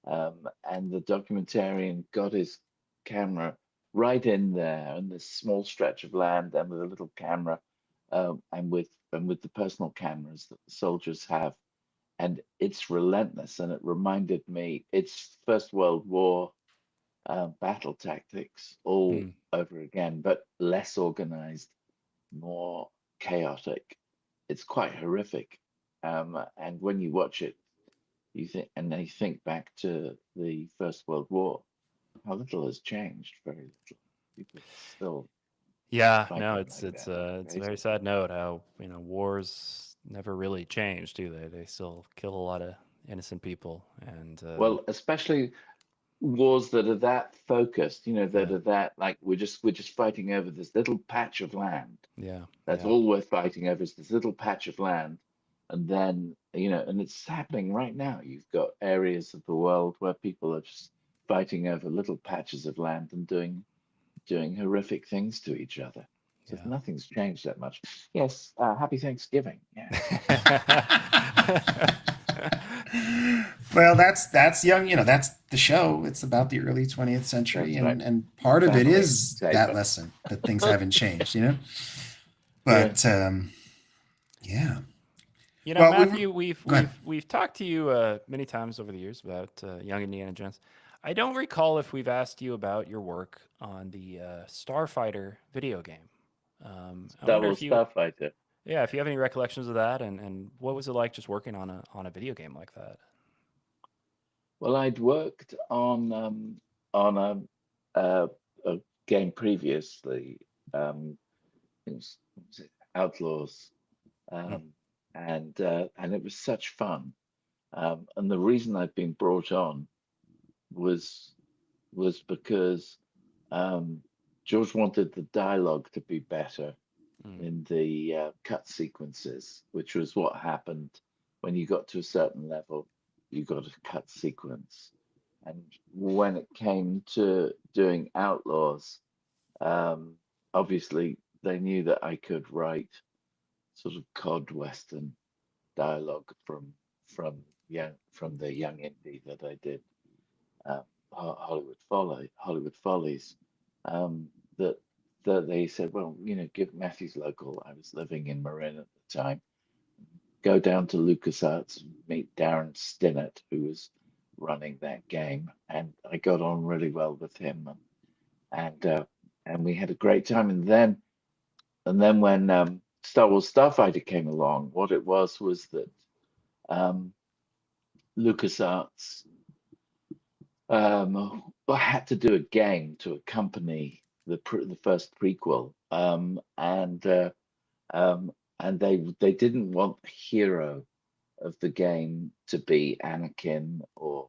and the documentarian got his camera right in there in this small stretch of land, and with a little camera, and with the personal cameras that the soldiers have, and it's relentless. And it reminded me, it's First World War battle tactics all over again, but less organized, more chaotic. It's quite horrific, and when you watch it, you think, and then you think back to the First World War, how little has changed. Very little. People still. Yeah, fighting no, like it's that. a very sad note how wars never really change, do they? They still kill a lot of innocent people, and Well, especially wars that are that focused, that are that, like, we're just fighting over this little patch of land. yeah, That's all we're fighting over, is this little patch of land. And then, and it's happening right now. You've got areas of the world where people are just fighting over little patches of land and doing horrific things to each other. So nothing's changed that much. Yes, happy Thanksgiving. Yeah. Well, that's young. That's the show. It's about the early 20th century, and part of it is that lesson that things haven't changed. But yeah. Well, Matthew, we've talked to you many times over the years about Young Indiana Jones. I don't recall if we've asked you about your work on the Starfighter video game. Starfighter. Yeah, if you have any recollections of that, and what was it like just working on a video game like that? Well, I'd worked on a game previously. It was Outlaws, and it was such fun. And the reason I'd been brought on was because George wanted the dialogue to be better in the cut sequences, which was what happened when you got to a certain level. You got a cut sequence, and when it came to doing Outlaws, obviously they knew that I could write sort of cod western dialogue from the young indie that I did, Hollywood Follies. That they said, well, give Matthew's local. I was living in Marin at the time. Go down to LucasArts, meet Darren Stinnett, who was running that game, and I got on really well with him, and we had a great time. And then when Star Wars Starfighter came along, what it was that LucasArts had to do a game to accompany the first prequel, and they didn't want the hero of the game to be Anakin or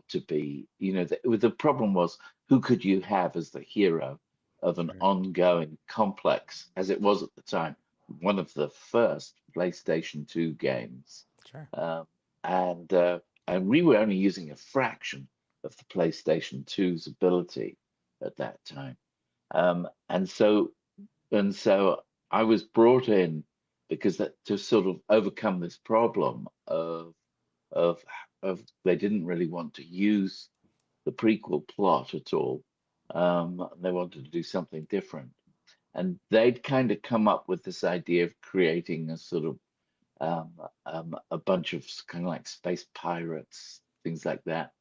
to be, the problem was, who could you have as the hero of an ongoing complex, as it was at the time, one of the first PlayStation 2 games. Sure. And we were only using a fraction of the PlayStation 2's ability at that time. And so I was brought in because to sort of overcome this problem of they didn't really want to use the prequel plot at all. They wanted to do something different, and they'd kind of come up with this idea of creating a sort of a bunch of kind of like space pirates, things like that.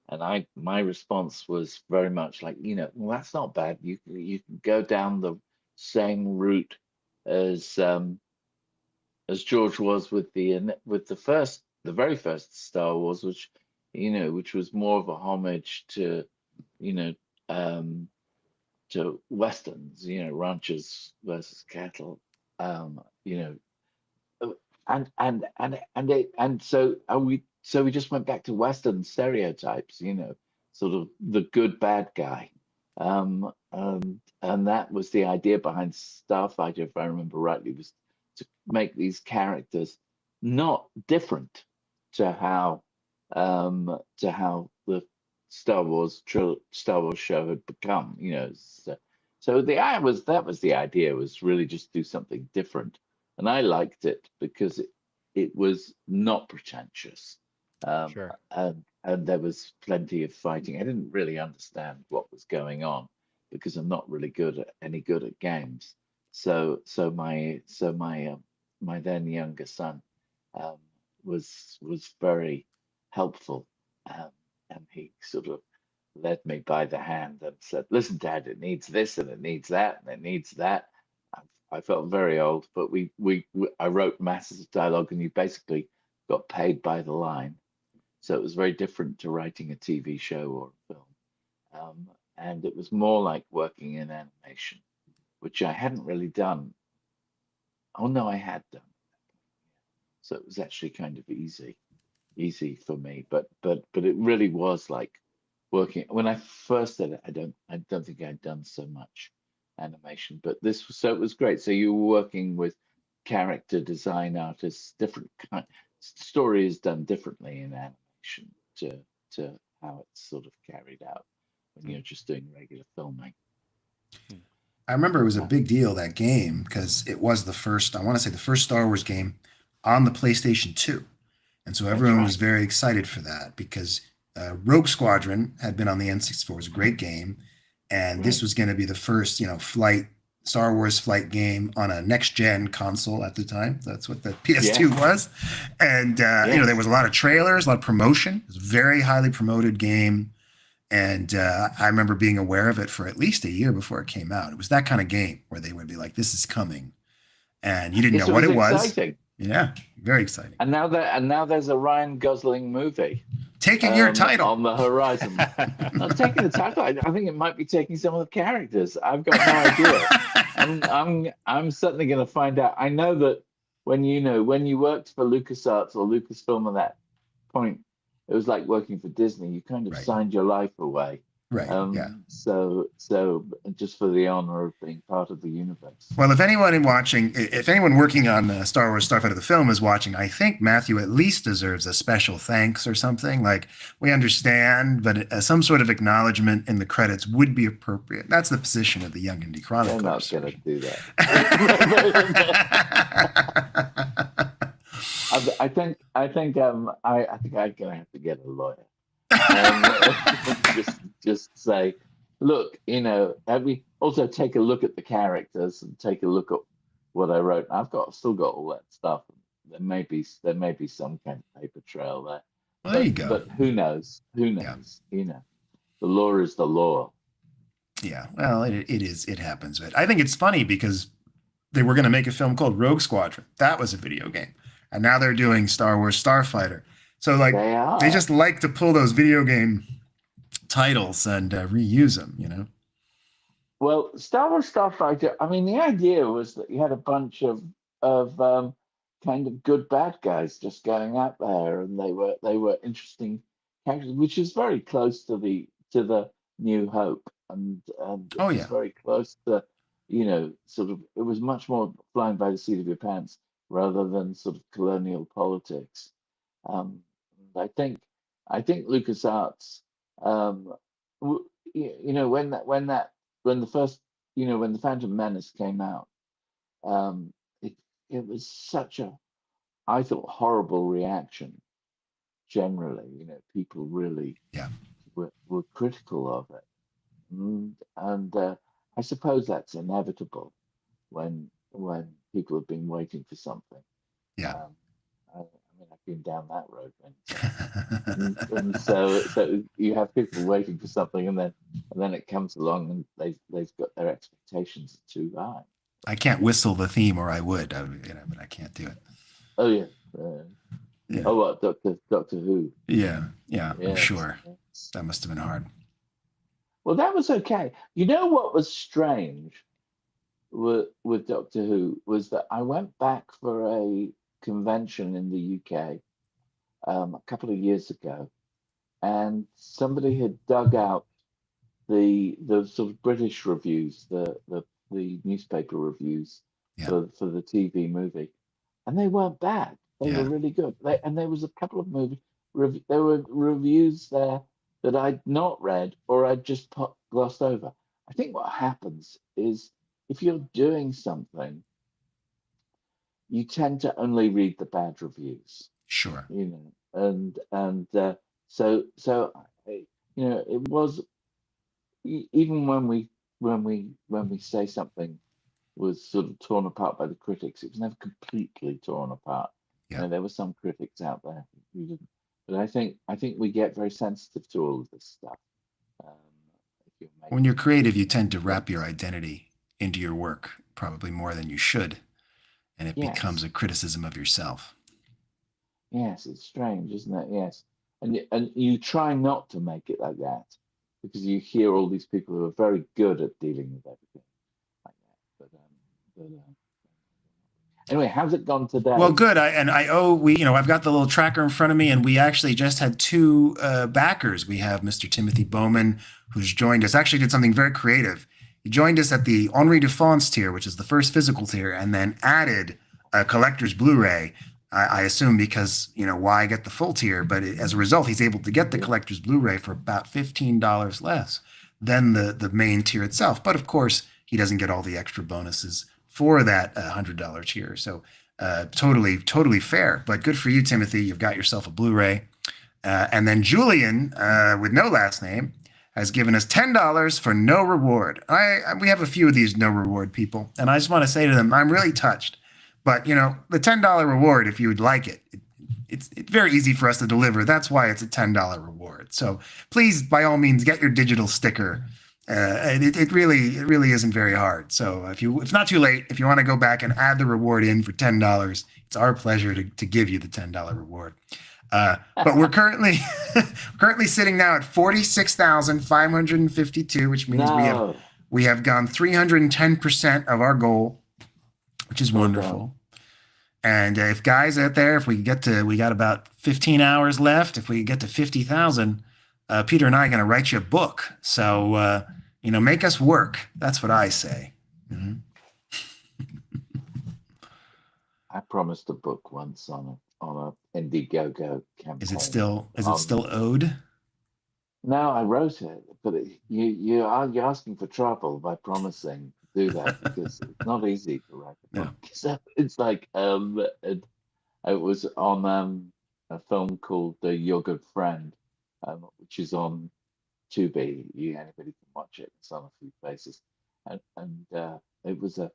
And my response was very much like, well, that's not bad. You can go down the same route as George was with the very first Star Wars, which was more of a homage to, you know, um, to westerns, ranchers versus cattle, you know, and we just went back to Western stereotypes, sort of the good bad guy, and that was the idea behind Starfighter, if I remember rightly, was to make these characters not different to how the Star Wars show had become, so that was the idea, was really just do something different, and I liked it because it was not pretentious, Sure. and there was plenty of fighting. I didn't really understand what was going on because I'm not really good at games. My then younger son um, was very helpful, and he sort of led me by the hand and said, "Listen, Dad, it needs this and it needs that and it needs that." I felt very old, but I wrote masses of dialogue, and you basically got paid by the line, so it was very different to writing a TV show or a film, and it was more like working in animation, which I hadn't really done. Oh no, I had done, so it was actually kind of easy for me, but it really was like working. When I first did it, I don't think I'd done so much animation, but it was great. So you were working with character design artists, different kind stories done differently in animation to how it's sort of carried out when you're just doing regular filming. I remember it was a big deal, that game, because it was the first, I want to say the first Star Wars game on the PlayStation 2. And so everyone was very excited for that because Rogue Squadron had been on the N64. It was a great game. And this was going to be the first, Star Wars flight game on a next-gen console at the time. That's what the PS2 was. And, there was a lot of trailers, a lot of promotion. It was a very highly promoted game. And I remember being aware of it for at least a year before it came out. It was that kind of game where they would be like, this is coming. And you didn't know what it was. Exciting. Yeah, very exciting. And now there's a Ryan Gosling movie taking your title on the horizon. Not taking the title. I think it might be taking some of the characters. I've got no idea. I'm certainly going to find out. I know that when you worked for LucasArts or Lucasfilm at that point, it was like working for Disney. You kind of signed your life away. Right. So just for the honor of being part of the universe. Well, if anyone working on Star Wars Starfighter the film is watching, I think Matthew at least deserves a special thanks or something. Like, we understand, but some sort of acknowledgement in the credits would be appropriate. That's the position of the Young Indie Chronicles. I'm not going to do that. I think I'm going to have to get a lawyer. Just say, look, also take a look at the characters and take a look at what I wrote. I've still got all that stuff. There may be some kind of paper trail there. Well, there you go. But who knows? The law is the law. Yeah, well, it happens. But I think it's funny because they were going to make a film called Rogue Squadron. That was a video game. And now they're doing Star Wars Starfighter. So they just like to pull those video game titles and reuse them, Well, Star Wars Starfighter, I mean, the idea was that you had a bunch of kind of good bad guys just going out there, and they were interesting characters, which is very close to the New Hope, and it was very close to, sort of, it was much more flying by the seat of your pants rather than sort of colonial politics. I think LucasArts, when the Phantom Menace came out, it was such a, I thought, horrible reaction. Generally, people really were critical of it, and I suppose that's inevitable when people have been waiting for something. Yeah. been down that road many times. And so you have people waiting for something, and then it comes along, and they've got their expectations too high. I can't whistle the theme, or I would, but I can't do it. Oh yeah. Yeah. Oh, what, Doctor Who? Yeah, I'm Yes, sure yes. that must have been hard. Well, that was okay. You know what was strange with Doctor Who was that I went back for a convention in the UK a couple of years ago, and somebody had dug out the sort of British reviews, the newspaper reviews for the TV movie, and they weren't bad. They were really good. And there was a couple of there were reviews there that I'd not read or I'd just glossed over. I think what happens is if you're doing something, you tend to only read the bad reviews. Sure. You know, so you know, it was even when we say something was sort of torn apart by the critics, it was never completely torn apart. Yeah. You know, there were some critics out there who didn't, but I think we get very sensitive to all of this stuff. When you're creative, you tend to wrap your identity into your work, probably more than you should, and it becomes a criticism of yourself. Yes, it's strange, isn't it? Yes, and you try not to make it like that because you hear all these people who are very good at dealing with everything like that. Anyway, how's it gone today? Well, good. I've got the little tracker in front of me, and we actually just had two backers. We have Mr. Timothy Bowman, who's joined us. Actually, did something very creative. He joined us at the Henri de France tier, which is the first physical tier, and then added a collector's Blu-ray. I assume because why get the full tier? But as a result, he's able to get the collector's Blu-ray for about $15 less than the main tier itself. But of course, he doesn't get all the extra bonuses for that $100 tier. So totally fair. But good for you, Timothy. You've got yourself a Blu-ray. And then Julian, with no last name, has given us $10 for no reward. We have a few of these no reward people, and I just want to say to them, I'm really touched. But the $10 reward, if you would like it, it's very easy for us to deliver. That's why it's a $10 reward. So please, by all means, get your digital sticker. It really isn't very hard. So if it's not too late, if you want to go back and add the reward in for $10, it's our pleasure to give you the $10 reward. But we're currently sitting now at 46,552, which means we have gone 310% of our goal, which is wonderful. And if guys out there, we got about 15 hours left. If we get to 50,000, Peter and I are going to write you a book. So, make us work. That's what I say. Mm-hmm. I promised a book once on a Indiegogo campaign. Is it still owed? No, I wrote it, but you're asking for trouble by promising to do that because it's not easy to write a book. Yeah. So it's like it was on a film called Your Good Friend, which is on Tubi. Anybody can watch it. It's on a few places, and it was a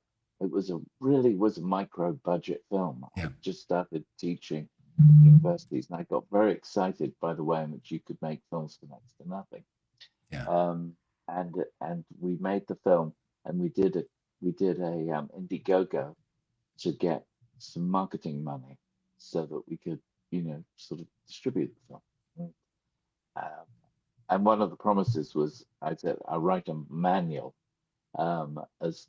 micro budget film. Yeah. I just started teaching at universities, and I got very excited by the way in which you could make films for next to nothing. Yeah. And we made the film, and we did a Indiegogo to get some marketing money so that we could sort of distribute the film. And one of the promises was I said I write a manual as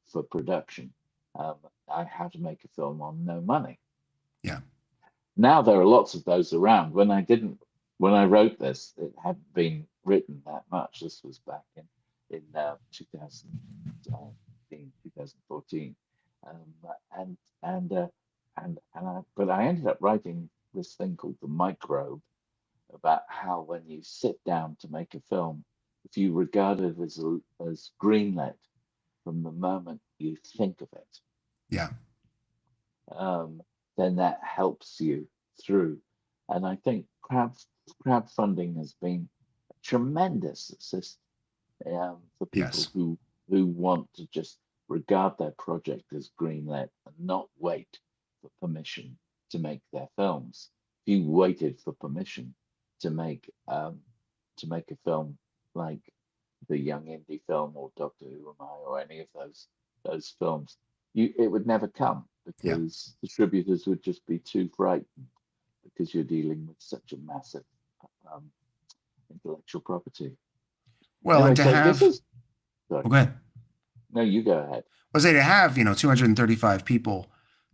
for production, how to make a film on no money. Yeah. Now there are lots of those around. When I wrote this, it hadn't been written that much. This was back in 2014, but I ended up writing this thing called The Microbe, about how when you sit down to make a film, if you regard it as greenlit from the moment you think of it, then that helps you through. And I think crowdfunding has been a tremendous assist for people who want to just regard their project as greenlit and not wait for permission to make their films. If you waited for permission to make a film like the Young Indie film or Doctor Who Am I or any of those films, it would never come because distributors would just be too frightened because you're dealing with such a massive intellectual property. Well, Anyway, and to so have, this is, well, go ahead. No, you go ahead. I was say to have 235 people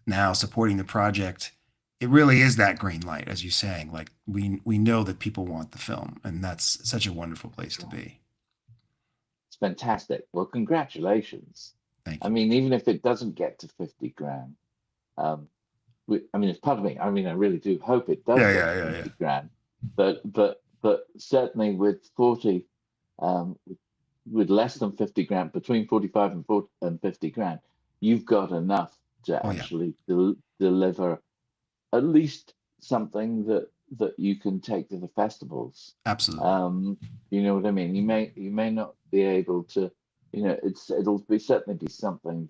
now supporting the project, it really is that green light, as you're saying. Like we know that people want the film, and that's such a wonderful place to be. It's fantastic. Well, congratulations. Thank you. I mean, even if it doesn't get to 50 grand, I mean, it's part of me. I mean, I really do hope it does get to 50 grand. But certainly with 40, with less than 50 grand, between 45 and 50 grand, you've got enough to actually deliver at least something that you can take to the festivals. Absolutely. You know what I mean? You may not be able to, it'll certainly be something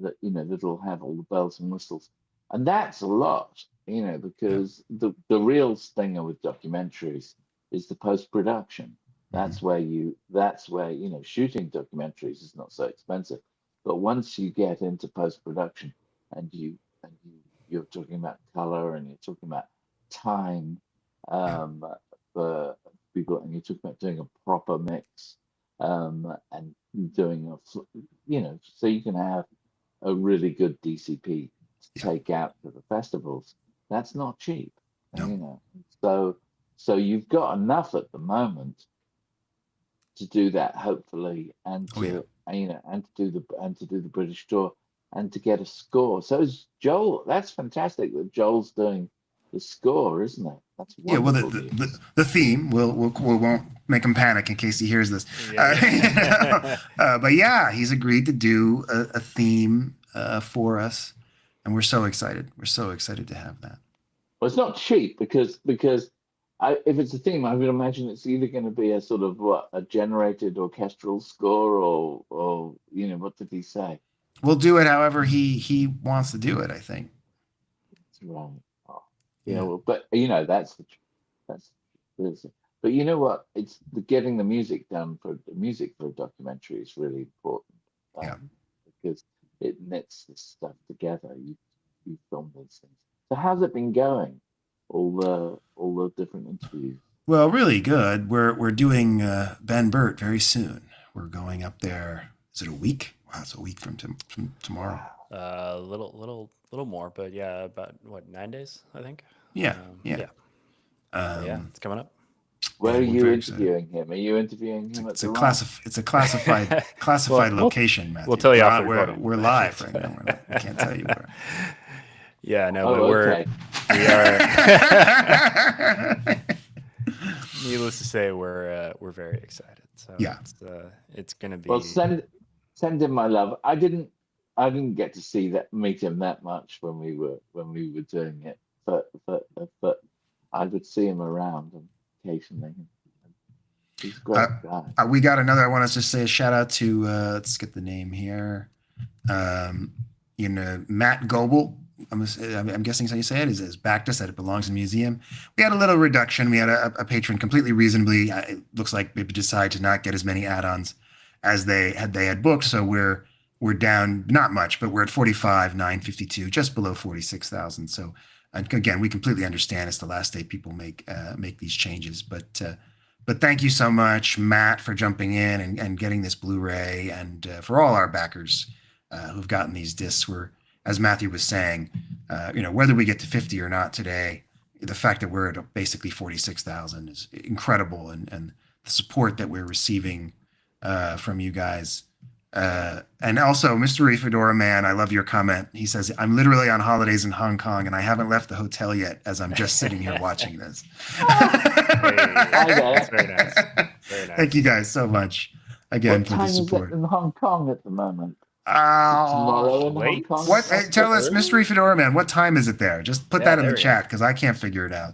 that'll have all the bells and whistles, and that's a lot, because the real stinger with documentaries is the post-production. That's where shooting documentaries is not so expensive, but once you get into post-production and you're talking about color and you're talking about time for people, and you're talking about doing a proper mix and doing so you can have a really good DCP to take out to the festivals. That's not cheap, So you've got enough at the moment to do that, hopefully, and to do the British tour and to get a score. So is Joel. That's fantastic that Joel's doing the score, isn't it? That's wonderful. Yeah, well, the theme we won't make him panic in case he hears this. But yeah, he's agreed to do a theme for us, and we're so excited. We're so excited to have that. Well, it's not cheap because if it's a theme, I would imagine it's either going to be a sort of a generated orchestral score or what did he say? We'll do it however he wants to do it, I think. That's right. Well, but that's but you know what? It's getting the music done for a documentary is really important. Because it knits this stuff together. You film these things. So how's it been going? All the different interviews. Well, really good. We're doing Ben Burt very soon. We're going up there. Is it a week? Wow, it's a week from tomorrow. A little more, but yeah, about 9 days, I think. Yeah. It's coming up. Where are you interviewing him? Are you interviewing him? It's a classified location, Matthew. We'll tell you after. We're live right now. I can't tell you where. Yeah, no, but okay. we are. Needless to say, we're very excited. So it's gonna be. Well, send him my love. I didn't get to meet him that much when we were doing it, but I would see him around occasionally. He's a great guy. We got another. I want to just say a shout out to let's get the name here. Matt Goebel. I'm guessing how you say it is backed us that it belongs in the museum. We had a little reduction. We had a patron completely reasonably. It looks like maybe decided to not get as many add-ons as they had booked. So we're down not much, but we're at 45,952, just below 46,000. So again, we completely understand it's the last day people make these changes. But thank you so much, Matt, for jumping in and getting this Blu-ray, and for all our backers who've gotten these discs. As Matthew was saying, whether we get to 50 or not today, the fact that we're at basically 46,000 is incredible, and the support that we're receiving from you guys. And also, Mr. Fedora Man, I love your comment. He says, "I'm literally on holidays in Hong Kong, and I haven't left the hotel yet as I'm just sitting here watching this." That's very nice. Very nice. Thank you guys so much again for the support. What time is it in Hong Kong at the moment? Tomorrow in Hong Kong? What? Tell us, Mystery Fedora Man, what time is it there? Just put that in the chat because I can't figure it out.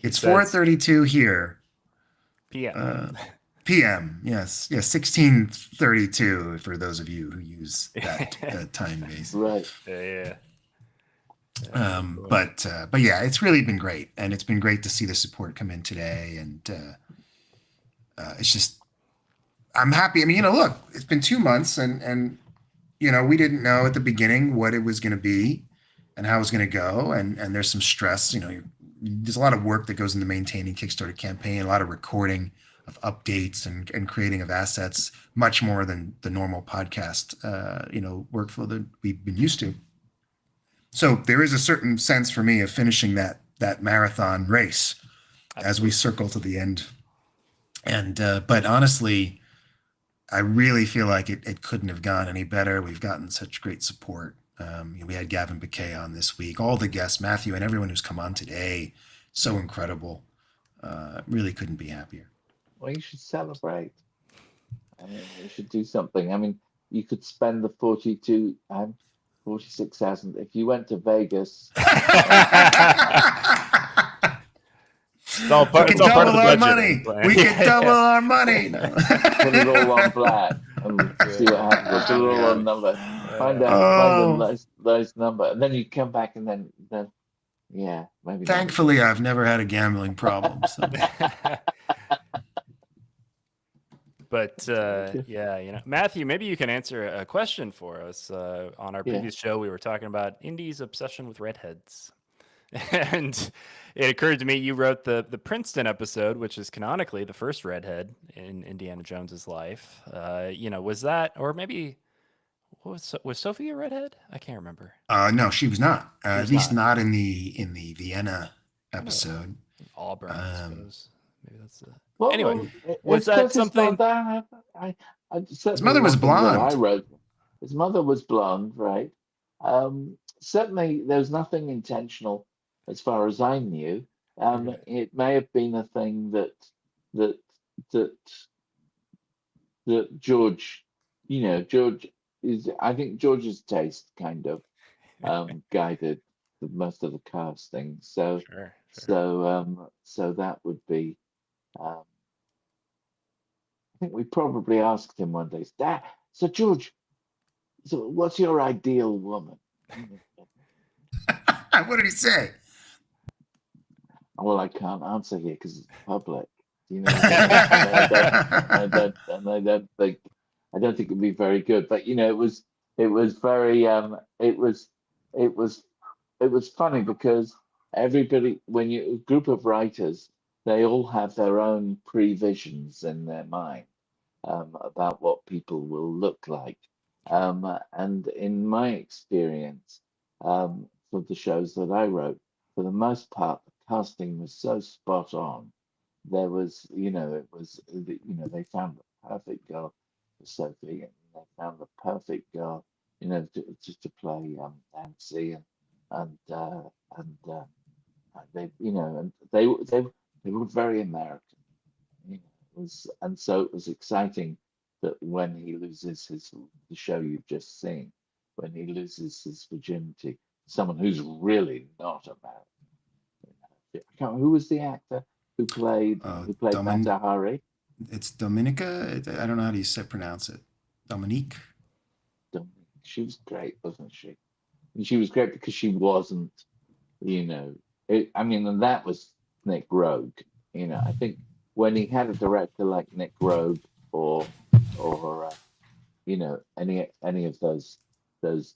It's 4:32 here. PM. PM. Yes. 16:32 for those of you who use that time base. Right. Yeah. But yeah, it's really been great, and it's been great to see the support come in today, and it's just I'm happy. I mean, look, it's been 2 months, and we didn't know at the beginning what it was going to be and how it was going to go, and there's some stress. There's a lot of work that goes into maintaining Kickstarter campaign, a lot of recording of updates and creating of assets, much more than the normal podcast workflow that we've been used to. So there is a certain sense for me of finishing that marathon race as we circle to the end. And but honestly, I really feel like it couldn't have gone any better. We've gotten such great support. We had Gavin Bouquet on this week, all the guests, Matthew, and everyone who's come on today. So incredible. Really couldn't be happier. Well, you should celebrate. I mean, you should do something. I mean, you could spend the 46,000 if you went to Vegas. It's all part of the money. We can double our money. Put it all on black and see what happens. Put it all on number. Find a nice number, and then you come back, and then yeah, maybe. Thankfully, I've never had a gambling problem. So. But yeah, Matthew, maybe you can answer a question for us. On our previous show, we were talking about Indy's obsession with redheads. And it occurred to me you wrote the Princeton episode, which is canonically the first redhead in Indiana Jones's life. Was that, or maybe was Sophie a redhead? I can't remember. No, she was not. At least not in the Vienna episode. Auburn, I suppose. Maybe that's it. Well, anyway, was that something? His mother was blonde. I wrote. His mother was blonde, right? Certainly, there's nothing intentional. As far as I knew, it may have been a thing that George, George is. I think George's taste kind of guided most of the casting. So, so that would be. I think we probably asked him one day, Dad. So George, so what's your ideal woman? What did he say? Well, I can't answer here because it's public. I don't think it'd be very good. But it was very it was funny because everybody, when a group of writers, they all have their own previsions in their mind about what people will look like. And in my experience, for the shows that I wrote, for the most part, the casting was so spot on. There was, they found the perfect girl for Sophie, and they found the perfect girl, to play Nancy, and they were very American. And so it was exciting that when he loses the show you've just seen, when he loses his virginity, someone who's really not American. Who was the actor who played Mata Hari? It's Dominica. I don't know how do you pronounce it. Dominique. She was great, wasn't she? And she was great because she wasn't, and that was Nick Rogue. I think when he had a director like Nick Rogue or any of those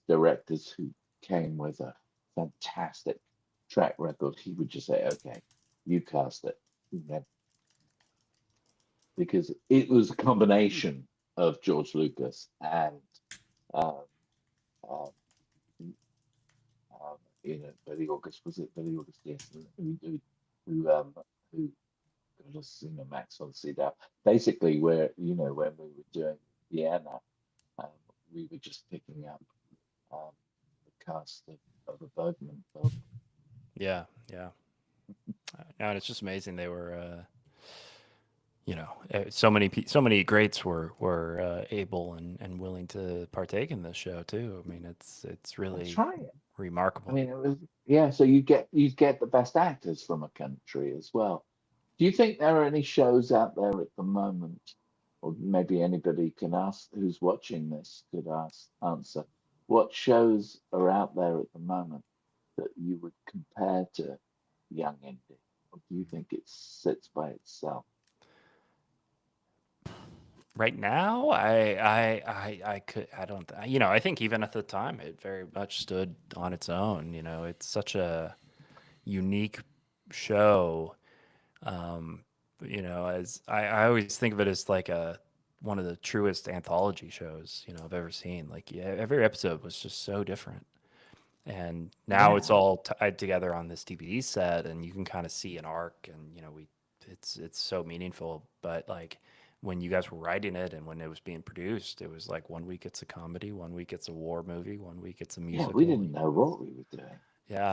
directors who came with a fantastic track record, he would just say, okay, you cast it. Because it was a combination of George Lucas and Billy August. Was it Billy August? Yes. Who got us Max on CDAP. Basically, when we were doing Vienna, we were just picking up the cast of a Bergman film. Yeah. And it's just amazing they were, so many greats were able and willing to partake in this show too. I mean, it's really remarkable. I mean, it was So you get the best actors from a country as well. Do you think there are any shows out there at the moment, or maybe anybody can ask who's watching this could answer? What shows are out there at the moment that you would compare to Young Indie, or do you think it sits by itself? Right now, I don't, I think even at the time, it very much stood on its own. It's such a unique show. As I always think of it as like one of the truest anthology shows, I've ever seen. Like, yeah, every episode was just so different. And now it's all tied together on this DVD set, and you can kind of see an arc, and it's so meaningful. But like when you guys were writing it and when it was being produced, it was like 1 week it's a comedy, 1 week it's a war movie, 1 week it's a musical. Yeah, we didn't know what we were doing. Yeah,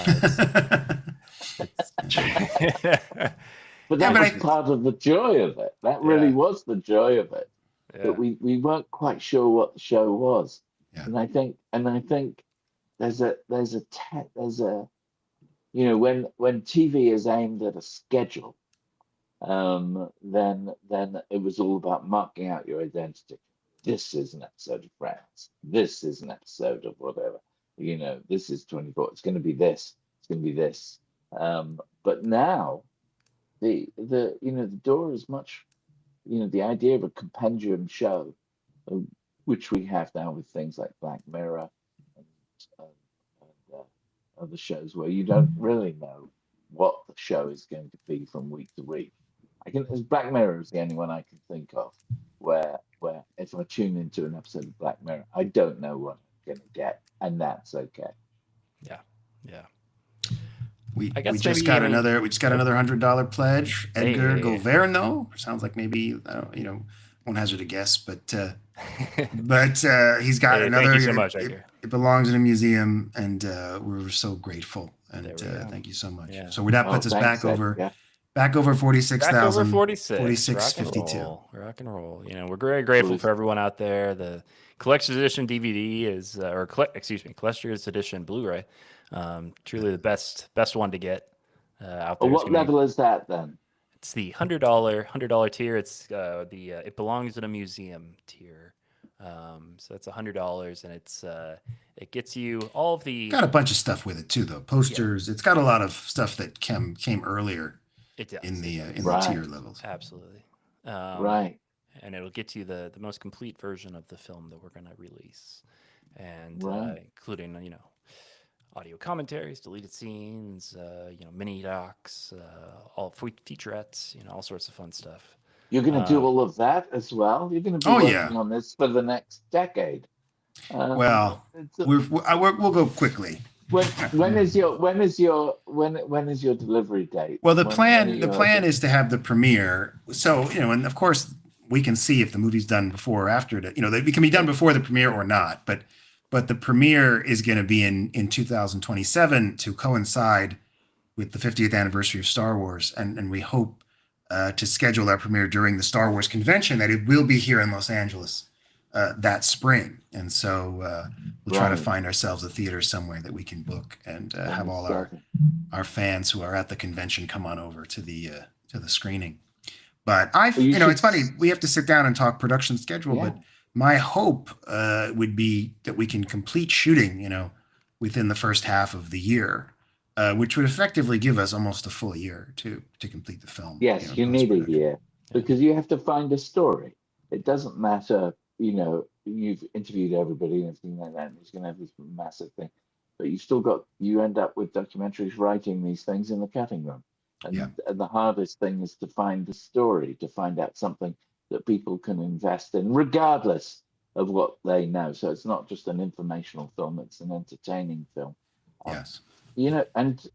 but that was part of the joy of it. That really was the joy of it. Yeah. But we weren't quite sure what the show was. Yeah. And I think there's a when TV is aimed at a schedule, then it was all about marking out your identity. This is an episode of Friends. This is an episode of whatever. This is 24. It's going to be this. It's going to be this. But now, the door is much. The idea of a compendium show, which we have now with things like Black Mirror and other shows, where you don't really know what the show is going to be from week to week. Black Mirror is the only one I can think of where if I tune into an episode of Black Mirror, I don't know what I'm going to get, and that's okay. Yeah. We just got another $100 pledge. Edgar Governo. Sounds like maybe won't hazard a guess, but he's got another. Thank you so much, Edgar. It belongs in a museum, and we're so grateful. And thank you so much. Yeah. So that puts us back over 46,000. Back over 46. 46.52. Rock and roll. We're very grateful for everyone out there. The collector's edition DVD is, collector's edition Blu-ray. Truly the best one to get out there. What level is that then? It's the $100 tier. It's it belongs in a museum tier. So that's $100, and it gets you all of the. Got a bunch of stuff with it too, though. Posters. Yeah. It's got a lot of stuff that came earlier. It does. In the tier levels. Absolutely. Right. And it'll get you the most complete version of the film that we're going to release, and including audio commentaries, deleted scenes, mini docs, all featurettes, all sorts of fun stuff. You're going to do all of that as well. You're going to be working on this for the next decade. We'll go quickly. When is your delivery date? Well, the plan is to have the premiere. So and of course we can see if the movie's done before or after it. It can be done before the premiere or not, but the premiere is going to be in 2027 to coincide with the 50th anniversary of Star Wars, and we hope to schedule our premiere during the Star Wars convention, that it will be here in Los Angeles that spring. And so we'll try to find ourselves a theater somewhere that we can book and have all our fans who are at the convention come on over to the screening. But it's funny, we have to sit down and talk production schedule, but my hope would be that we can complete shooting, within the first half of the year, which would effectively give us almost a full year to complete the film. Yes, you need a year because you have to find a story. It doesn't matter, you've interviewed everybody and everything like that, and it's going to have this massive thing, but you end up with documentaries writing these things in the cutting room. And the hardest thing is to find the story, to find out something that people can invest in, regardless of what they know. So it's not just an informational film; it's an entertaining film. Yes. And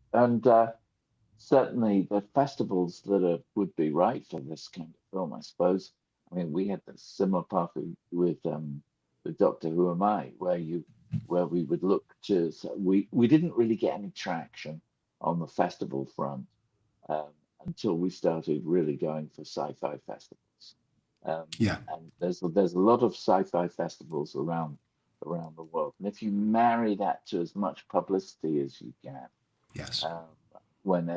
certainly the festivals that would be right for this kind of film, I suppose. I mean, we had the similar path with Doctor Who Am I, where we would look to. So we didn't really get any traction on the festival front until we started really going for sci-fi festivals. And there's a lot of sci-fi festivals around the world, and if you marry that to as much publicity as you can, when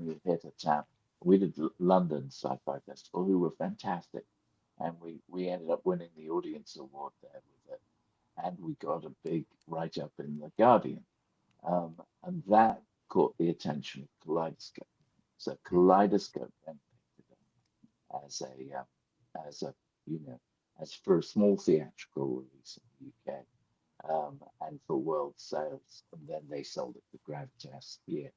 you hit a tap, we did London Sci-Fi Festival, who were fantastic, and we ended up winning the audience award there with it, and we got a big write-up in the Guardian, And that caught the attention of Kaleidoscope. So Kaleidoscope then picked it up as a as for a small theatrical release in the UK, and for world sales, and then they sold it to Gravitas here.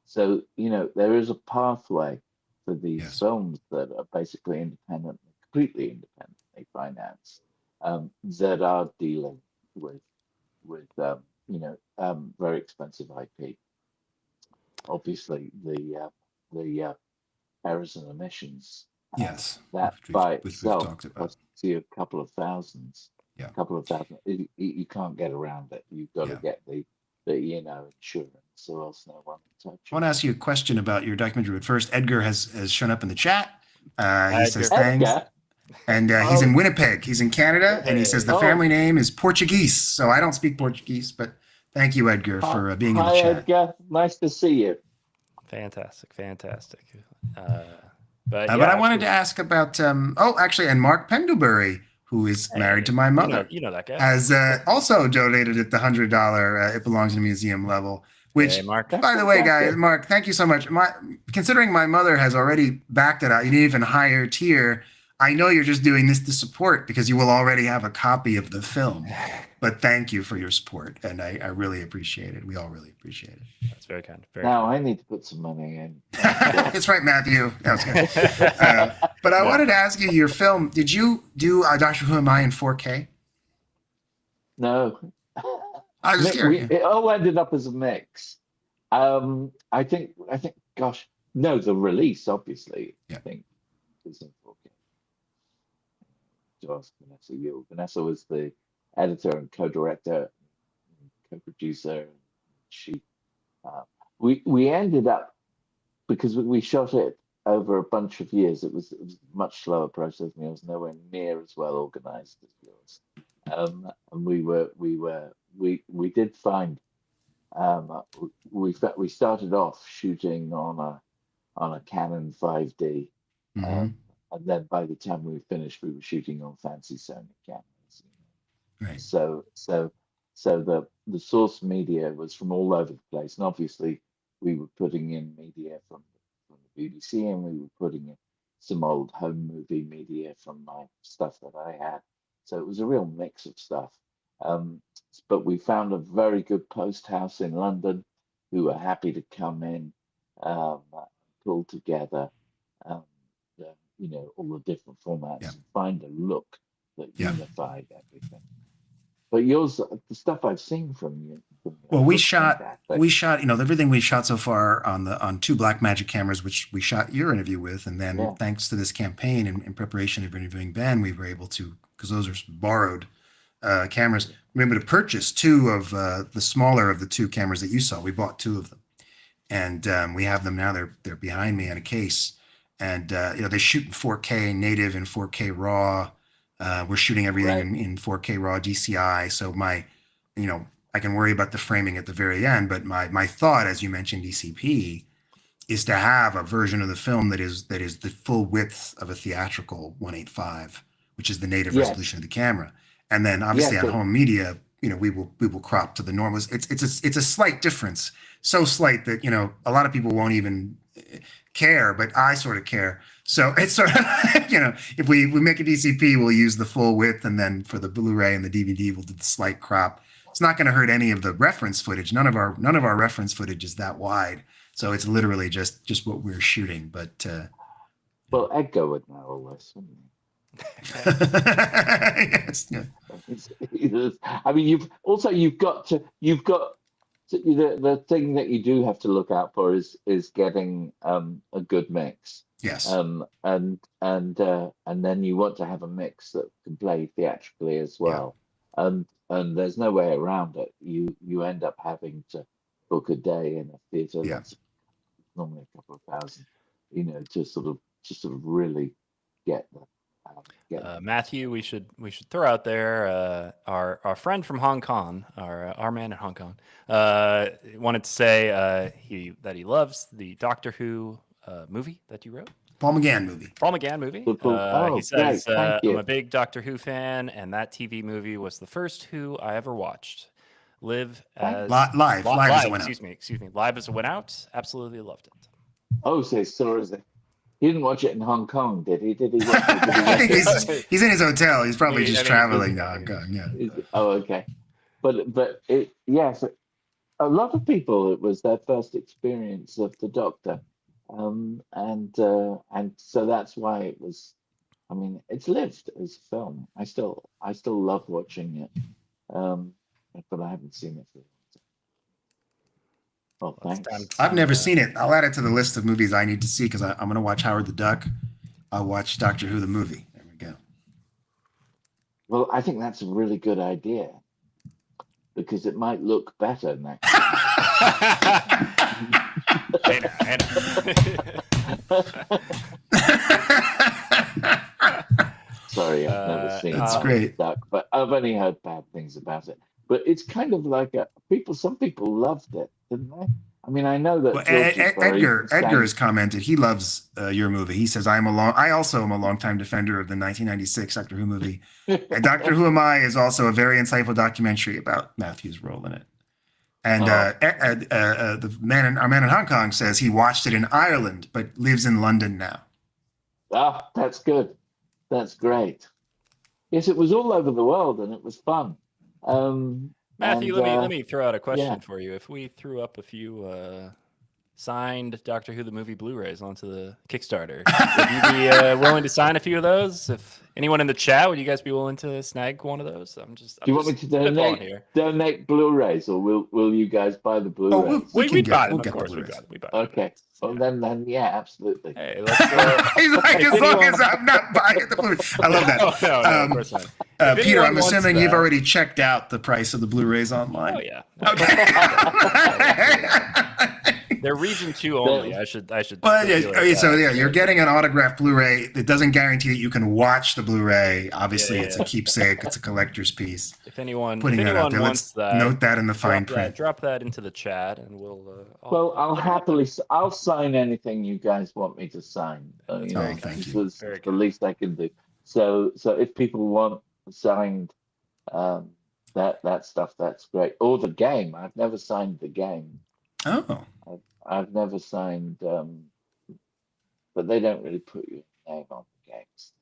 So there is a pathway for these films that are basically completely independently financed, that are dealing with very expensive IP. Obviously, the errors and omissions. Yes, that which by we've itself talked about. costs you a couple of thousands. Yeah. A couple of thousand. You can't get around it. You've got to get the insurance, or else no one will touch I want to ask you a question about your documentary, but first, Edgar has shown up in the chat. He says thanks. Edgar? And he's in Winnipeg. He's in Canada, and he says the family name is Portuguese. So I don't speak Portuguese, but thank you, Edgar, for being in the chat. Edgar. Nice to see you. Fantastic. But I wanted to ask about actually, and Mark Pendlebury, who is married to my mother, you know that guy, has also donated at the $100 It Belongs in a Museum level. Which, Mark. By the way, guys, Mark, thank you so much. Considering my mother has already backed it out, you need even higher tier. I know you're just doing this to support because you will already have a copy of the film. But thank you for your support, and I really appreciate it. We all really appreciate it. That's very kind. I need to put some money in. That's right, Matthew. But I wanted to ask you, your film, did you do Doctor Who Am I in 4K? No. I was curious. It all ended up as a mix. I think. Gosh, no. The release, obviously, I think, is in 4K. To ask Vanessa Yule. Vanessa was the editor and co-director, co-producer. She, we ended up, because we shot it over a bunch of years. It was a much slower process. It was nowhere near as well organized as yours. And we did find, we started off shooting on a Canon 5D, and then by the time we were finished, we were shooting on fancy Sony cameras. Right. So the source media was from all over the place, and obviously we were putting in media from the BBC, and we were putting in some old home movie media from my stuff that I had. So it was a real mix of stuff. But we found a very good post house in London who were happy to come in, pull together, all the different formats and find a look that unified everything. But yours, the stuff I've seen from you. Well, we shot, everything we've shot so far on two Blackmagic cameras, which we shot your interview with, and then thanks to this campaign and in preparation of interviewing Ben, we were able to, because those are borrowed cameras, we were able to purchase two of the smaller of the two cameras that you saw. We bought two of them, and we have them now. They're behind me in a case, and they shoot in 4K native and 4K raw. We're shooting everything in 4K raw DCI. So I can worry about the framing at the very end, but my thought, as you mentioned, DCP, is to have a version of the film that is the full width of a theatrical 1.85, which is the native resolution of the camera. And then obviously on home media, we will crop to the normal. It's a slight difference, so slight that a lot of people won't even care, but I sort of care. So it's sort of if we make a DCP, we'll use the full width, and then for the Blu-ray and the DVD, we'll do the slight crop. It's not going to hurt any of the reference footage. None of our reference footage is that wide, so it's literally just what we're shooting. But well, Edgar would know all this, wouldn't he? Yes, yeah. I mean, you've got the thing that you do have to look out for is getting a good mix. Yes. And then you want to have a mix that can play theatrically as well. Yeah. And there's no way around it. You end up having to book a day in a theater. Yeah. That's normally a couple of thousand, to sort of really get the. Matthew, we should throw out there our friend from Hong Kong, our man in Hong Kong, wanted to say that he loves the Doctor Who movie that you wrote. Paul McGann movie. He says, I'm a big Doctor Who fan, and that TV movie was the first Who I ever watched. Live as Live as it went out. Excuse me. Live as it went out. Absolutely loved it. Oh, so he didn't watch it in Hong Kong, did he? Did he watch it? I think he's in his hotel. He's probably just traveling to Hong Kong. Yeah. Oh, okay. But yes, a lot of people, it was their first experience of the Doctor, and so that's why it was. I mean, it's lived as a film. I still love watching it, but I haven't seen it for a long time. Well, thanks. I've never seen it. I'll add it to the list of movies I need to see because I'm going to watch Howard the Duck. I'll watch Doctor Who the movie. There we go. Well, I think that's a really good idea because it might look better next Sorry, I've never seen That's great. Duck, but I've only heard bad things about it. But it's kind of like some people loved it, didn't they? I mean, I know that Edgar has commented he loves your movie. He says, I also am a longtime defender of the 1996 Doctor Who movie. And Doctor Who Am I is also a very insightful documentary about Matthew's role in it. And our man in Hong Kong says he watched it in Ireland, but lives in London now. Ah, that's good. That's great. Yes, it was all over the world and it was fun. Matthew, let me throw out a question for you. If we threw up a few signed Doctor Who the movie Blu-rays onto the Kickstarter, would you be willing to sign a few of those? If anyone in the chat, would you guys be willing to snag one of those? Do you want me to donate Blu-rays, or will you guys buy the Blu-rays? Oh, we buy them. Of course, we buy them. Okay. Well, then, yeah, absolutely. Hey, let's, he's like, as long as I'm not buying the Blu-ray. I love that. No, of course not. Peter, I'm assuming you've already checked out the price of the Blu-rays online. Oh yeah. Okay. They're region 2 only. I should. Well, you're getting an autographed Blu-ray. It doesn't guarantee that you can watch the Blu-ray. Obviously, it's a keepsake. It's a collector's piece. If anyone wants Let's that, note that in the fine print. Drop that into the chat, and we'll. I'll sign anything you guys want me to sign. Thank you. This is the least I can do. So if people want signed that stuff, that's great. Or the game. I've never signed the game. Oh. I've never signed, but they don't really put your name on the games.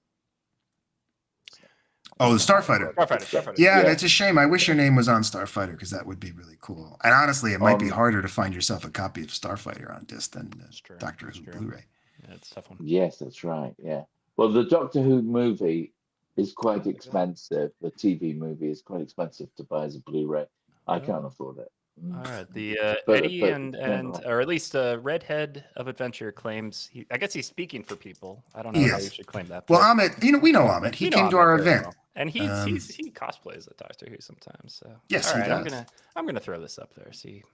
Oh, the Starfighter. Starfighter. Yeah, that's a shame. I wish your name was on Starfighter because that would be really cool. And honestly, it might be harder to find yourself a copy of Starfighter on disc than Doctor Who Blu-ray. Yeah, it's a tough one. Yes, that's right. Yeah. Well, the Doctor Who movie is quite expensive. The TV movie is quite expensive to buy as a Blu-ray. I can't afford it. All right, the Eddie and or at least Redhead of Adventure claims I guess he's speaking for people. I don't know how you should claim that. Well, Amit, we know Amit. He came to our event, and he cosplays a Doctor Who sometimes. So yes, all right, he does. I'm gonna throw this up there. See.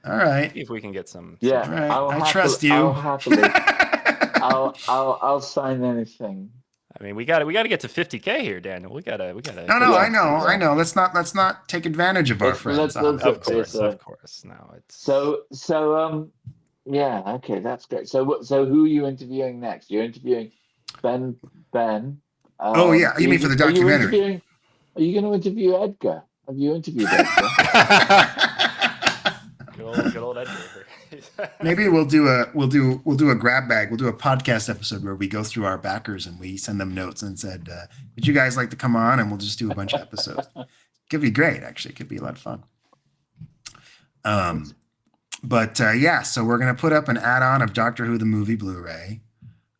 All right. See if we can get some. Yeah, all right. I trust you. I'll happily. I'll sign anything. I mean, we got to get to 50K here, Daniel. We gotta. No, I know. Let's not take advantage of our friends. Of course. No, it's so. Yeah. Okay, that's great. So who are you interviewing next? You're interviewing Ben. Oh yeah, you mean for the documentary? Are you going to interview Edgar? Have you interviewed Edgar? Good old Edgar. Maybe we'll do a grab bag. We'll do a podcast episode where we go through our backers and we send them notes and said, "Would you guys like to come on?" And we'll just do a bunch of episodes. Could be great, actually. It could be a lot of fun. So we're gonna put up an add-on of Doctor Who the movie Blu-ray,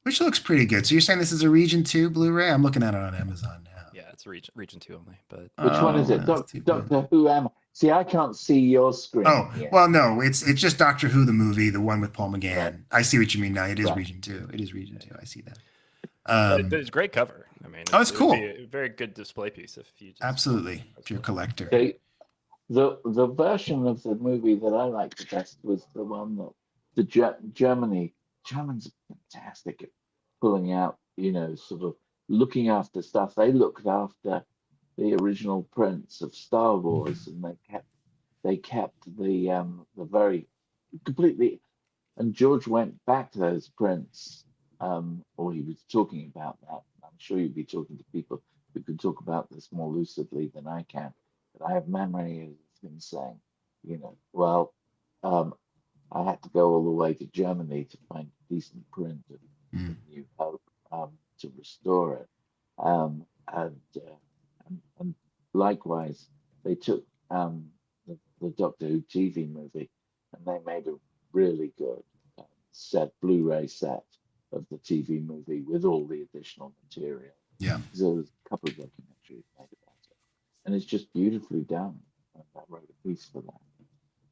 which looks pretty good. So you're saying this is a Region 2 Blu-ray? I'm looking at it on Amazon now. Yeah, it's region 2 only. But which one is it? Doctor Who am I? See, I can't see your screen. Oh, well, no, it's just Doctor Who the movie, the one with Paul McGann. Right. I see what you mean now. It is Region 2. It is Region 2. I see that. But it's a great cover. I mean, it's cool. A very good display piece if you just, absolutely if you're a collector. The version of the movie that I liked the best was the one that Germans are fantastic at pulling out, sort of looking after stuff. They looked after the original prints of Star Wars, and they kept the very completely. And George went back to those prints, or he was talking about that. I'm sure you'd be talking to people who can talk about this more lucidly than I can. But I have memory of been saying, well, I had to go all the way to Germany to find a decent print of New Hope to restore it. And likewise, they took the Doctor Who TV movie and they made a really good Blu-ray set of the TV movie with all the additional material. Yeah. There was a couple of documentaries made about it, and it's just beautifully done. And I wrote a piece for that.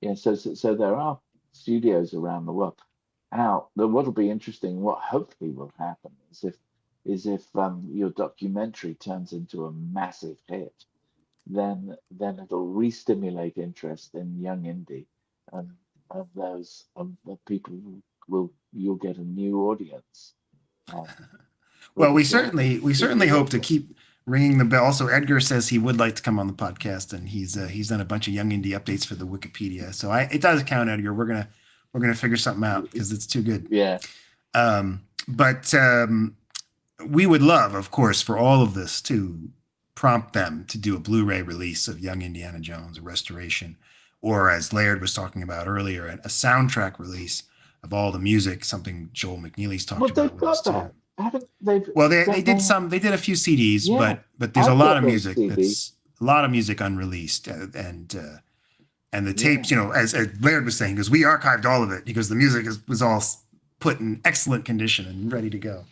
Yeah, so there are studios around the world. Now, what'll be interesting, what hopefully will happen is if your documentary turns into a massive hit, then it'll re-stimulate interest in young indie, and those the people you'll get a new audience. Well, we certainly hope to keep ringing the bell. Also, Edgar says he would like to come on the podcast, and he's done a bunch of young indie updates for the Wikipedia. So it does count, Edgar. We're gonna figure something out because it's too good. Yeah. But we would love, of course, for all of this to prompt them to do a Blu-ray release of Young Indiana Jones, a restoration, or as Laird was talking about earlier, a soundtrack release of all the music. Something Joel McNeely's talked about with us too. Well, they did some. They did a few CDs, but there's a lot of music that's a lot of music unreleased, and the tapes. As Laird was saying, because we archived all of it because the music was all put in excellent condition and ready to go.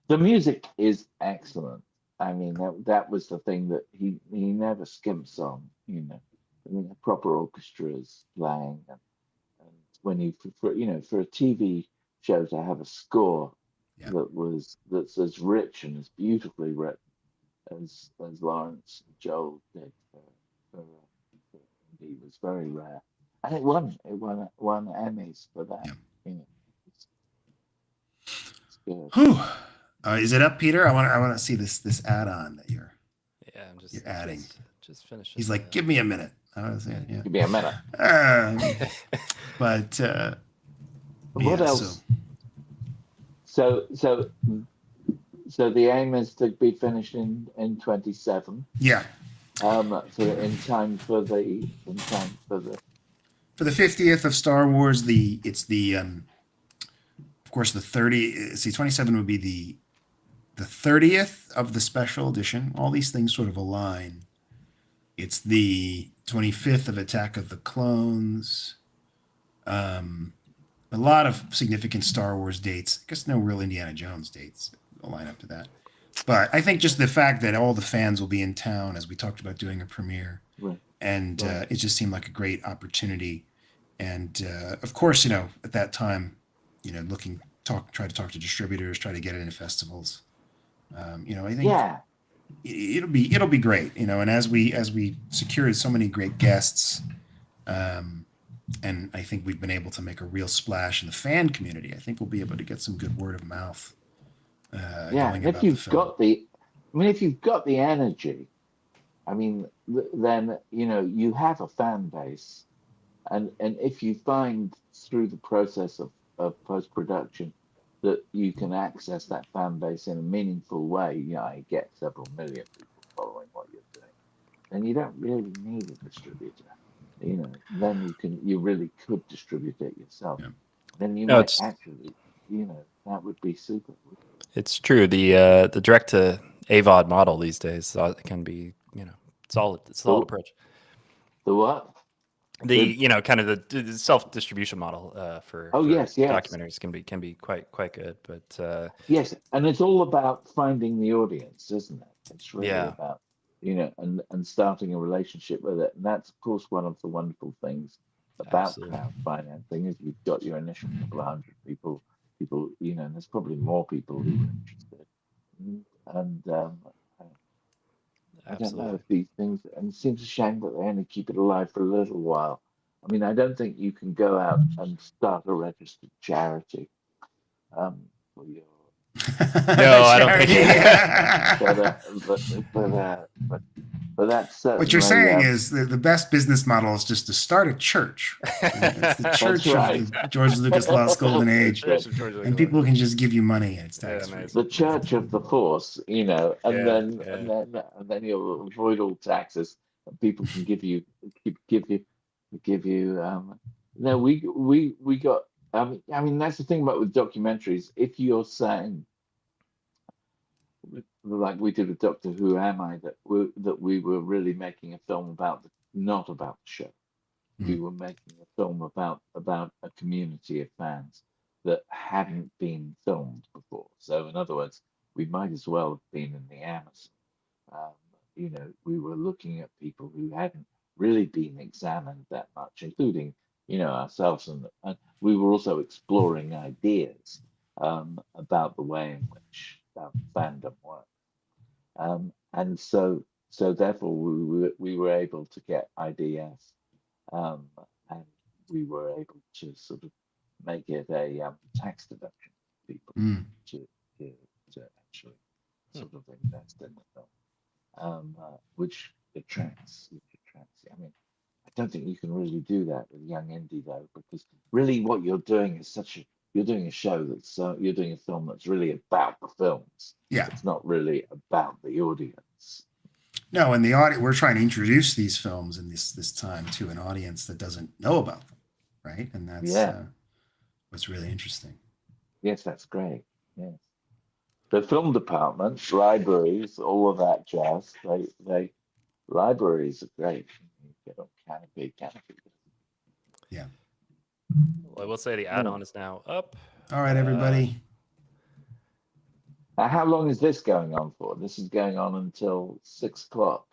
The music is excellent. I mean, that was the thing that he never skimps on. I mean, a proper orchestra is playing, and when for a TV show to have a score. Yeah. That's as rich and as beautifully written as Lawrence and Joel did for he was very rare, and it won Emmys for that. Yeah. It's good. Is it up, Peter? I want to see this add-on that you're adding. Just finishing. He's like, give me a minute. Give me a minute. But what else? So the aim is to be finished in 27. Yeah. In time for the 50th of Star Wars. It's of course the 30. See, 27 would be the 30th of the special edition. All these things sort of align. It's the 25th of Attack of the Clones. A lot of significant Star Wars dates. I guess no real Indiana Jones dates will line up to that. But I think just the fact that all the fans will be in town, as we talked about doing a premiere, and it just seemed like a great opportunity. And of course, at that time, try to talk to distributors, try to get it into festivals. I think it'll be great. And as we secured so many great guests. And I think we've been able to make a real splash in the fan community. I think we'll be able to get some good word of mouth. If you've got the energy, I mean, then you have a fan base, and if you find through the process of post-production that you can access that fan base in a meaningful way, you get several million people following what you're doing, then you don't really need a distributor. Then you really could distribute it yourself. Yeah. Then might actually, that would be super. It's true. The direct to AVOD model these days can be, solid. It's a solid approach. The what? Kind of the self-distribution model for documentaries can be quite good. But yes, and it's all about finding the audience, isn't it? It's really about and starting a relationship with it. And that's, of course, one of the wonderful things about crowdfunding is you've got your initial couple of hundred people, and there's probably more people who are interested. And I don't know if these things, and it seems a shame that they only keep it alive for a little while. I mean, I don't think you can go out and start a registered charity for your no, I don't think. But that's what you're saying is the best business model is just to start a church. It's the church of the George Lucas Lost Golden Age, and people can just give you money. And it's the church of the Force, and then you'll avoid all taxes, people can give you. No, we got. I mean, that's the thing about with documentaries. If you're saying, like we did with Doctor Who, Am I, that we were really making a film about not about the show. We were making a film about a community of fans that hadn't been filmed before. So in other words, we might as well have been in the Amazon. You know, we were looking at people who hadn't really been examined that much, including, you know, ourselves, and we were also exploring ideas about the way in which fandom works. And so therefore we were able to get ideas, and we were able to sort of make it a tax deduction for people to actually sort of invest in the film, which attracts. I mean, I don't think you can really do that with young indie though, because really what you're doing is you're doing a show that's you're doing a film that's really about the films. Yeah, it's not really about the audience. No, and the audience, we're trying to introduce these films in this time to an audience that doesn't know about them, right? And that's what's really interesting. Yes, that's great. Yes, the film departments, libraries, all of that jazz. They libraries are great. You get on Canopy. Yeah. Well, I will say the add-on is now up. All right, everybody. How long is this going on for? This is going on until 6 o'clock.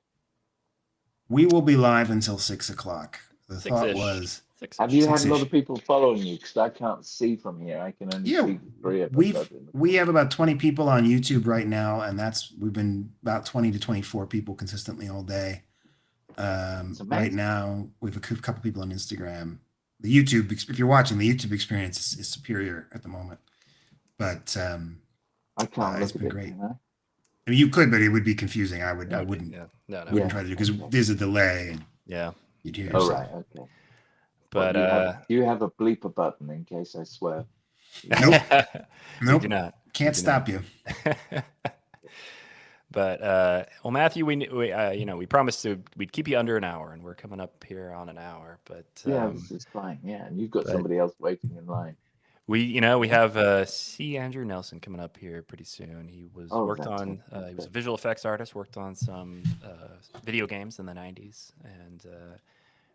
We will be live until 6 o'clock. The thought 6-ish. was. Have you had a lot of people following you? Because I can't see from here. I can only see 3 of us. We have about 20 people on YouTube right now, and we've been about 20 to 24 people consistently all day. Right now, we have a couple people on Instagram. The YouTube, if you're watching, the YouTube experience is superior at the moment. But I can't. It's been great. I mean, you could, but it would be confusing. I wouldn't. Wouldn't try to do, because there's a delay. And you'd hear yourself. Oh, right. Okay. But do you have a bleeper button in case I swear? Nope. Nope. Do not. Can't stop you. But well, Matthew, we promised we'd keep you under an hour, and we're coming up here on an hour. But this is fine. Yeah, and you've got somebody else waiting in line. We have C. Andrew Nelson coming up here pretty soon. He was he was a visual effects artist, worked on some video games in the 90s, and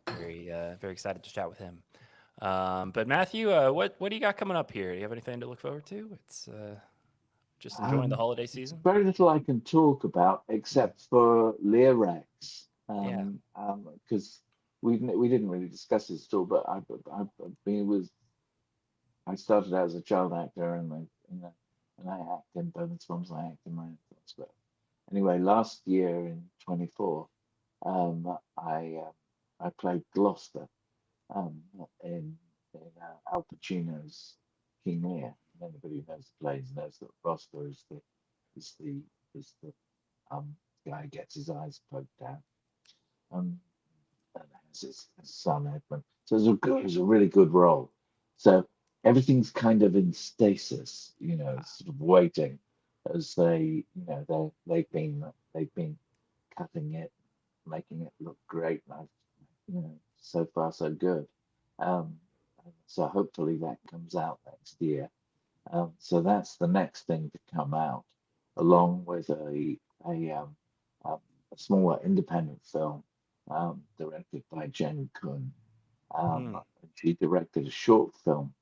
very excited to chat with him. But Matthew, what do you got coming up here? Do you have anything to look forward to? It's just enjoying the holiday season. Very little I can talk about except for Lyrax, because we didn't really discuss this at all. But I started out as a child actor, and I act in Bowman's films. I act in my own films. But anyway, last year in 24, I played Gloucester in Al Pacino's King Lear. And anybody who knows the plays knows that Gloucester is the guy who gets his eyes poked out, and has his son Edmund. So it was a really good role. So everything's kind of in stasis, sort of waiting as they've been cutting it, making it look great. And so far so good. So hopefully that comes out next year. So that's the next thing to come out, along with a smaller independent film directed by Jen Kun. She directed a short film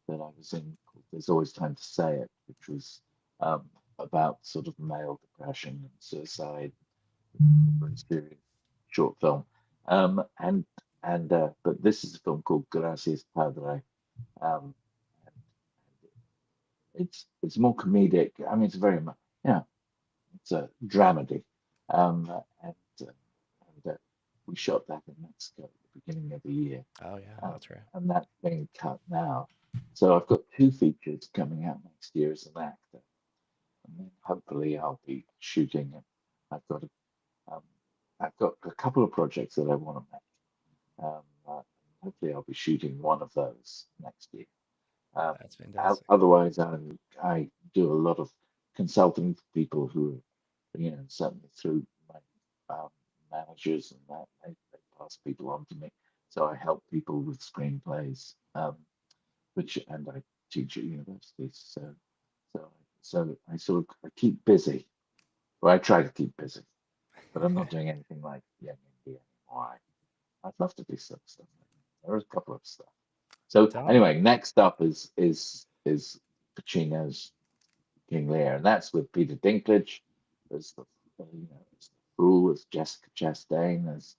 that I was in called There's Always Time to Say It, which was about sort of male depression and suicide. Very serious short film. But this is a film called Gracias Padre. It's more comedic. I mean, it's very much, it's a dramedy. We shot that in Mexico at the beginning of the year. Oh yeah, that's right. And that's being cut now. So I've got 2 features coming out next year as an actor, and then hopefully I'll be shooting. I've got a couple of projects that I want to make. Hopefully I'll be shooting one of those next year. That's fantastic. Otherwise, I do a lot of consulting for people who, certainly through my managers and that they pass people on to me. So I help people with screenplays, and I teach at universities. So I sort of keep busy. Well, I try to keep busy, but I'm not doing anything like Young India anymore. I'd love to do some stuff. There is a couple of stuff. So anyway, next up is Pacino's King Lear, and that's with Peter Dinklage. There's the there's the Fool, there's Jessica Chastain, there's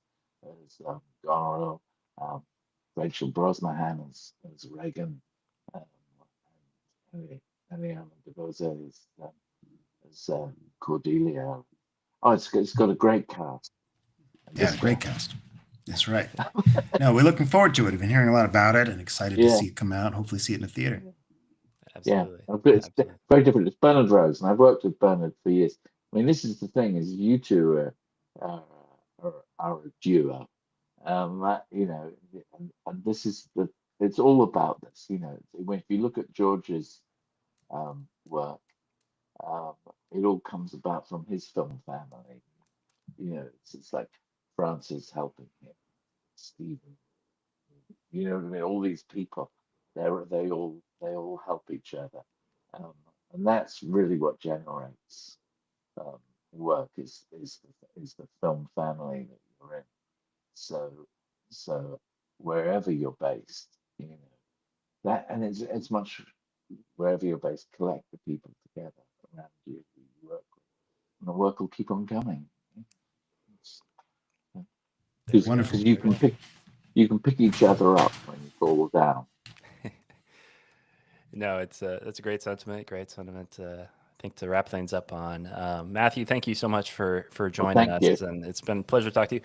Goneril, Rachel Brosnahan as Reagan, and Eliana DeBose as Cordelia. Oh, it's got a great cast. Yeah, great cast. That's right. No, we're looking forward to it. We've been hearing a lot about it and excited to see it come out. Hopefully, see it in the theater. Absolutely. Yeah, it's very different. It's Bernard Rose, and I've worked with Bernard for years. I mean, this is the thing: is you two are a duo. And this is it's all about this. If you look at George's work, it all comes about from his film family. It's like Francis helping him, Stephen. You know what I mean? All these people, they all help each other, and that's really what generates work. Is the film family that you're in. So wherever you're based, that, and it's much wherever you're based, collect the people together around you who you work with, and the work will keep on coming. Because you can pick each other up when you fall down. No, that's a great sentiment. I think to wrap things up on, Matthew, thank you so much for joining us, and it's been a pleasure to talk to you.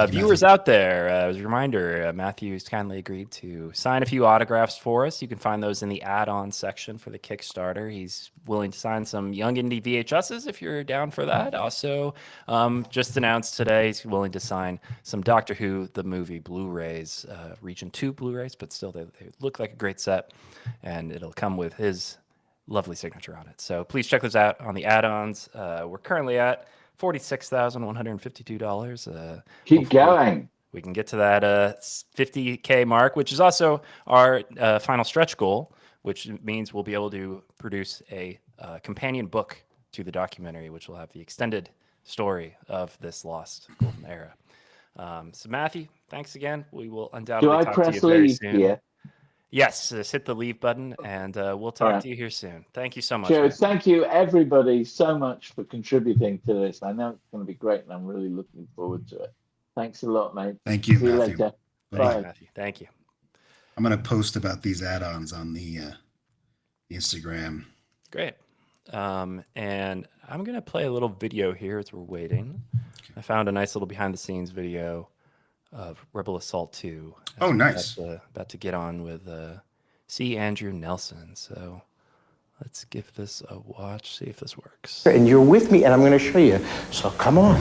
Viewers out there, as a reminder, Matthew's kindly agreed to sign a few autographs for us. You can find those in the add-on section for the Kickstarter. He's willing to sign some Young Indie VHSs if you're down for that. Also, just announced today he's willing to sign some Doctor Who the movie Blu-rays, Region 2 Blu-rays, but still they look like a great set, and it'll come with his lovely signature on it. So please check those out on the add-ons. We're currently at $46,152. Keep going. We can get to that 50K mark, which is also our final stretch goal, which means we'll be able to produce a companion book to the documentary, which will have the extended story of this lost golden era. So Matthew, thanks again. We will undoubtedly talk to you very soon. Yeah. Yes, just hit the leave button, and we'll talk to you here soon. Thank you so much. Cheers. Thank you, everybody, so much for contributing to this. I know it's going to be great, and I'm really looking forward to it. Thanks a lot, mate. Thank you, See you Matthew. later. Bye. Matthew. Thank you. I'm going to post about these add-ons on the Instagram. Great. And I'm going to play a little video here as we're waiting. Okay. I found a nice little behind-the-scenes video of Rebel Assault 2. Oh, nice. About to get on with C. Andrew Nelson. So let's give this a watch, see if this works. And you're with me, and I'm going to show you. So come on.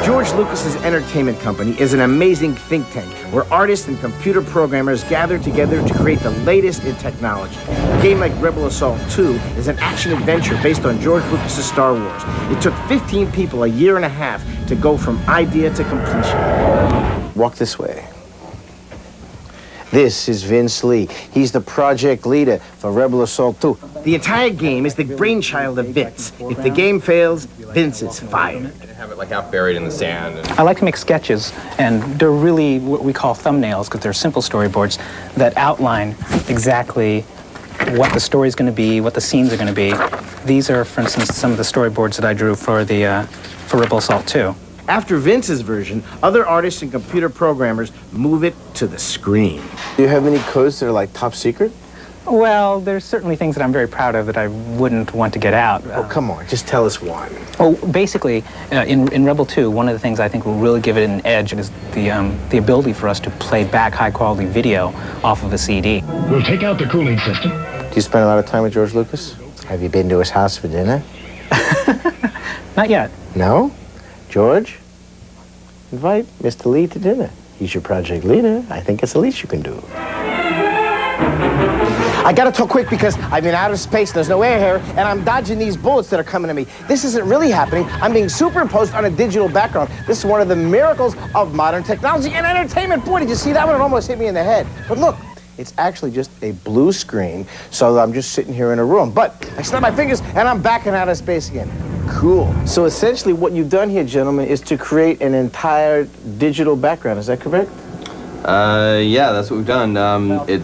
George Lucas's entertainment company is an amazing think tank where artists and computer programmers gather together to create the latest in technology. A game like Rebel Assault 2 is an action-adventure based on George Lucas's Star Wars. It took 15 people a year and a half to go from idea to completion. Walk this way. This is Vince Lee. He's the project leader for Rebel Assault 2. The entire game is the brainchild of Vince. If the game fails, Vince is fired. Have it like out buried in the sand. I like to make sketches, and they're really what we call thumbnails because they're simple storyboards that outline exactly what the story's going to be, what the scenes are going to be. These are, for instance, some of the storyboards that I drew for Rebel Assault 2. After Vince's version, other artists and computer programmers move it to the screen. Do you have any codes that are like top secret? Well, there's certainly things that I'm very proud of that I wouldn't want to get out. Oh, come on, just tell us one. Oh, basically, in Rebel 2, one of the things I think will really give it an edge is the ability for us to play back high-quality video off of a CD. We'll take out the cooling system. Do you spend a lot of time with George Lucas? Have you been to his house for dinner? Not yet. No? George, invite Mr. Lee to dinner. He's your project leader. I think it's the least you can do. I gotta talk quick because I'm in outer space, there's no air here, and I'm dodging these bullets that are coming at me. This isn't really happening. I'm being superimposed on a digital background. This is one of the miracles of modern technology and entertainment. Boy, did you see that one? It almost hit me in the head. But look, it's actually just a blue screen, so I'm just sitting here in a room. But I snap my fingers, and I'm back in outer space again. Cool. So essentially what you've done here, gentlemen, is to create an entire digital background. Is that correct? Yeah, that's what we've done. It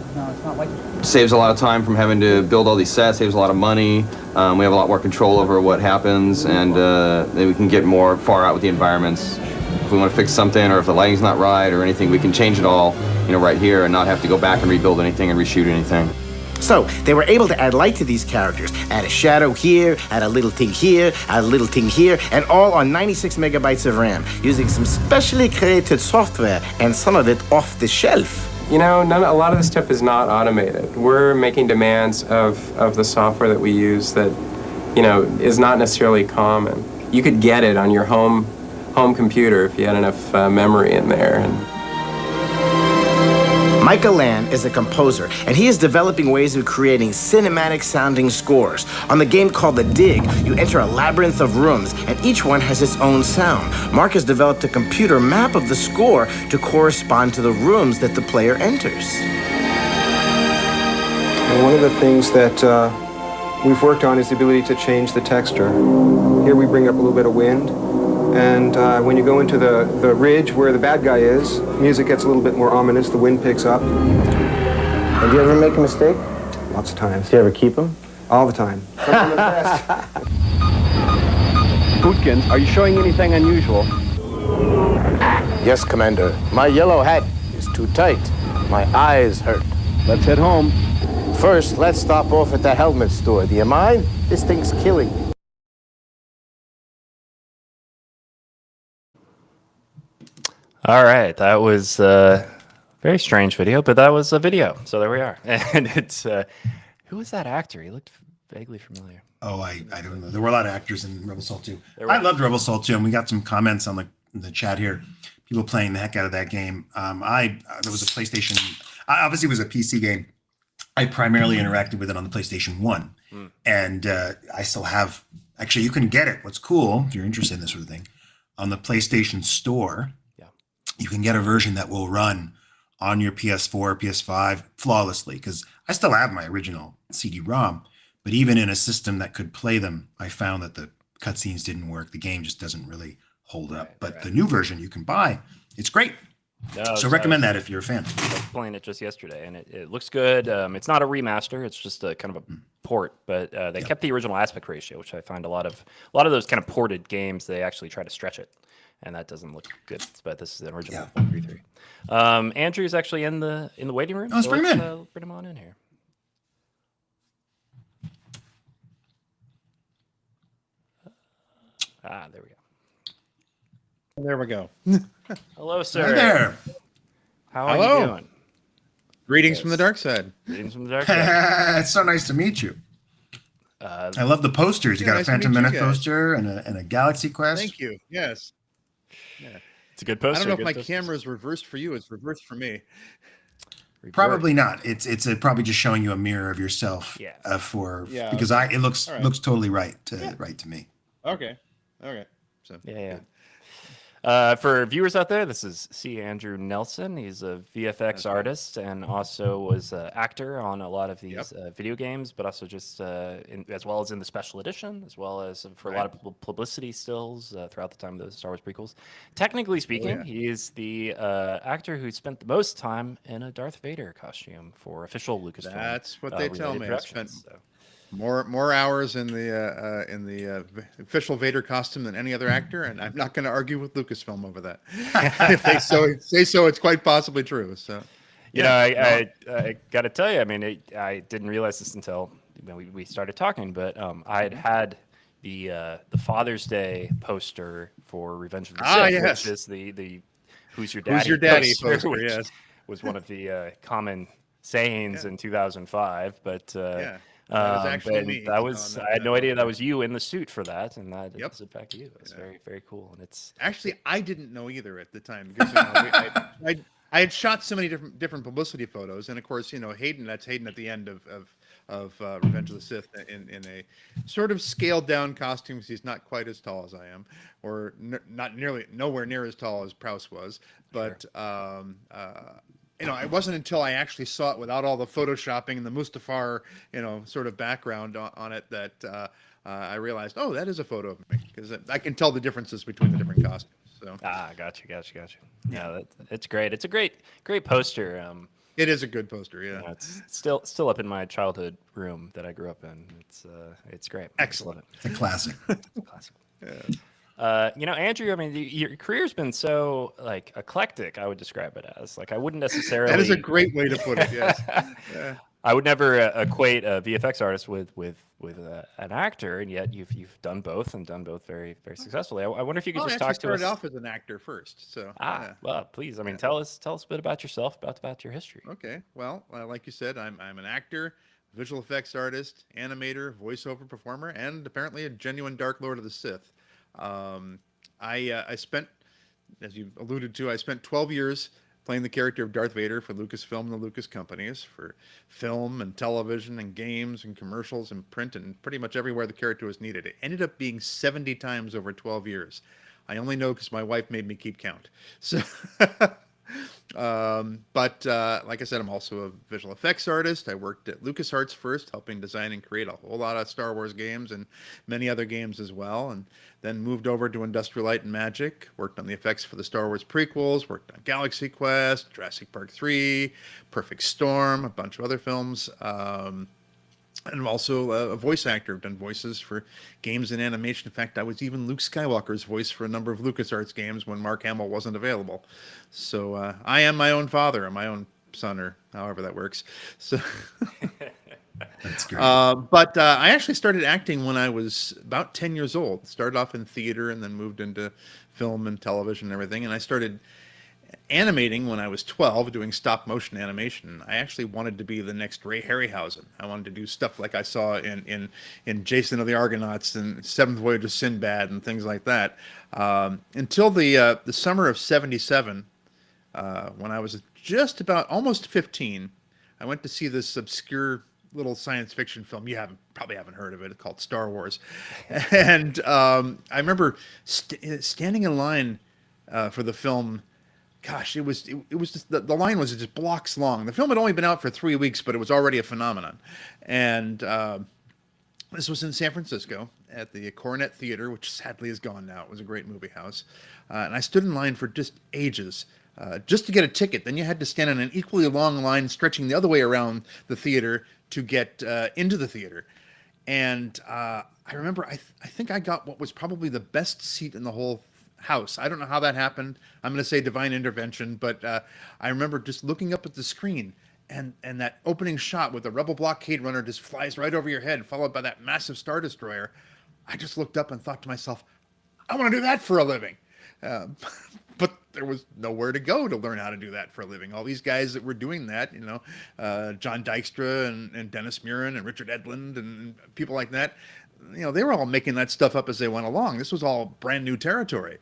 saves a lot of time from having to build all these sets, saves a lot of money. We have a lot more control over what happens, and then we can get more far out with the environments. If we want to fix something, or if the lighting's not right or anything, we can change it all, right here, and not have to go back and rebuild anything and reshoot anything. So they were able to add light to these characters, add a shadow here, add a little thing here, add a little thing here, and all on 96 megabytes of RAM, using some specially created software and some of it off the shelf. A lot of this stuff is not automated. We're making demands of the software that we use that, is not necessarily common. You could get it on your home computer if you had enough memory in there. Michael Land is a composer, and he is developing ways of creating cinematic-sounding scores. On the game called The Dig, you enter a labyrinth of rooms, and each one has its own sound. Mark has developed a computer map of the score to correspond to the rooms that the player enters. And one of the things that we've worked on is the ability to change the texture. Here we bring up a little bit of wind. And when you go into the ridge where the bad guy is, music gets a little bit more ominous, the wind picks up. And do you ever make a mistake? Lots of times. Do you ever keep them? All the time. Bootkins, are you showing anything unusual? Yes, Commander. My yellow hat is too tight. My eyes hurt. Let's head home. First, let's stop off at the helmet store. Do you mind? This thing's killing me. All right, that was a very strange video, but that was a video. So there we are. And it's who was that actor? He looked vaguely familiar. Oh, I don't know. There were a lot of actors in Rebel Assault 2. I loved Rebel Assault 2, and we got some comments on the chat here. People playing the heck out of that game. There was a PlayStation. Obviously, it was a PC game. I primarily interacted with it on the PlayStation 1, and I still have. Actually, you can get it. What's cool, if you're interested in this sort of thing, on the PlayStation Store. You can get a version that will run on your PS4, PS5 flawlessly, because I still have my original CD-ROM, but even in a system that could play them, I found that the cutscenes didn't work. The game just doesn't really hold up. But the new version you can buy, it's great. So recommend that if you're a fan. I was playing it just yesterday, and it looks good. It's not a remaster; it's just a kind of a port. But they kept the original aspect ratio, which I find a lot of those kind of ported games, they actually try to stretch it. And that doesn't look good, but this is the original 1.33. Andrew's actually in the waiting room. Let's bring him in. Bring him on in here. There we go. There we go. Hello, sir. Hi there. How are you doing? Greetings from the dark side. Greetings from the dark side. It's so nice to meet you. I love the posters. You got a Phantom Menace poster and a Galaxy Quest. Thank you. Yes. Yeah. It's a good poster. I don't know if my camera is reversed for you. It's reversed for me. Probably not. It's probably just showing you a mirror of yourself. Because it looks totally right to me. Okay. So yeah. For viewers out there, this is C. Andrew Nelson. He's a VFX artist and also was an actor on a lot of these video games, but also just as well as in the special edition, as well as for a lot of publicity stills throughout the time of the Star Wars prequels. Technically speaking, he is the actor who spent the most time in a Darth Vader costume for official Lucasfilm. That's what they tell me. I spent more hours in the official Vader costume than any other actor, and I'm not going to argue with Lucasfilm over that. If they say so, it's quite possibly true. So, I got to tell you, I mean, I didn't realize this until we started talking, but I had the Father's Day poster for Revenge of the Sith, which is the Who's Your Daddy poster, which was one of the common sayings in 2005, but. I had no idea that was you in the suit for that, and that is in fact you. It's very, very cool, and it's actually I didn't know either at the time because I had shot so many different publicity photos, and of course, Hayden. That's Hayden at the end of Revenge of the Sith in a sort of scaled down costume. Because he's not quite as tall as I am, or nowhere near as tall as Prowse was. But it wasn't until I actually saw it without all the photoshopping and the Mustafar, sort of background on it that I realized, oh, that is a photo of me, because I can tell the differences between the different costumes. So gotcha. Yeah, it's great. It's a great poster. It is a good poster. Yeah, it's still up in my childhood room that I grew up in. It's great. Excellent. It's a classic. It's a classic. Yeah. Andrew, I mean, your career's been so eclectic. I would describe it as I wouldn't necessarily. That is a great way to put it. Yes. Yeah. I would never equate a VFX artist with an actor, and yet you've done both and done both very, very successfully. I wonder if you could just talk to us. I started off as an actor first, so. Well, please. I mean, tell us a bit about yourself, about your history. Okay. Well, like you said, I'm an actor, visual effects artist, animator, voiceover performer, and apparently a genuine Dark Lord of the Sith. I spent, as you alluded to, 12 years playing the character of Darth Vader for Lucasfilm and the Lucas companies, for film and television and games and commercials and print and pretty much everywhere the character was needed. It ended up being 70 times over 12 years. I only know because my wife made me keep count. So, but like I said, I'm also a visual effects artist. I worked at LucasArts first, helping design and create a whole lot of Star Wars games and many other games as well. And then moved over to Industrial Light and Magic, worked on the effects for the Star Wars prequels, worked on Galaxy Quest, Jurassic Park 3, Perfect Storm, a bunch of other films. And I'm also a voice actor. I've done voices for games and animation. In fact, I was even Luke Skywalker's voice for a number of LucasArts games when Mark Hamill wasn't available. So I am my own father, or my own son, or however that works. So that's great. But I actually started acting when I was about 10 years old. Started off in theater and then moved into film and television and everything. And I started animating when I was 12, doing stop motion animation. I actually wanted to be the next Ray Harryhausen. I wanted to do stuff like I saw in Jason of the Argonauts and Seventh Voyage of Sinbad and things like that. Until the summer of '77, when I was just about almost 15, I went to see this obscure little science fiction film. You probably haven't heard of it. It's called Star Wars. And I remember standing in line for the film. Gosh, it was just the line was just blocks long. The film had only been out for 3 weeks, but it was already a phenomenon. And this was in San Francisco at the Coronet Theater, which sadly is gone now. It was a great movie house. And I stood in line for just ages just to get a ticket. Then you had to stand in an equally long line stretching the other way around the theater to get into the theater. And I remember I think I got what was probably the best seat in the whole house. I don't know how that happened. I'm going to say divine intervention, but I remember just looking up at the screen and that opening shot with the Rebel blockade runner just flies right over your head, followed by that massive Star Destroyer. I just looked up and thought to myself, I want to do that for a living. But there was nowhere to go to learn how to do that for a living. All these guys that were doing that, John Dykstra and Dennis Muren and Richard Edlund and people like that, they were all making that stuff up as they went along. This was all brand new territory.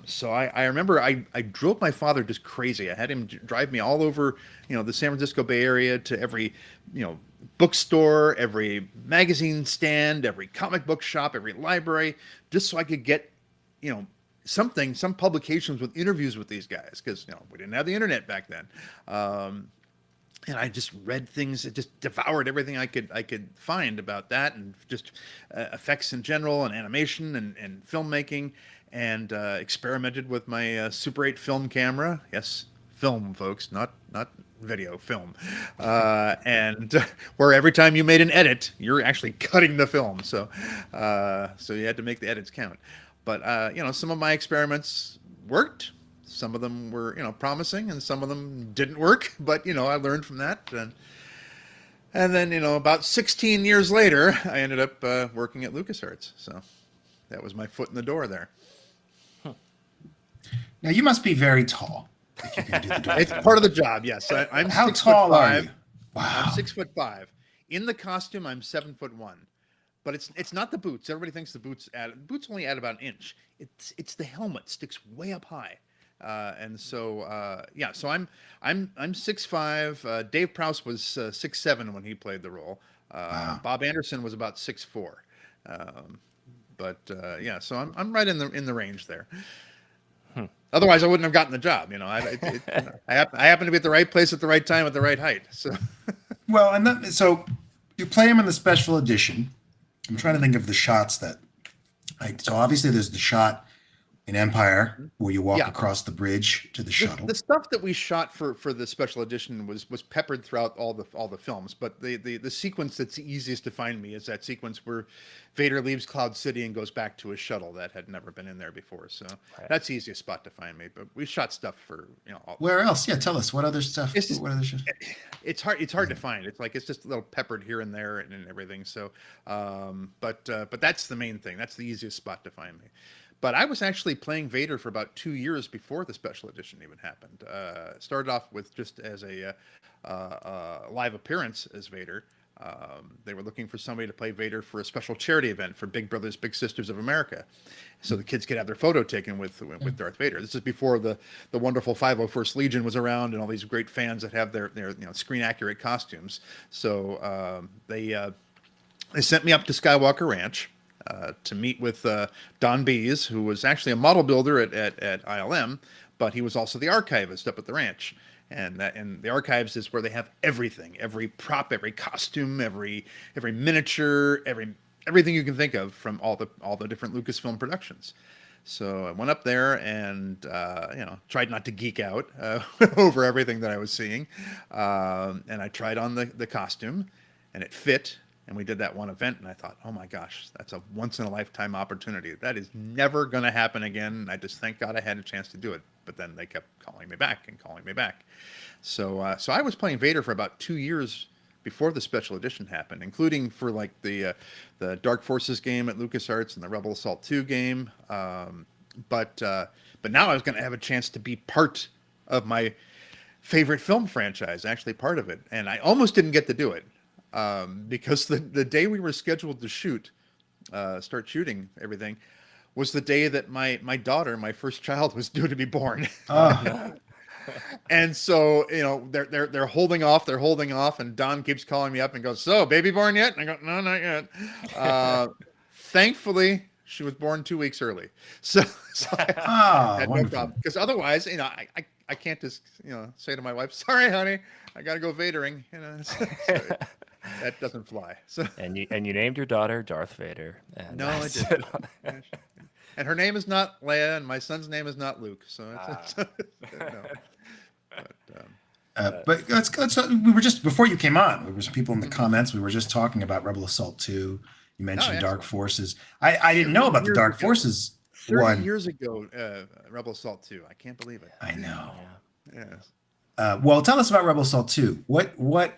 So I remember I drove my father just crazy. I had him drive me all over, the San Francisco Bay Area to every, bookstore, every magazine stand, every comic book shop, every library, just so I could get, some publications with interviews with these guys, because, we didn't have the internet back then. And I just read things, just devoured everything I could find about that, and just effects in general, and animation and filmmaking, and experimented with my Super 8 film camera. Yes, film, folks, not video, film. And where every time you made an edit, you're actually cutting the film. So you had to make the edits count. But some of my experiments worked. Some of them were, promising, and some of them didn't work. But I learned from that, and then about 16 years later, I ended up working at LucasArts. So that was my foot in the door there. Now you must be very tall if you can do the It's part of the job. Yes, I'm. How tall are you? Wow. I'm 6'5". In the costume, I'm 7'1". But it's not the boots. Everybody thinks the boots only add about an inch. It's the helmet sticks way up high. And so yeah, so I'm 6'5". Dave Prowse was 6'7" when he played the role. Bob Anderson was about 6'4". But yeah, so I'm right in the range there. Otherwise, I wouldn't have gotten the job. I happen to be at the right place at the right time at the right height. So, well, and so you play him in the special edition. I'm trying to think of the shots that. So obviously, there's the shot in Empire where you walk across the bridge to the shuttle. The stuff that we shot for the special edition was peppered throughout all the films, but the sequence that's easiest to find me is that sequence where Vader leaves Cloud City and goes back to his shuttle that had never been in there before. So that's the easiest spot to find me. But we shot stuff for Where else? Yeah, tell us what other stuff. What other shows? It's hard to find. It's just a little peppered here and there and everything. So, but that's the main thing. That's the easiest spot to find me. But I was actually playing Vader for about 2 years before the special edition even happened. Started off with just as a live appearance as Vader. They were looking for somebody to play Vader for a special charity event for Big Brothers Big Sisters of America, so the kids could have their photo taken with Darth Vader. This is before the wonderful 501st Legion was around and all these great fans that have their screen accurate costumes. So they sent me up to Skywalker Ranch. To meet with Don Bees, who was actually a model builder at ILM, but he was also the archivist up at the ranch. And the archives is where they have everything, every prop, every costume, every miniature, everything you can think of from all the different Lucasfilm productions. So I went up there and tried not to geek out over everything that I was seeing, and I tried on the costume, and it fit. And we did that one event, and I thought, oh my gosh, that's a once-in-a-lifetime opportunity. That is never going to happen again. And I just thank God I had a chance to do it. But then they kept calling me back and calling me back. So I was playing Vader for about 2 years before the special edition happened, including for like the Dark Forces game at LucasArts and the Rebel Assault 2 game. But now I was going to have a chance to be part of my favorite film franchise, actually part of it. And I almost didn't get to do it. Because the day we were scheduled to start shooting everything, was the day that my daughter, my first child, was due to be born. And so they're holding off, and Don keeps calling me up and goes, "So, baby born yet?" And I go, "No, not yet." Thankfully, she was born 2 weeks early, so I had no problem. Because otherwise, I can't just say to my wife, "Sorry, honey, I got to go Vadering." That doesn't fly. So and you named your daughter Darth Vader. And no, I didn't. And her name is not Leia, and my son's name is not Luke. So it's no. But let's we were just before you came on. There were some people in the comments. We were just talking about Rebel Assault 2. You mentioned Dark Forces. I didn't know about the Dark Forces 30 years ago, Rebel Assault 2. I can't believe it. I know. Yeah. Well, tell us about Rebel Assault 2. What?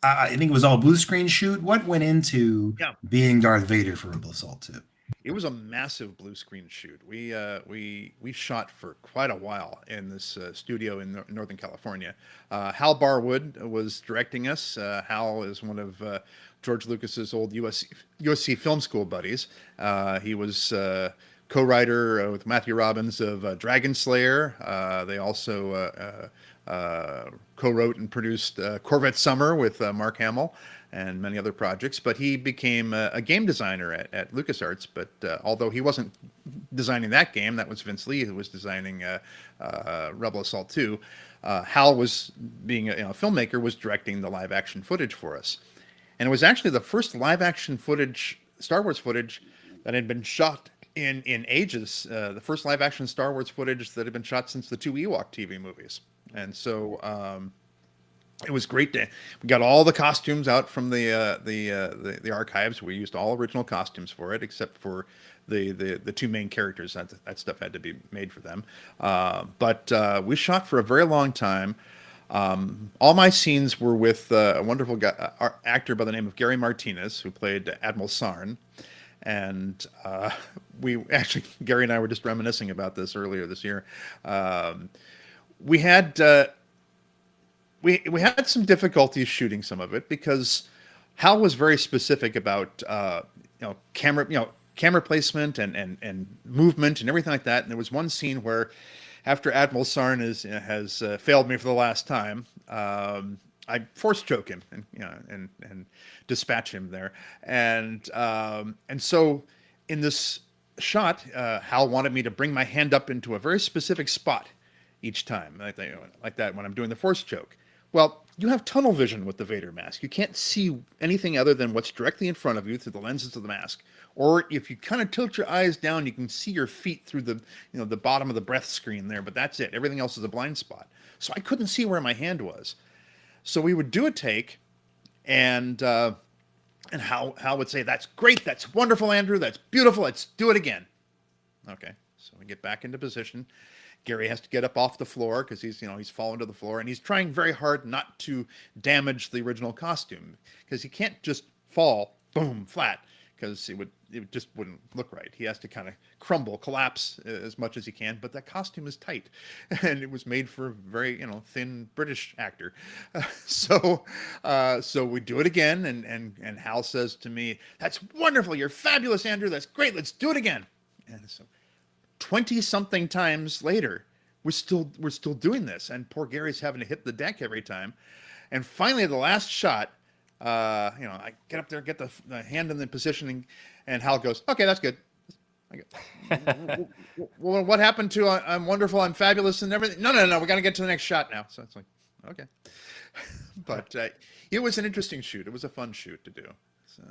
I think it was all blue screen shoot. What went into being Darth Vader for Rebel Assault 2? It was a massive blue screen shoot. We shot for quite a while in this studio in Northern California. Hal Barwood was directing us. Hal is one of George Lucas's old USC film school buddies. He was co-writer with Matthew Robbins of Dragon Slayer. They also co-wrote and produced Corvette Summer with Mark Hamill and many other projects. But he became a game designer at LucasArts. But although he wasn't designing that game, that was Vince Lee who was designing Rebel Assault 2. Hal was being a filmmaker, was directing the live action footage for us. And it was actually the first live action footage, Star Wars footage, that had been shot in ages. The first live action Star Wars footage that had been shot since the 2 Ewok TV movies. And so it was great. We got all the costumes out from the archives. We used all original costumes for it, except for the two main characters. That stuff had to be made for them. But we shot for a very long time. All my scenes were with a wonderful actor by the name of Gary Martinez, who played Admiral Sarn. And Gary and I were just reminiscing about this earlier this year. We had some difficulties shooting some of it because Hal was very specific about camera placement and movement and everything like that. And there was one scene where after Admiral Sarn has failed me for the last time, I force choke him and dispatch him there, and so in this shot, Hal wanted me to bring my hand up into a very specific spot each time, like that when I'm doing the force choke. Well, you have tunnel vision with the Vader mask. You can't see anything other than what's directly in front of you through the lenses of the mask. Or if you kind of tilt your eyes down, you can see your feet through the the bottom of the breath screen there, but that's it. Everything else is a blind spot. So I couldn't see where my hand was. So we would do a take, and Hal would say, "That's great, that's wonderful, Andrew, that's beautiful, let's do it again." Okay, so we get back into position. Gary has to get up off the floor because he's fallen to the floor, and he's trying very hard not to damage the original costume, because he can't just fall boom flat, because it just wouldn't look right. He has to kind of crumble, collapse as much as he can. But that costume is tight, and it was made for a very thin British actor. So we do it again, and Hal says to me, "That's wonderful. You're fabulous, Andrew. That's great. Let's do it again." And so 20-something times later, we're still doing this, and poor Gary's having to hit the deck every time. And finally, the last shot, I get up there, get the hand in the positioning, and Hal goes, "Okay, that's good." I go, "Well, what happened to I'm wonderful, I'm fabulous, and everything?" No, we got to get to the next shot now. So it's like, okay. But it was an interesting shoot. It was a fun shoot to do. So.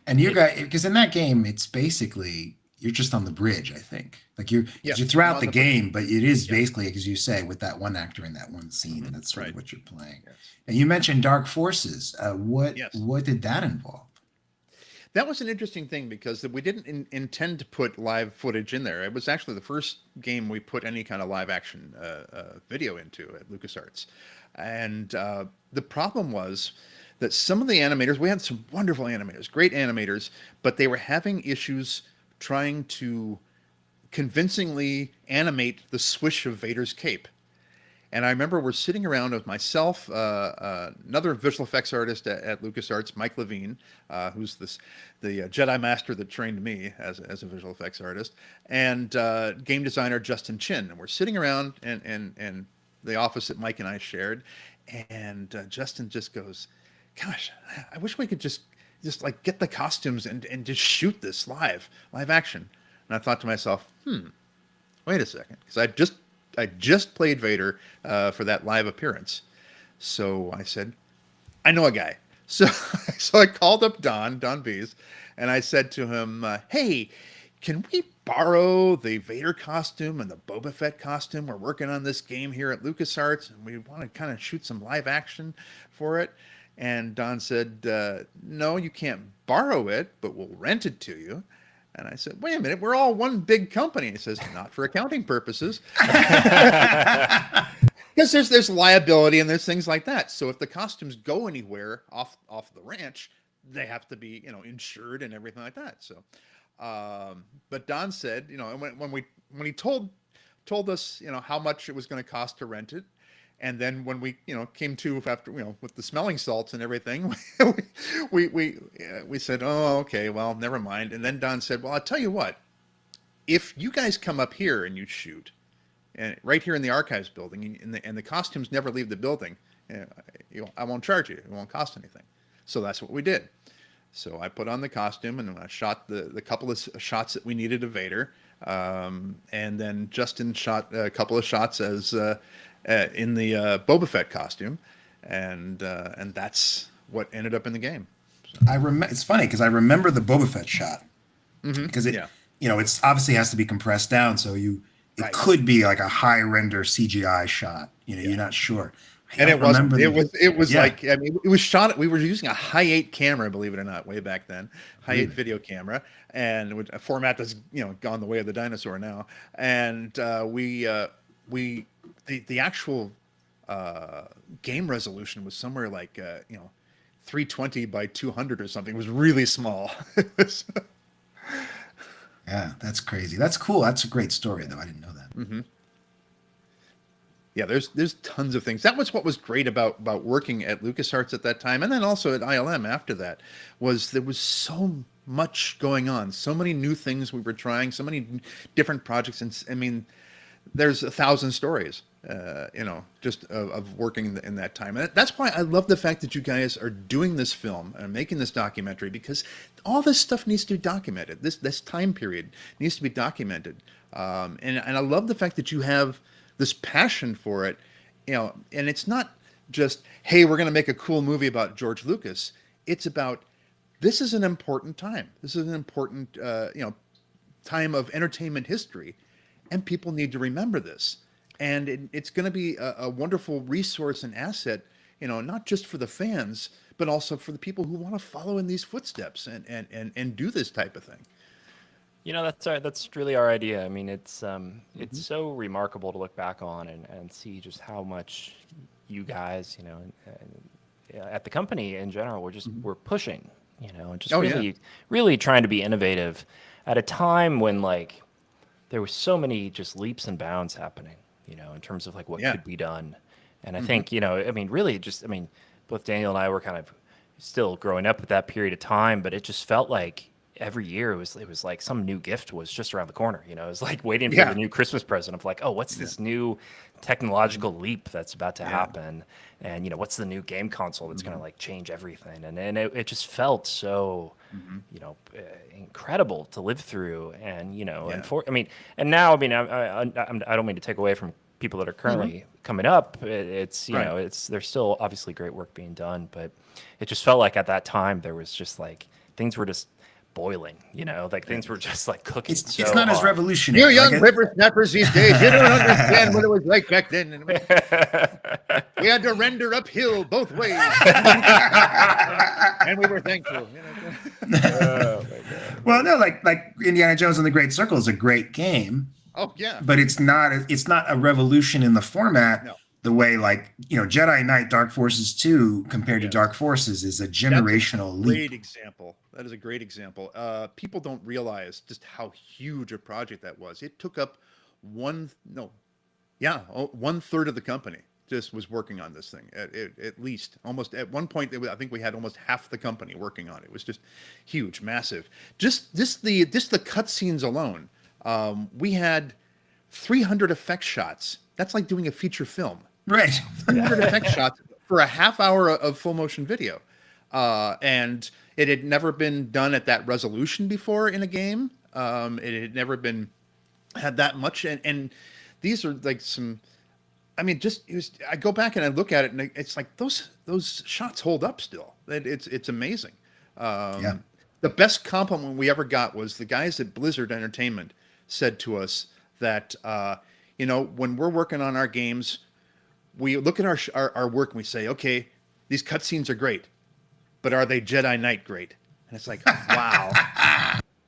And you guys, because in that game, it's basically you're just on the bridge, I think. Like you're throughout the game, but it is basically, as you say, with that one actor in that one scene. Mm-hmm. That's sort of what you're playing. Yes. And you mentioned Dark Forces. What did that involve? That was an interesting thing because we didn't intend to put live footage in there. It was actually the first game we put any kind of live action video into at LucasArts. And the problem was that some of the animators, we had some wonderful animators, great animators, but they were having issues trying to convincingly animate the swish of Vader's cape. And I remember we're sitting around with myself, another visual effects artist at LucasArts, Mike Levine, who's the Jedi Master that trained me as a visual effects artist, and game designer Justin Chin. And we're sitting around in the office that Mike and I shared, and Justin just goes, "Gosh, I wish we could just like get the costumes and just shoot this live action." And I thought to myself, wait a second, because I just played Vader for that live appearance. So I said, I know a guy. So I called up Don Bees, and I said to him, "Hey, can we borrow the Vader costume and the Boba Fett costume? We're working on this game here at LucasArts, and we want to kind of shoot some live action for it." And Don said, "No, you can't borrow it, but we'll rent it to you." And I said, "Wait a minute, we're all one big company." He says, "Not for accounting purposes." Because there's liability and there's things like that. So if the costumes go anywhere off the ranch, they have to be insured and everything like that. So, but Don said, when he told us how much it was going to cost to rent it. And then when we, came to after, with the smelling salts and everything, we said, "Oh, okay, well, never mind." And then Don said, "Well, I'll tell you what, if you guys come up here and you shoot, and right here in the archives building, and the costumes never leave the building, I won't charge you. It won't cost anything." So that's what we did. So I put on the costume and I shot the couple of shots that we needed of Vader, and then Justin shot a couple of shots as in the Boba Fett costume, and that's what ended up in the game. So. It's funny because I remember the Boba Fett shot because it's obviously has to be compressed down, so it could be like a high render CGI shot. You're not sure. And it wasn't. It was like, I mean, it was shot. We were using a high-8 camera, believe it or not, way back then, high-8 video camera, and a format that's gone the way of the dinosaur now. And the actual game resolution was somewhere like 320 by 200 or something. It was really small. Yeah, that's crazy. That's cool. That's a great story, though. I didn't know that. Mm-hmm. Yeah, there's tons of things. That was what was great about working at LucasArts at that time, and then also at ILM after that, was there was so much going on, so many new things we were trying, so many different projects, and I mean, there's 1,000 stories, just of working in that time. And that's why I love the fact that you guys are doing this film and making this documentary, because all this stuff needs to be documented. This time period needs to be documented. And I love the fact that you have this passion for it, and it's not just, hey, we're going to make a cool movie about George Lucas. It's about, this is an important time. This is an important, time of entertainment history, and people need to remember this. And it's going to be a wonderful resource and asset, not just for the fans, but also for the people who want to follow in these footsteps and do this type of thing. That's really our idea. I mean, it's so remarkable to look back on and see just how much you guys, at the company in general, we're pushing, and just really trying to be innovative at a time when there were so many just leaps and bounds happening, in terms of what could be done. And I think, both Daniel and I were kind of still growing up at that period of time, but it just felt like every year it was like some new gift was just around the corner. It was like waiting for the new Christmas present of what's this new technological leap that's about to happen, and what's the new game console that's going to change everything. And it just felt so incredible to live through. And and now I don't mean to take away from people that are currently coming up. It's there's still obviously great work being done, but it just felt like at that time there was just things were just boiling, things were just cooking. It's not as revolutionary. You young whippersnappers these days, you don't understand what it was like back then. We had to render uphill both ways, and we were thankful. Oh my God. Well, no, like Indiana Jones and the Great Circle is a great game. Oh yeah, but it's not a revolution in the format. No. The way Jedi Knight Dark Forces 2 compared to Dark Forces is a generational leap. Great example. That is a great example. People don't realize just how huge a project that was. It took up 1/3 of the company just was working on this thing. At least almost at one point, I think we had almost half the company working on it. It was just huge, massive. Just the cutscenes alone. We had 300 effect shots. That's like doing a feature film. Right. 300 effect shots for a half hour of full motion video. And it had never been done at that resolution before in a game. It had never had that much. And these are I go back and I look at it and it's like those shots hold up still. It's amazing. The best compliment we ever got was the guys at Blizzard Entertainment said to us that, when we're working on our games, we look at our work and we say, okay, these cutscenes are great, but are they Jedi Knight great? And it's like, wow,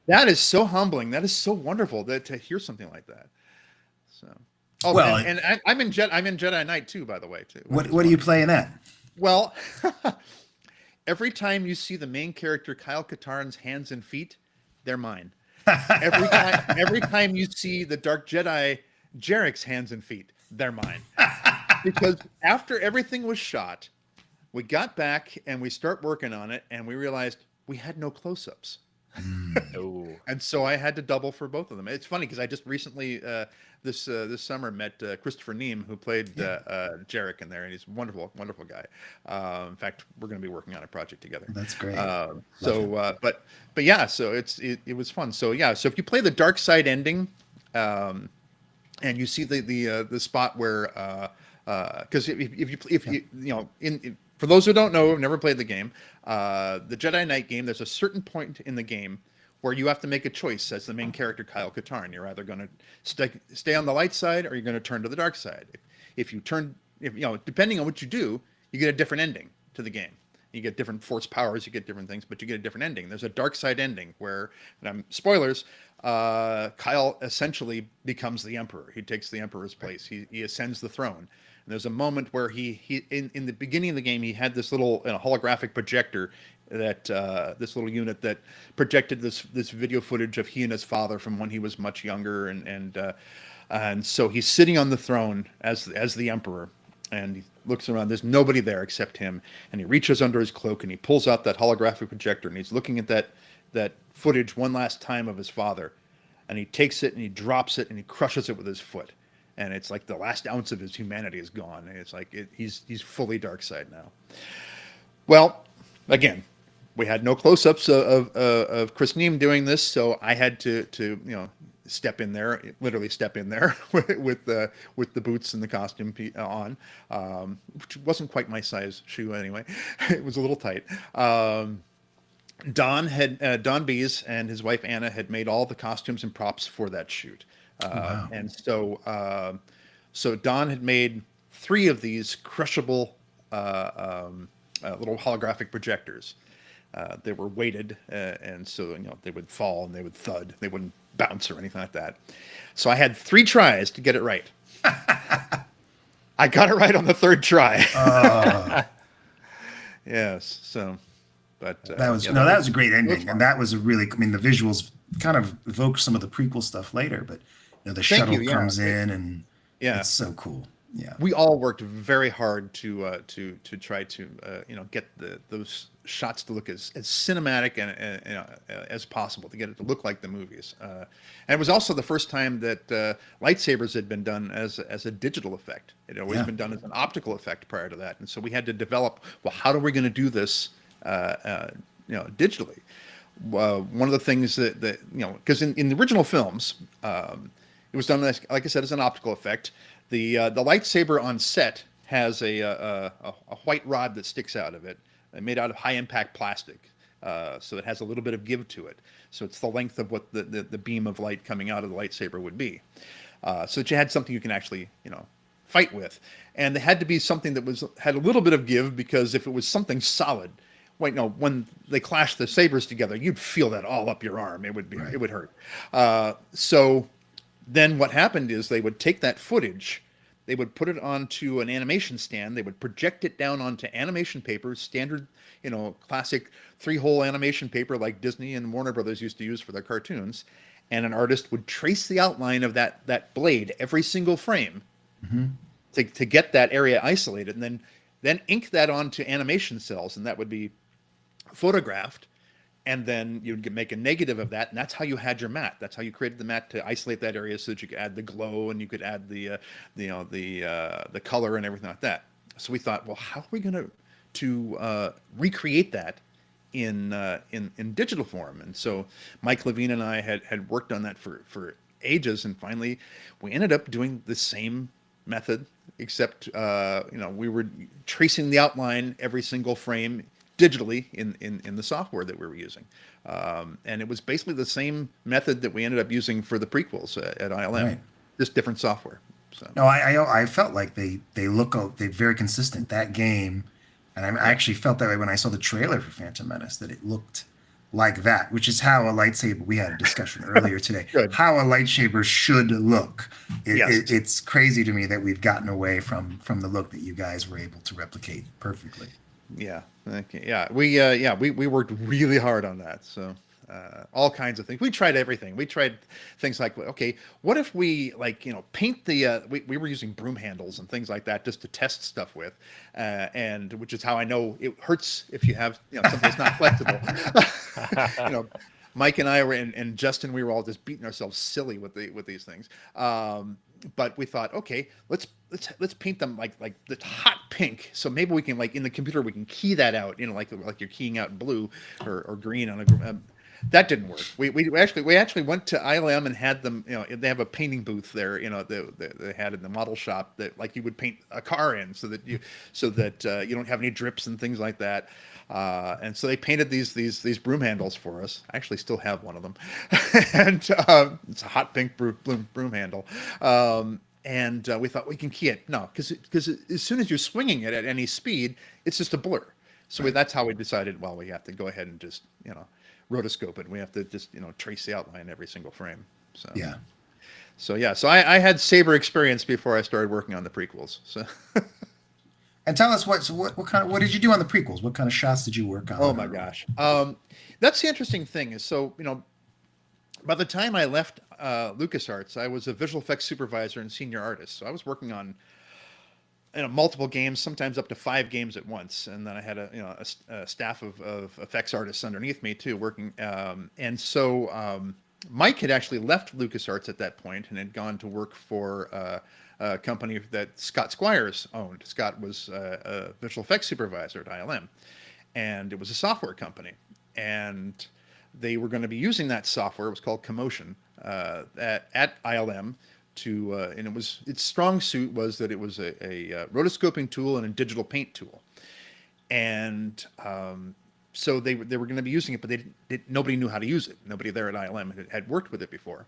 that is so humbling. That is so wonderful to hear something like that. So, I'm in Jedi Knight too, by the way, too. What are you playing at? Well, every time you see the main character Kyle Katarn's hands and feet, they're mine. Every time you see the Dark Jedi Jarek's hands and feet, they're mine. Because after everything was shot, we got back and we start working on it, and we realized we had no close-ups. And so I had to double for both of them. It's funny because I just recently this summer met Christopher Neame, who played Jarek in there, and he's a wonderful guy. In fact, we're going to be working on a project together. That's great. But yeah, so it was fun. So yeah, so if you play the dark side ending, and you see the spot where because if you for those who don't know, have never played the game, the Jedi Knight game, there's a certain point in the game where you have to make a choice as the main character, Kyle Katarn. You're either going to stay on the light side or you're going to turn to the dark side. If depending on what you do, you get a different ending to the game. You get different force powers, you get different things, but you get a different ending. There's a dark side ending where, spoilers, Kyle essentially becomes the Emperor. He takes the Emperor's place. He ascends the throne. And there's a moment where he in the beginning of the game, he had this little holographic projector that this little unit that projected this video footage of he and his father from when he was much younger, and so he's sitting on the throne as the Emperor, and he looks around. There's nobody there except him, and he reaches under his cloak and he pulls out that holographic projector, and he's looking at that footage one last time of his father, and he takes it and he drops it and he crushes it with his foot. and it's like the last ounce of his humanity is gone. And it's like he's fully dark side now. Well, again, we had no close-ups of Chris Neame doing this, so I had to step in there, literally step in there with the boots and the costume on, which wasn't quite my size shoe anyway. It was a little tight. Don Bees and his wife Anna had made all the costumes and props for that shoot. Wow. And so Don had made 3 of these crushable little holographic projectors. They were weighted, and so they would fall and they would thud. They wouldn't bounce or anything like that. So I had 3 tries to get it right. I got it right on the 3rd try. Yes. So, but that was that was a great ending, and that was a really. I mean, the visuals kind of evoke some of the prequel stuff later, but the shuttle comes in, and it's so cool. Yeah, we all worked very hard to try to get those shots to look as cinematic and as possible, to get it to look like the movies. And it was also the first time that lightsabers had been done as a digital effect. It had always been done as an optical effect prior to that, and so we had to develop. Well, how are we going to do this digitally? One of the things that because in the original films, it was done as, like I said, as an optical effect. The lightsaber on set has a white rod that sticks out of it, made out of high impact plastic, so it has a little bit of give to it. So it's the length of what the beam of light coming out of the lightsaber would be, so that you had something you can actually fight with. And there had to be something that had a little bit of give, because if it was something solid, when they clashed the sabers together, you'd feel that all up your arm. It would hurt. So then what happened is they would take that footage, they would put it onto an animation stand, they would project it down onto animation paper, standard, classic 3-hole animation paper like Disney and Warner Brothers used to use for their cartoons, and an artist would trace the outline of that blade every single frame to get that area isolated, and then ink that onto animation cells, and that would be photographed. And then you'd make a negative of that, and that's how you had your matte. That's how you created the matte, to isolate that area so that you could add the glow and you could add the color and everything like that. So we thought, well, how are we going to recreate that in digital form? And so Mike Levine and I had worked on that for ages, and finally we ended up doing the same method, except we were tracing the outline every single frame digitally in the software that we were using, and it was basically the same method that we ended up using for the prequels at ILM, just different software. So no, I felt like they're very consistent, that game, and I actually felt that way when I saw the trailer for Phantom Menace, that it looked like that, which is how a lightsaber. We had a discussion earlier today. How a lightsaber should look. It's crazy to me that we've gotten away from the look that you guys were able to replicate perfectly. Yeah. Okay. Yeah. We worked really hard on that. So all kinds of things. We tried everything. We tried things like, okay, what if we paint the we were using broom handles and things like that just to test stuff with, and which is how I know it hurts if you have something that's not flexible. Mike and I were and Justin, we were all just beating ourselves silly with these things. But we thought, okay, let's paint them like the hot pink. So maybe we can, in the computer, we can key that out, like you're keying out blue or green on a. That didn't work. We actually went to ILM and had them. They have a painting booth there. They had in the model shop that you would paint a car in, so that you don't have any drips and things like that. And so they painted these broom handles for us. I actually still have one of them, and it's a hot pink broom handle. And we thought we can key it. No, because as soon as you're swinging it at any speed, it's just a blur. So that's how we decided. Well, we have to go ahead and just rotoscope it. We have to just trace the outline every single frame. So yeah. So I had saber experience before I started working on the prequels. So. And tell us what did you do on the prequels? What kind of shots did you work on? Oh my gosh, that's the interesting thing. Is by the time I left LucasArts, I was a visual effects supervisor and senior artist. So I was working on multiple games, sometimes up to 5 games at once, and then I had a staff of effects artists underneath me too, working. And so Mike had actually left LucasArts at that point and had gone to work for a company that Scott Squires owned. Scott was a visual effects supervisor at ILM, and it was a software company. And they were going to be using that software. It was called Commotion at ILM. And its strong suit was that it was a rotoscoping tool and a digital paint tool. And so they were going to be using it, but nobody knew how to use it. Nobody there at ILM had worked with it before.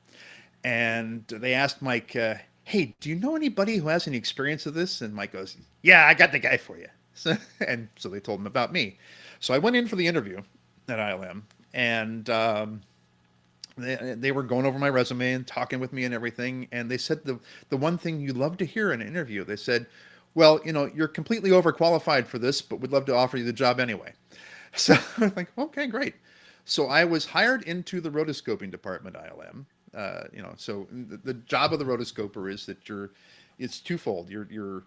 And they asked Mike, hey, do you know anybody who has any experience of this? And Mike goes, yeah, I got the guy for you. So they told him about me. So I went in for the interview at ILM, and they were going over my resume and talking with me and everything. And they said the one thing you love to hear in an interview, they said, well, you're completely overqualified for this, but we'd love to offer you the job anyway. So I'm like, okay, great. So I was hired into the rotoscoping department at ILM. So the job of the rotoscoper is that it's twofold. You're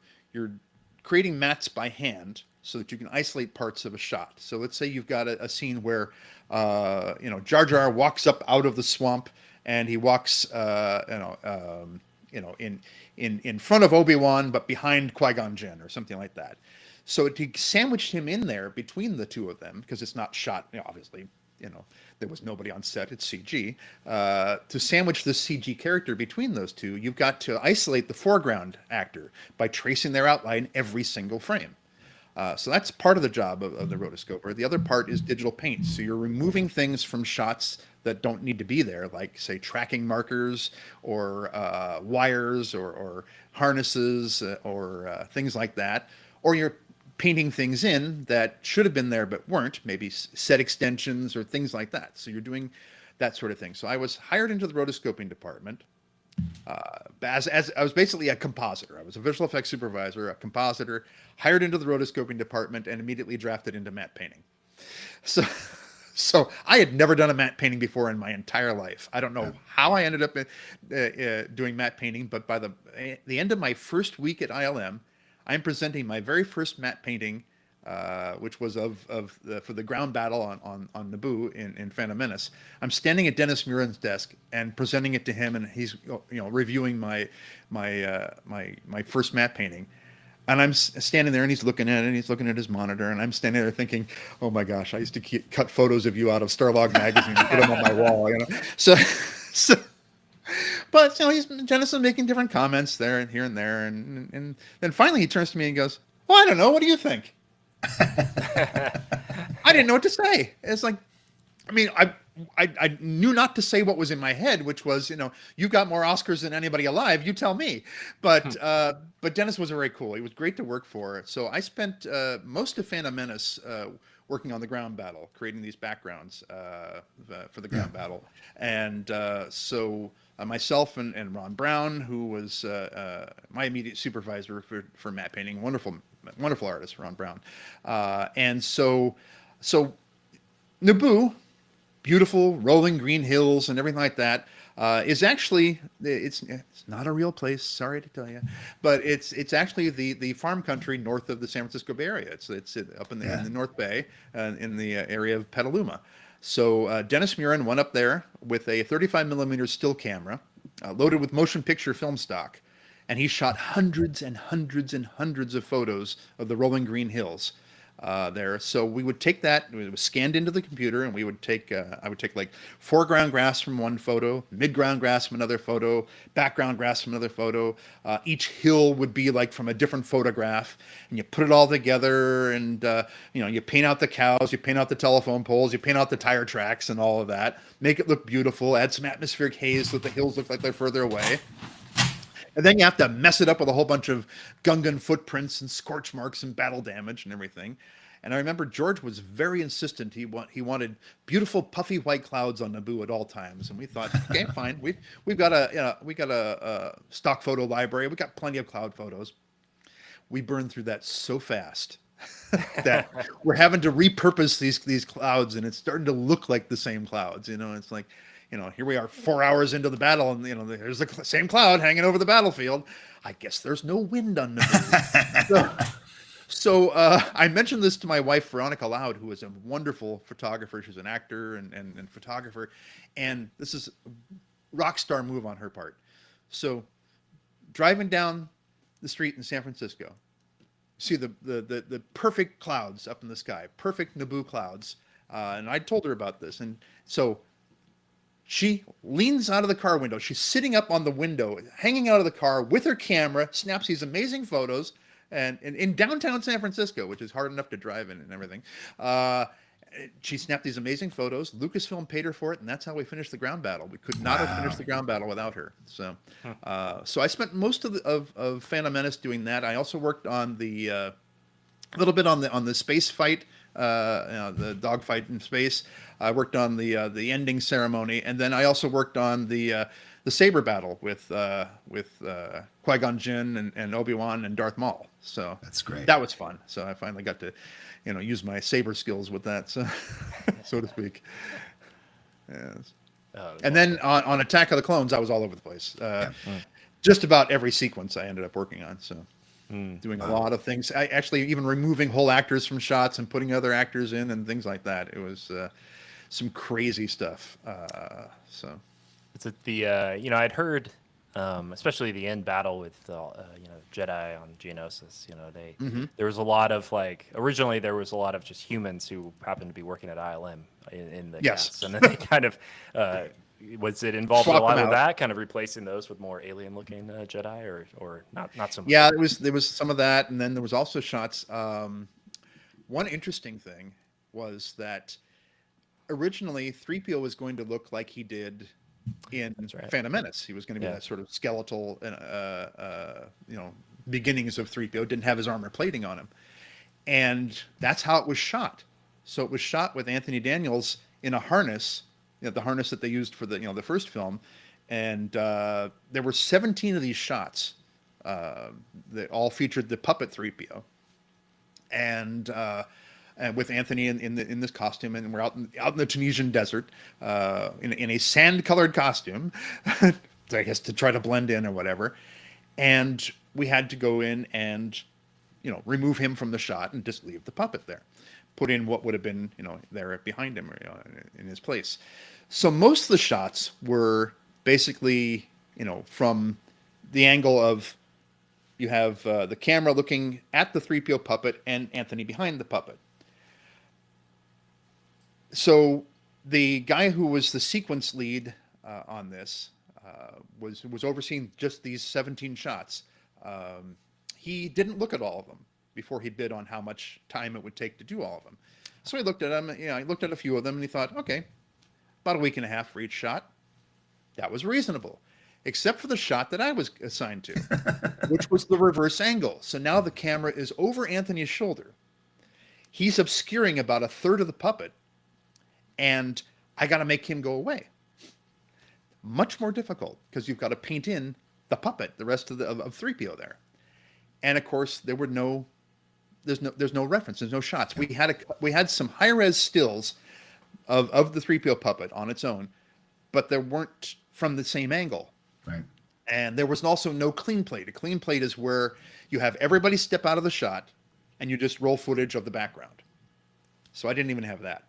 creating mats by hand so that you can isolate parts of a shot. So let's say you've got a scene where, Jar Jar walks up out of the swamp and he walks, in front of Obi-Wan, but behind Qui-Gon Jinn or something like that. So to sandwich him in there between the two of them, because it's not shot, obviously, there was nobody on set, it's CG. To sandwich the CG character between those two, you've got to isolate the foreground actor by tracing their outline every single frame. So that's part of the job of the rotoscoper. The other part is digital paint. So you're removing things from shots that don't need to be there, like, say, tracking markers or wires or harnesses or things like that. Or you're painting things in that should have been there but weren't, maybe set extensions or things like that. So you're doing that sort of thing. So I was hired into the rotoscoping department as I was basically a compositor. I was a visual effects supervisor, a compositor, hired into the rotoscoping department, and immediately drafted into matte painting. So I had never done a matte painting before in my entire life. I don't know how I ended up doing matte painting, but by the end of my first week at ILM, I'm presenting my very first matte painting, which was for the ground battle on Naboo in Phantom Menace. I'm standing at Dennis Muren's desk and presenting it to him, and he's reviewing my first matte painting. And I'm standing there, and he's looking at it, and he's looking at his monitor, and I'm standing there thinking, "Oh my gosh, I used to cut photos of you out of Starlog magazine and put them on my wall." But Dennis is making different comments there and here and there, and then finally he turns to me and goes, "Well, I don't know. What do you think?" I didn't know what to say. It's like, I knew not to say what was in my head, which was, you've got more Oscars than anybody alive. You tell me. But Dennis was very cool. He was great to work for. So I spent most of Phantom Menace working on the ground battle, creating these backgrounds for the ground battle. And so myself and Ron Brown, who was my immediate supervisor for matte painting, wonderful artist, Ron Brown. And so Naboo, beautiful rolling green hills and everything like that, is actually, it's not a real place, sorry to tell you, but it's actually the farm country north of the San Francisco Bay Area. It's up in the North Bay, in the area of Petaluma. So Dennis Muren went up there with a 35 millimeter still camera, loaded with motion picture film stock, and he shot hundreds and hundreds and hundreds of photos of the rolling green hills there. So we would take that, it was scanned into the computer, and we would take, I would take like foreground grass from one photo, midground grass from another photo, background grass from another photo. Each hill would be like from a different photograph, and you put it all together, and you paint out the cows, you paint out the telephone poles, you paint out the tire tracks and all of that, make it look beautiful, add some atmospheric haze so that the hills look like they're further away. And then you have to mess it up with a whole bunch of Gungan footprints and scorch marks and battle damage and everything. And I remember George was very insistent. He wanted beautiful puffy white clouds on Naboo at all times. And we thought, okay, fine. We've got a stock photo library. We got plenty of cloud photos. We burned through that so fast that we're having to repurpose these clouds, and it's starting to look like the same clouds. It's like, here we are 4 hours into the battle, and there's the same cloud hanging over the battlefield. I guess there's no wind on Naboo. So I mentioned this to my wife, Veronica Loud, who is a wonderful photographer. She's an actor and photographer. And this is a rock star move on her part. So driving down the street in San Francisco, see the perfect clouds up in the sky, perfect Naboo clouds. And I told her about this. And so she leans out of the car window. She's sitting up on the window, hanging out of the car with her camera, snaps these amazing photos, and in downtown San Francisco, which is hard enough to drive in and everything. She snapped these amazing photos. Lucasfilm paid her for it, and that's how we finished the ground battle. We could not have finished the ground battle without her. So, so I spent most of Phantom Menace doing that. I also worked on a little bit on the space fight, the dogfight in space. I worked on the ending ceremony, and then I also worked on the saber battle with Qui-Gon Jinn and Obi-Wan and Darth Maul. So that's great. That was fun. So I finally got to, use my saber skills with that, so so to speak. Yes. And then on Attack of the Clones, I was all over the place. Just about every sequence I ended up working on. So. Doing a lot of things. I actually even removing whole actors from shots and putting other actors in and things like that. It was some crazy stuff. So it's I'd heard, especially the end battle with Jedi on Geonosis. There was a lot of originally there was a lot of just humans who happened to be working at ILM in the cast, and then they kind of. Was it involved Swap a lot them with out. that, kind of replacing those with more alien-looking Jedi, or not so much? Yeah, there was some of that, and then there was also shots. One interesting thing was that originally 3PO was going to look like he did in Phantom Menace. He was going to be that sort of skeletal, beginnings of 3PO. Didn't have his armor plating on him, and that's how it was shot. So it was shot with Anthony Daniels in a harness. The harness that they used for the first film, and there were 17 of these shots that all featured the puppet 3PO, and with Anthony in this costume, and we're out in the Tunisian desert in a sand-colored costume, I guess to try to blend in or whatever, and we had to go in and remove him from the shot and just leave the puppet there. Put in what would have been, there behind him or in his place. So most of the shots were basically, from the angle of you have the camera looking at the 3PO puppet and Anthony behind the puppet. So the guy who was the sequence lead on this was overseeing just these 17 shots. He didn't look at all of them before he bid on how much time it would take to do all of them. So he looked at them, he looked at a few of them and he thought, okay, about a week and a half for each shot. That was reasonable, except for the shot that I was assigned to, which was the reverse angle. So now the camera is over Anthony's shoulder. He's obscuring about a third of the puppet, and I got to make him go away. Much more difficult because you've got to paint in the puppet, the rest of 3PO there. And of course, there's no reference. There's no shots. We had some high res stills of the 3PO puppet on its own, but there weren't from the same angle. Right. And there was also no clean plate. A clean plate is where you have everybody step out of the shot and you just roll footage of the background. So I didn't even have that.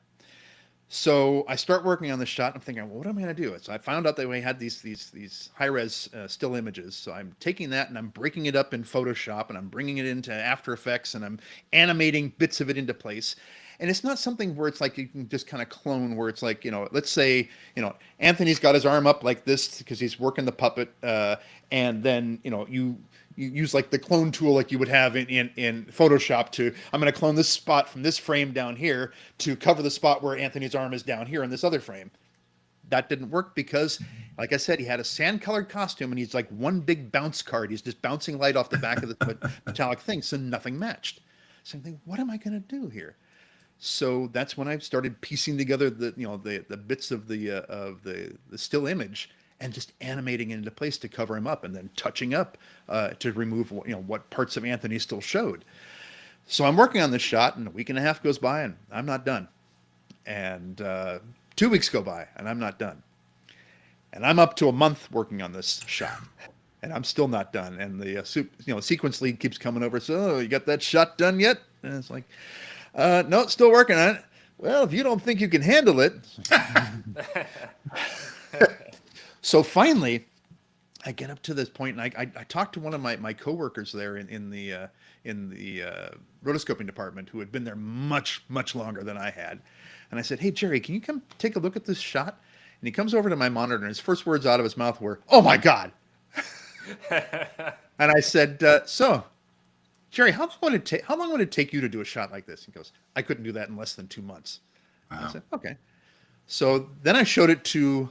So I start working on the shot. I'm thinking, well, what am I going to do? So I found out that we had these high-res still images. So I'm taking that and I'm breaking it up in Photoshop and I'm bringing it into After Effects and I'm animating bits of it into place. And it's not something where it's like you can just kind of clone where it's like, let's say, Anthony's got his arm up like this because he's working the puppet. And then, you use like the clone tool like you would have in Photoshop to, I'm going to clone this spot from this frame down here to cover the spot where Anthony's arm is down here in this other frame. That didn't work because, like I said, he had a sand-colored costume and he's like one big bounce card. He's just bouncing light off the back of the metallic thing, so nothing matched. So I'm thinking, what am I going to do here? So that's when I started piecing together the bits of the still image and just animating it into place to cover him up and then touching up to remove what parts of Anthony still showed. So I'm working on this shot and a week and a half goes by and I'm not done. And 2 weeks go by and I'm not done. And I'm up to a month working on this shot. and I'm still not done. And the sequence lead keeps coming over. So, oh, you got that shot done yet? And it's like, no, still working on it. Well, if you don't think you can handle it. So finally, I get up to this point, and I talked to one of my coworkers there in the rotoscoping department, who had been there much longer than I had. And I said, "Hey, Jerry, can you come take a look at this shot?" And he comes over to my monitor, and his first words out of his mouth were, "Oh my God." And I said, "So, Jerry, how long would it take you to do a shot like this?" He goes, "I couldn't do that in less than 2 months." Wow. I said, "Okay." So then I showed it to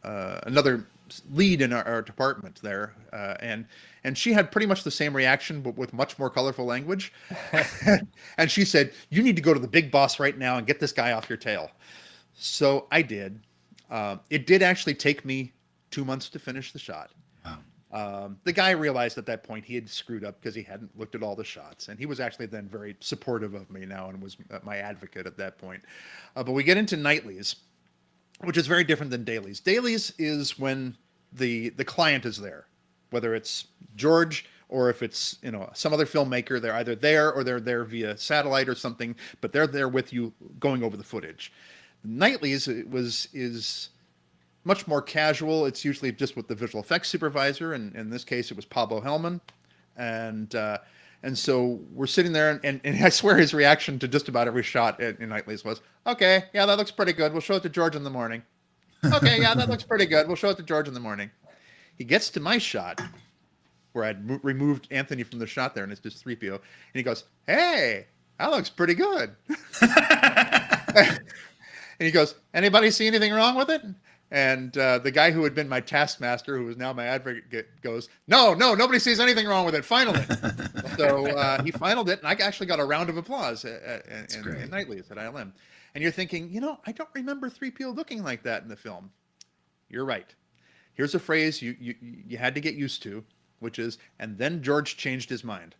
another lead in our department there, and she had pretty much the same reaction, but with much more colorful language. And she said, "You need to go to the big boss right now and get this guy off your tail." So I did. It did actually take me 2 months to finish the shot. The guy realized at that point he had screwed up because he hadn't looked at all the shots, and he was actually then very supportive of me now and was my advocate at that point. But we get into nightlies, which is very different than dailies. Dailies is when the client is there, whether it's George or if it's some other filmmaker. They're either there or they're there via satellite or something, but they're there with you going over the footage. Nightlies is much more casual. It's usually just with the visual effects supervisor, and in this case it was Pablo Hellman, and so we're sitting there, and I swear his reaction to just about every shot in Nightlies was, "Okay, yeah, that looks pretty good. We'll show it to George in the morning." "Okay, yeah, that looks pretty good. We'll show it to George in the morning." He gets to my shot where I'd removed Anthony from the shot there, and it's just 3PO, and he goes, "Hey, that looks pretty good." And he goes, "Anybody see anything wrong with it?" And the guy who had been my taskmaster, who is now my advocate, goes, no, nobody sees anything wrong with it. Final it." So he finaled it, and I actually got a round of applause in Nightlies at ILM. And you're thinking, I don't remember 3PO looking like that in the film. You're right. Here's a phrase you had to get used to, which is, "And then George changed his mind."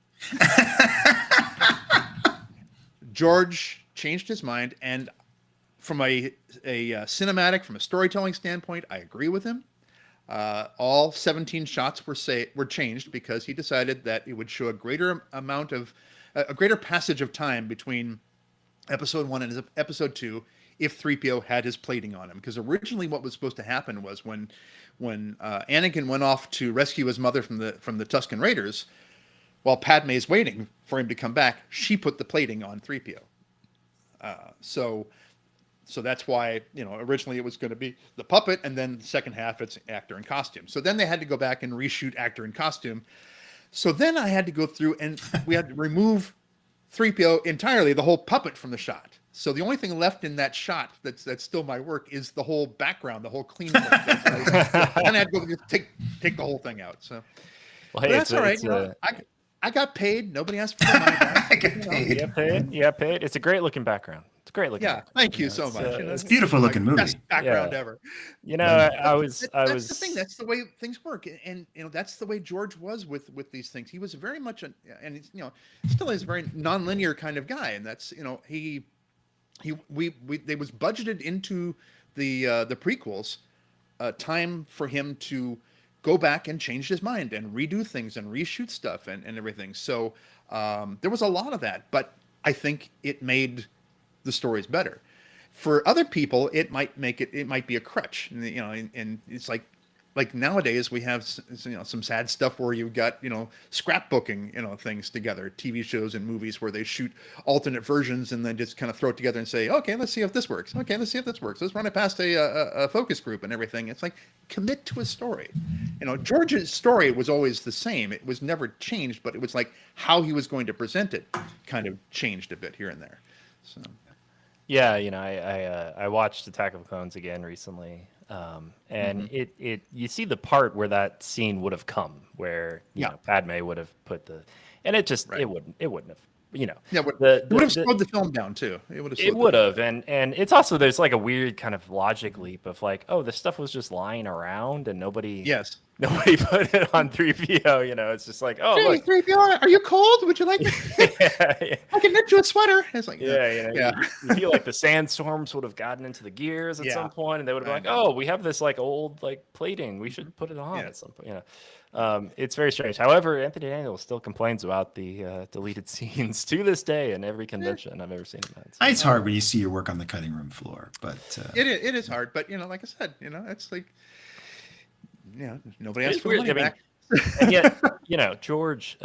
George changed his mind, and from a cinematic, from a storytelling standpoint, I agree with him. All 17 shots were changed because he decided that it would show a greater passage of time between episode 1 and episode 2 if 3PO had his plating on him. Because originally what was supposed to happen was when Anakin went off to rescue his mother from the Tusken Raiders, while Padme's waiting for him to come back, she put the plating on 3PO. So that's why, originally it was going to be the puppet, and then the second half it's actor in costume. So then they had to go back and reshoot actor in costume. So then I had to go through, and we had to remove 3PO entirely, the whole puppet from the shot. So the only thing left in that shot that's still my work is the whole background, the whole clean look. And I had to go just take the whole thing out. So well, hey, that's all right. I got paid. Nobody asked for the money back. I got paid. You got paid. It's a great looking background. It's a great looking. Yeah, thank you so much. It's a beautiful looking movie. Best background ever. That's the thing. That's the way things work, and that's the way George was with these things. He was very much and still is a very nonlinear kind of guy, and that's they was budgeted into the prequels time for him to go back and change his mind and redo things and reshoot stuff and everything. So there was a lot of that, but I think it made the stories better. For other people, it might be a crutch, and it's like nowadays we have some sad stuff where you've got scrapbooking things together, TV shows and movies where they shoot alternate versions and then just kind of throw it together and say, okay, let's see if this works. Okay, let's see if this works. Let's run it past a focus group and everything. It's like, commit to a story. George's story was always the same. It was never changed, but it was like how he was going to present it kind of changed a bit here and there. So. Yeah, I watched Attack of the Clones again recently, and you see the part where that scene would have come, where Padme would have put and it just it wouldn't have it would have slowed the film down too. It would have, and it's also there's like a weird kind of logic leap of like, oh, this stuff was just lying around and nobody Nobody put it on 3PO. You know, it's just like, oh, Hey, look. 3PO, are you cold? Would you like me? Yeah. I can knit you a sweater. It's like, Yeah, you know, yeah. you feel like the sandstorms would have gotten into the gears at some point, and they would have been like, "Oh, we have this like old like plating. We should put it on at some point." You know, it's very strange. However, Anthony Daniels still complains about the deleted scenes to this day in every convention I've ever seen him at. So. It's hard when you see your work on the cutting room floor, but It is hard, but you know, like I said, you know, it's like, you know, nobody asked It's for weird. money I mean, back. and yet, you know, George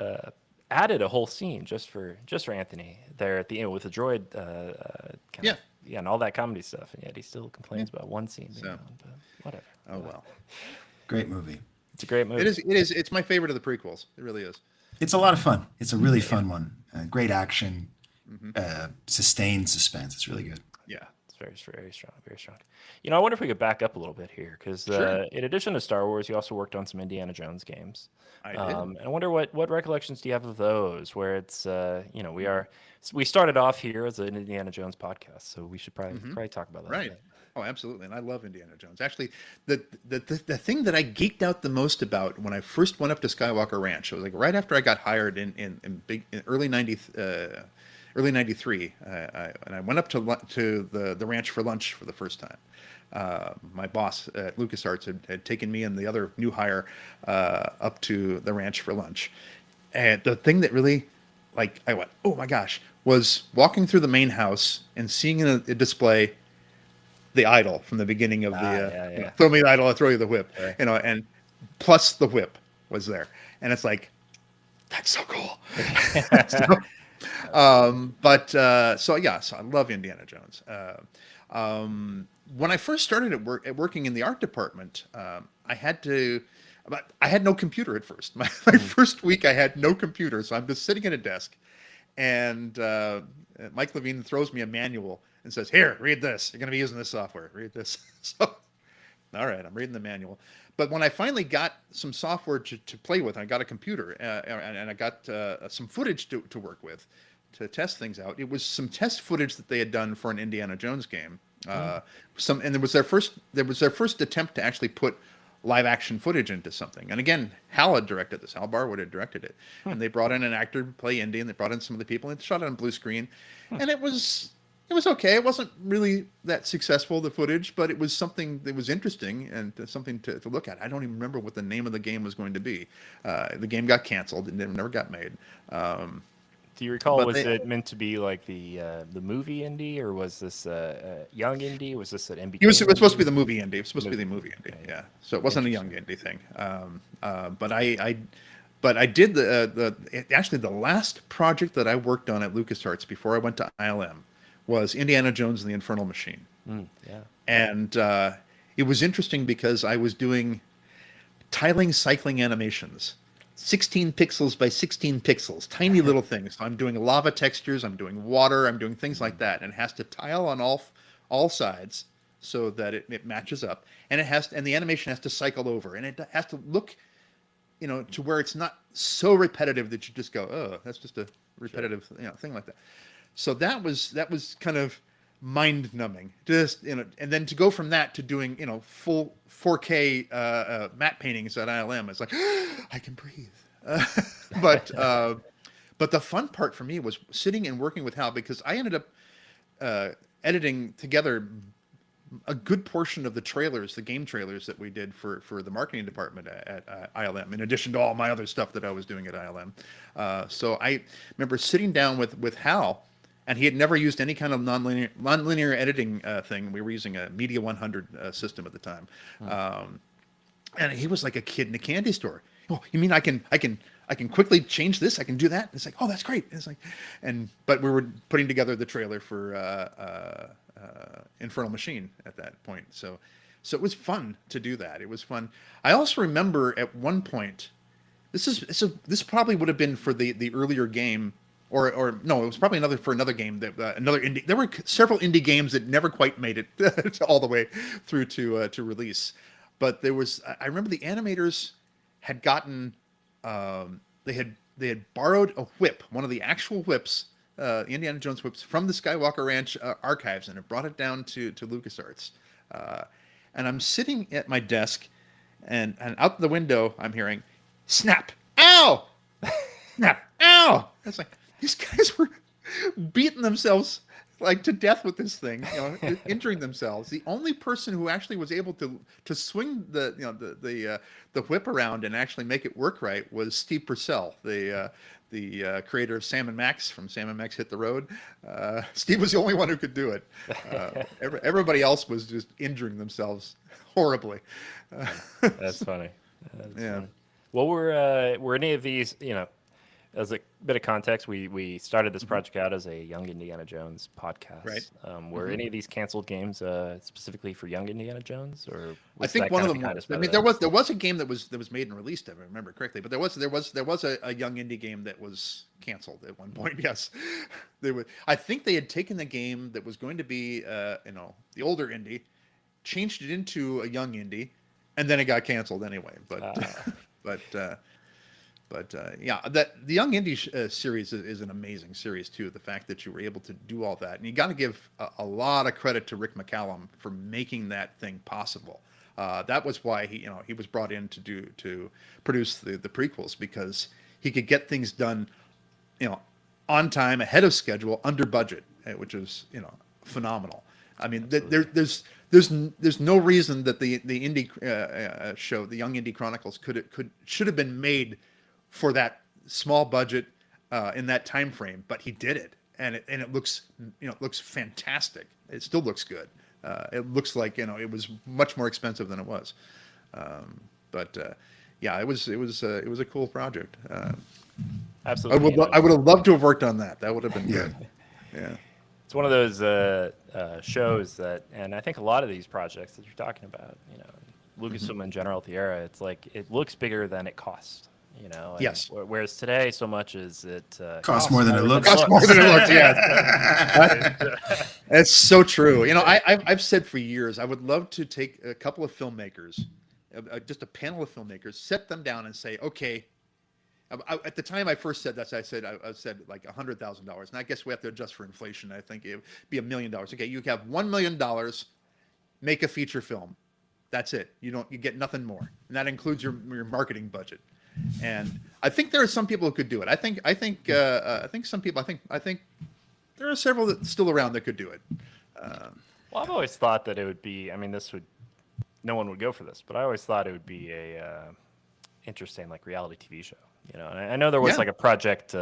added a whole scene just for Anthony there at the end with the droid, and all that comedy stuff, and yet he still complains about one scene being on, but whatever. Oh well, great movie. It's a great movie. It is. It's my favorite of the prequels. It really is. It's a lot of fun. It's a really fun one. Great action, sustained suspense. It's really good. Yeah. Very, very strong, very strong. You know, I wonder if we could back up a little bit here, because in addition to Star Wars, you also worked on some Indiana Jones games. I did. And I wonder what recollections do you have of those? Where it's, you know, we started off here as an Indiana Jones podcast, so we should probably talk about that. Right. Oh, absolutely. And I love Indiana Jones. Actually, the thing that I geeked out the most about when I first went up to Skywalker Ranch, it was like right after I got hired in early 93, and I went up to the ranch for lunch for the first time. My boss at LucasArts had taken me and the other new hire up to the ranch for lunch. And the thing that really, like, I went, oh my gosh, was walking through the main house and seeing in a display the idol from the beginning of the, you know, throw me the idol, I'll throw you the whip, you know, and plus the whip was there. And it's like, that's so cool. So I love Indiana Jones. When I first started working in the art department, I had no computer at first. My first week, I had no computer, so I'm just sitting at a desk, and Mike Levine throws me a manual and says, "Here, read this. You're going to be using this software. Read this." So, all right, I'm reading the manual. But when I finally got some software to play with, I got a computer and I got some footage to work with to test things out. It was some test footage that they had done for an Indiana Jones game. And there was their first attempt to actually put live action footage into something. And again, Hal had directed this. Hal Barwood had directed it. And they brought in an actor to play Indy, and they brought in some of the people and shot it on blue screen. And it was okay. It wasn't really that successful, the footage, but it was something that was interesting and something to look at. I don't even remember what the name of the game was going to be. The game got canceled and never got made. Do you recall, it meant to be like the movie Indy, or was this young Indy? Was this an MBK? It was supposed to be the movie Indy. It was supposed to be the movie Indy, yeah. So it wasn't a young Indy thing. But I did the last project that I worked on at LucasArts before I went to ILM was Indiana Jones and the Infernal Machine. And it was interesting because I was doing tiling cycling animations, 16 pixels by 16 pixels, tiny little things. So I'm doing lava textures, I'm doing water, I'm doing things like that, and it has to tile on all sides so that it matches up, and the animation has to cycle over, and it has to look, you know, to where it's not so repetitive that you just go, oh, that's just a repetitive, you know, thing like that. So that was kind of mind numbing, just, you know, and then to go from that to doing, you know, full 4K matte paintings at ILM, it's like, I can breathe. But the fun part for me was sitting and working with Hal, because I ended up editing together a good portion of the trailers, the game trailers that we did for the marketing department at ILM, in addition to all my other stuff that I was doing at ILM. So I remember sitting down with Hal, and he had never used any kind of nonlinear editing thing. We were using a Media 100 system at the time. And he was like a kid in a candy store. Oh, you mean I can quickly change this? I can do that? And it's like, oh, that's great. And it's like, but we were putting together the trailer for Infernal Machine at that point. So it was fun to do that. It was fun. I also remember at one point, this probably would have been for the earlier game, or no, it was probably another game that another indie. There were several indie games that never quite made it all the way through to release. But I remember the animators had gotten, they had borrowed a whip, one of the actual whips, Indiana Jones whips, from the Skywalker Ranch archives, and had brought it down to LucasArts. And I'm sitting at my desk, and out the window I'm hearing, snap, ow, snap, ow. It's like these guys were beating themselves like to death with this thing, injuring themselves. The only person who actually was able to swing the whip around and actually make it work right was Steve Purcell, the creator of Sam and Max from Sam and Max Hit the Road. Steve was the only one who could do it. Everybody else was just injuring themselves horribly. That's funny. That's funny. Well, were any of these, as a bit of context, we started this project out as a Young Indiana Jones podcast. Right. Were any of these canceled games specifically for Young Indiana Jones, or I think one of them was. I mean, there was a game that was made and released, if I remember correctly, but there was a young indie game that was canceled at one point. Yes, I think they had taken the game that was going to be the older indie, changed it into a young indie, and then it got canceled anyway. But yeah, the Young Indie series is an amazing series too. The fact that you were able to do all that, and you got to give a lot of credit to Rick McCallum for making that thing possible. That was why he was brought in to produce the prequels, because he could get things done, on time, ahead of schedule, under budget, which is phenomenal. I mean, there's no reason that the indie show, the Young Indie Chronicles, should have been made for that small budget in that time frame, but he did it, and it looks fantastic. It still looks good. It looks like it was much more expensive than it was, but yeah, it was a cool project. Absolutely, I would have loved to have worked on that. That would have been good. Yeah. It's one of those shows that, and I think a lot of these projects that you're talking about, Lucasfilm in general, the era, it's like it looks bigger than it costs. Yes. Whereas today, so much is it costs more than it looks. Costs more than it looks. Yeah, that's so true. I've said for years I would love to take a couple of filmmakers, just a panel of filmmakers, set them down and say, okay. At the time I first said that, I said like $100,000, and I guess we have to adjust for inflation. I think it would be $1 million. Okay, you have $1 million, make a feature film. That's it. You get nothing more, and that includes your marketing budget. And I think there are some people who could do it. I think some people. I think there are several that still around that could do it. Well, I've always thought that it would be. I mean, no one would go for this, but I always thought it would be a interesting reality TV show. And I know there was like a Project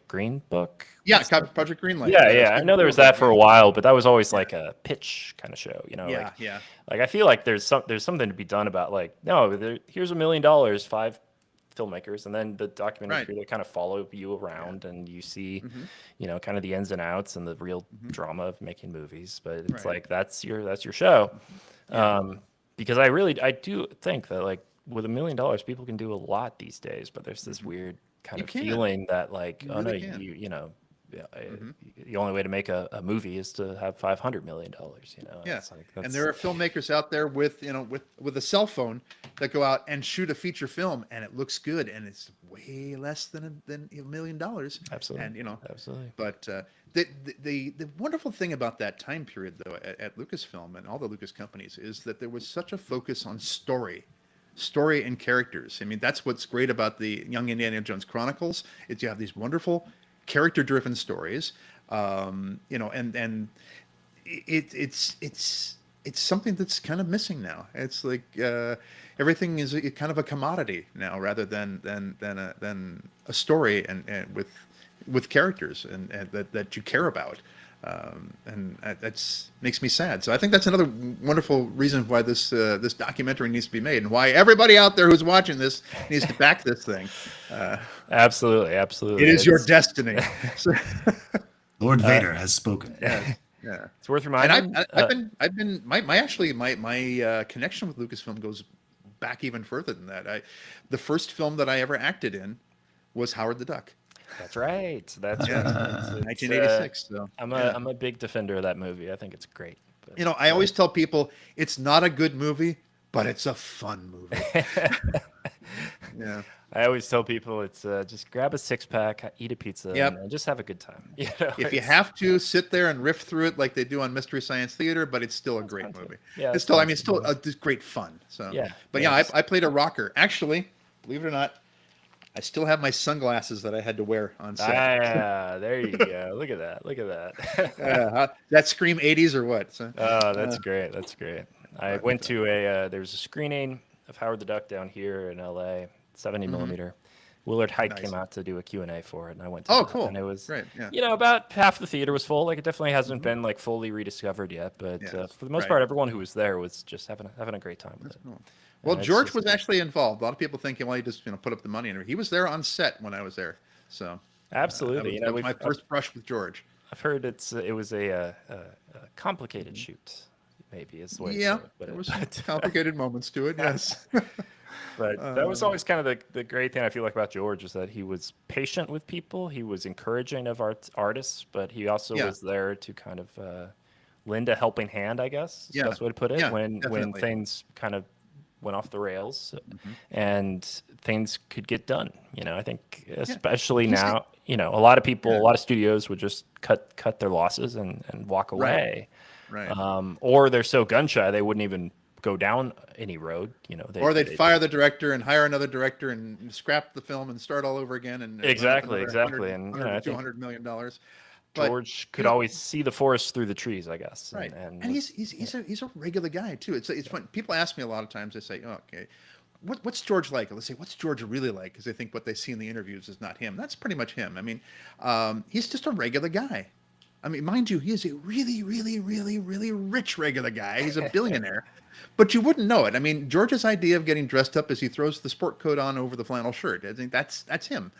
Green Book. Yeah, Project Greenlight. Yeah. I know there was that for a while, but that was always like a pitch kind of show. Like I feel like there's something to be done about here's $1 million, 5 filmmakers, and then the documentary crew that kind of follow you around, and you see, kind of the ins and outs and the real drama of making movies. But it's like that's your show, because I do think that with $1 million, people can do a lot these days, but there's this weird kind of feeling that the only way to make a movie is to have $500 million. Yeah, and there are filmmakers out there with a cell phone that go out and shoot a feature film, and it looks good, and it's way less than $1 million. Absolutely, and absolutely. But the wonderful thing about that time period, though, at Lucasfilm and all the Lucas companies, is that there was such a focus on story and characters. I mean, that's what's great about the Young Indiana Jones Chronicles, is you have these wonderful character-driven stories, and it's something that's kind of missing now. It's like everything is kind of a commodity now, rather than a story and with characters and that you care about. And that makes me sad. So I think that's another wonderful reason why this documentary needs to be made, and why everybody out there who's watching this needs to back this thing. Absolutely. It is your destiny. Lord Vader has spoken. Yeah. It's worth reminding. And I've been my connection with Lucasfilm goes back even further than that. The first film that I ever acted in was Howard the Duck. That's right. That's right. 1986. So I'm a big defender of that movie. I think it's great. I always tell people it's not a good movie, but it's a fun movie. Yeah. I always tell people it's just grab a 6-pack, eat a pizza, Yep. and just have a good time. You know, If you have to, sit there and riff through it like they do on Mystery Science Theater, but it's still a great movie. Yeah, it's still, I mean, it's still just great fun. So, Yeah. But Yeah, yeah, I played a rocker. Actually, believe it or not, I still have my sunglasses that I had to wear on set. Ah, there you go. Look at that. Look at that. That Scream 80s or what? So, Oh, that's great. That's great. I went to there was a screening of Howard the Duck down here in LA, 70 millimeter. Willard Hike came out to do a Q&A for it, and I went to that, cool. and it was Great. Yeah. you know, about half the theater was full. Like, it definitely hasn't been like fully rediscovered yet, but for the most part, everyone who was there was just having a great time with it. Cool. Well, George was actually involved. A lot of people think, well, he just put up the money, and he was there on set when I was there. So absolutely, that was my first brush with George. I've heard it was a complicated shoot, maybe is the way to say it. But there was some complicated moments to it. Yes. But that was always kind of the great thing I feel like about George is that he was patient with people. He was encouraging of artists, but he also was there to kind of lend a helping hand, I guess. Is the best way to put it. When things kind of went off the rails and things could get done. You know, I think especially now, you know, a lot of people, a lot of studios would just cut their losses and walk away. Right. Or they're so gun shy they wouldn't even go down any road, you know. They'd fire the director and hire another director and scrap the film and start all over again. And exactly. And you know, $200 million. George could always see the forest through the trees, I guess. Right. And he's a regular guy too. It's fun. People ask me a lot of times. They say, oh, "Okay, what's George like?" Let's say, "What's George really like?" Because they think what they see in the interviews is not him. That's pretty much him. I mean, he's just a regular guy. I mean, mind you, he is a really, really, really, really rich regular guy. He's a billionaire, but you wouldn't know it. I mean, George's idea of getting dressed up is he throws the sport coat on over the flannel shirt. I think that's him.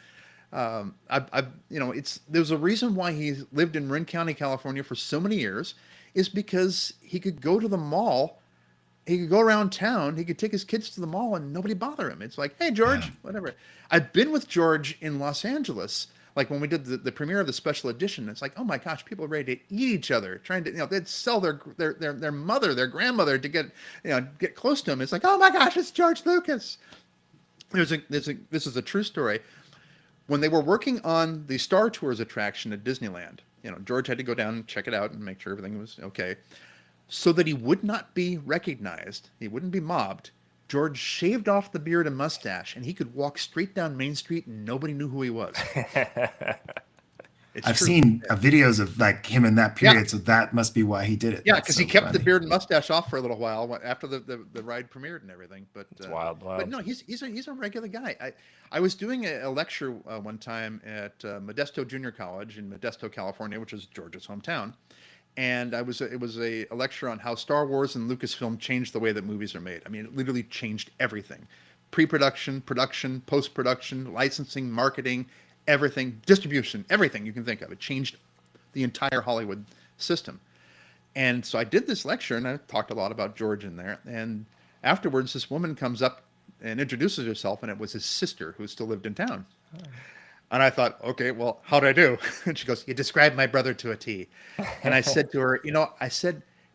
You know, there's a reason why he lived in Marin County, California for so many years, is because he could go to the mall, he could go around town, he could take his kids to the mall and nobody bother him. It's like, hey, George, whatever. I've been with George in Los Angeles, like when we did the premiere of the special edition. It's like, oh my gosh, people are ready to eat each other, trying to, you know, they'd sell their mother, their grandmother to get close to him. It's like, oh my gosh, it's George Lucas. This is a true story. When they were working on the Star Tours attraction at Disneyland, you know, George had to go down and check it out and make sure everything was okay. So that he would not be recognized, he wouldn't be mobbed, George shaved off the beard and mustache, and he could walk straight down Main Street and nobody knew who he was. I've seen videos of like him in that period, so that must be why he did it. Yeah, because he kept the beard and mustache off for a little while after the ride premiered and everything. But it's wild. But no, he's a regular guy. I was doing a lecture one time at Modesto Junior College in Modesto, California, which is George's hometown, and it was a lecture on how Star Wars and Lucasfilm changed the way that movies are made. I mean, it literally changed everything: pre-production, production, post-production, licensing, marketing. Everything, distribution, everything you can think of. It changed the entire Hollywood system. And so I did this lecture and I talked a lot about George in there. And afterwards, this woman comes up and introduces herself, and it was his sister who still lived in town. Oh. And I thought, okay, well, how'd I do? And she goes, you described my brother to a T. And I said to her,